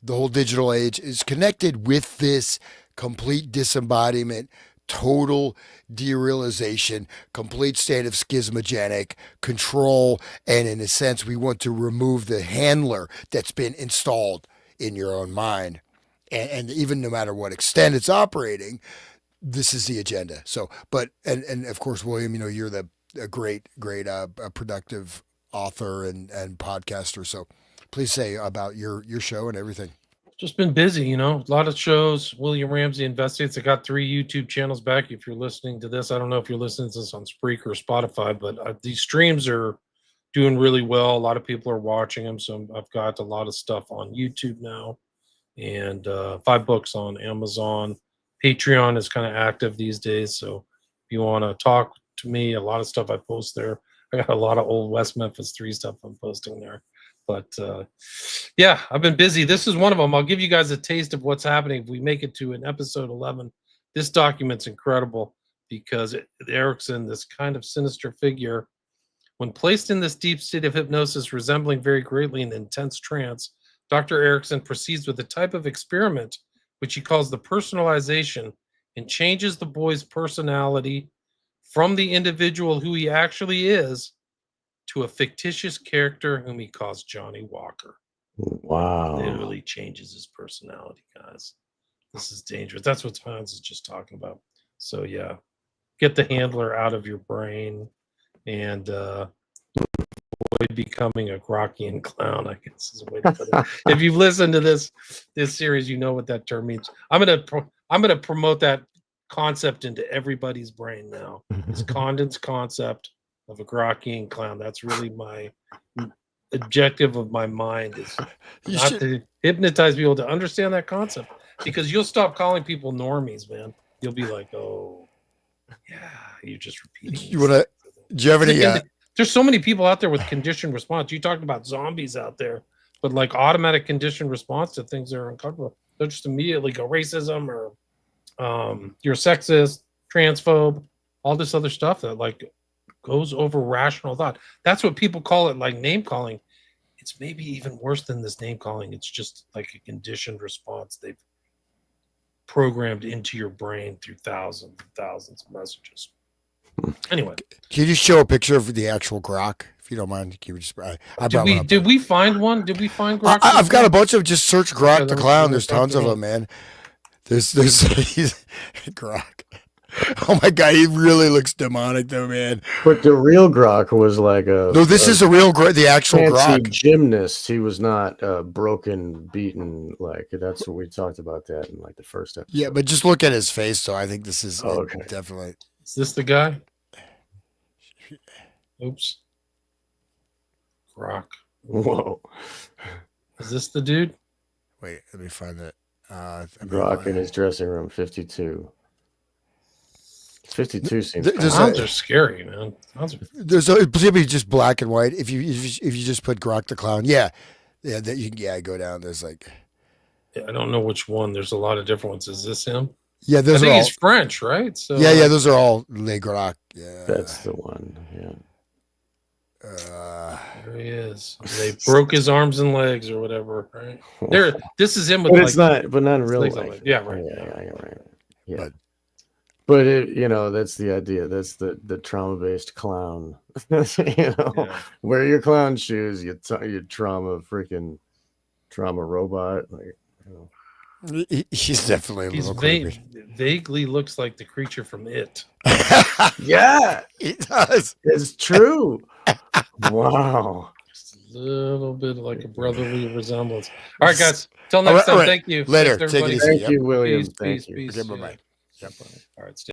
the whole digital age is connected with this complete disembodiment, total derealization, complete state of schismogenic control. And in a sense, we want to remove the handler that's been installed in your own mind. And even no matter what extent it's operating, this is the agenda. So, but, and of course, William, you're a great, productive author and podcaster. So please say about your show and everything. Just been busy, a lot of shows. William Ramsey Investigates. I got 3 YouTube channels back. If you're listening to this, I don't know if you're listening to this on Spreaker or Spotify, but these streams are doing really well. A lot of people are watching them. So I've got a lot of stuff on YouTube now, and 5 books on Amazon. Patreon is kind of active these days, so if you want to talk to me, a lot of stuff I post there. I got a lot of old West Memphis 3 stuff I'm posting there. But yeah, I've been busy. This is one of them. I'll give you guys a taste of what's happening if we make it to an episode 11. This document's incredible because Erickson, this kind of sinister figure, when placed in this deep state of hypnosis resembling very greatly an intense trance, Dr. Erickson proceeds with a type of experiment which he calls the personalization, and changes the boy's personality from the individual who he actually is to a fictitious character whom he calls Johnny Walker. Wow. Literally changes his personality, guys. This is dangerous. That's what Hans is just talking about. So yeah, get the handler out of your brain and avoid becoming a Grockian clown, I guess is a way to put it. If you've listened to this series, you know what that term means. I'm gonna promote that concept into everybody's brain now. This Condon's concept of a Grockian clown. That's really my objective of my mind, is not to hypnotize people, to understand that concept, because you'll stop calling people normies, man. You'll be like, oh yeah, you're just repeating. Do you have any? There's so many people out there with conditioned response. You talked about zombies out there, but like automatic conditioned response to things that are uncomfortable. They'll just immediately go racism or you're sexist, transphobe, all this other stuff that like goes over rational thought. That's what people call it, like name calling. it's maybe even worse than this name calling. It's just like a conditioned response they've programmed into your brain through thousands and thousands of messages. Anyway, Can you just show a picture of the actual grok, if you don't mind? Can you just, I brought one up. did we find one? Did we find grok? I've got a bunch of, just search grok Yeah, the let me- clown. let me There's talk tons to of him. them, man. There's he's grok. Oh my god, he really looks demonic though, man. But the real Grok was like a No, this is a real the actual fancy grok. gymnast. He was not broken, beaten. Like that's what we talked about that in like the first episode. Yeah, but just look at his face. So I think this is Oh, okay. definitely. Is this the guy? Oops. Grok. Whoa, Is this the dude? Wait, let me find that. Grok in his dressing room, 52. 52 seems. There's kinda Clowns are scary, man. Clowns are There's it's gonna be just black and white. If you just put grok the clown, yeah, that you can go down. There's like I don't know which one. There's a lot of different ones. Is this him? I I think are all, he's French, right? So yeah, those are all Le Grok. Yeah, That's the one. Yeah. there he is. They broke his arms and legs or whatever, right? There, this is him with But like it's not. But not in real legs on life. it. Yeah, right. Yeah, right. Yeah. But- But it, that's the idea. That's the trauma-based clown. Yeah. Wear your clown shoes. You trauma robot. Like, he's definitely a He's little creepy. vaguely looks like the creature from It. yeah, He does. it's true. Wow. Just a little bit like a brotherly resemblance. All right, guys. Till All next right, time. all right. Thank you. Later. Thanks, Take it everybody. easy. Thank Yep. you, William. Peace, Thank peace, you. peace. Okay, bye-bye. All right. Stay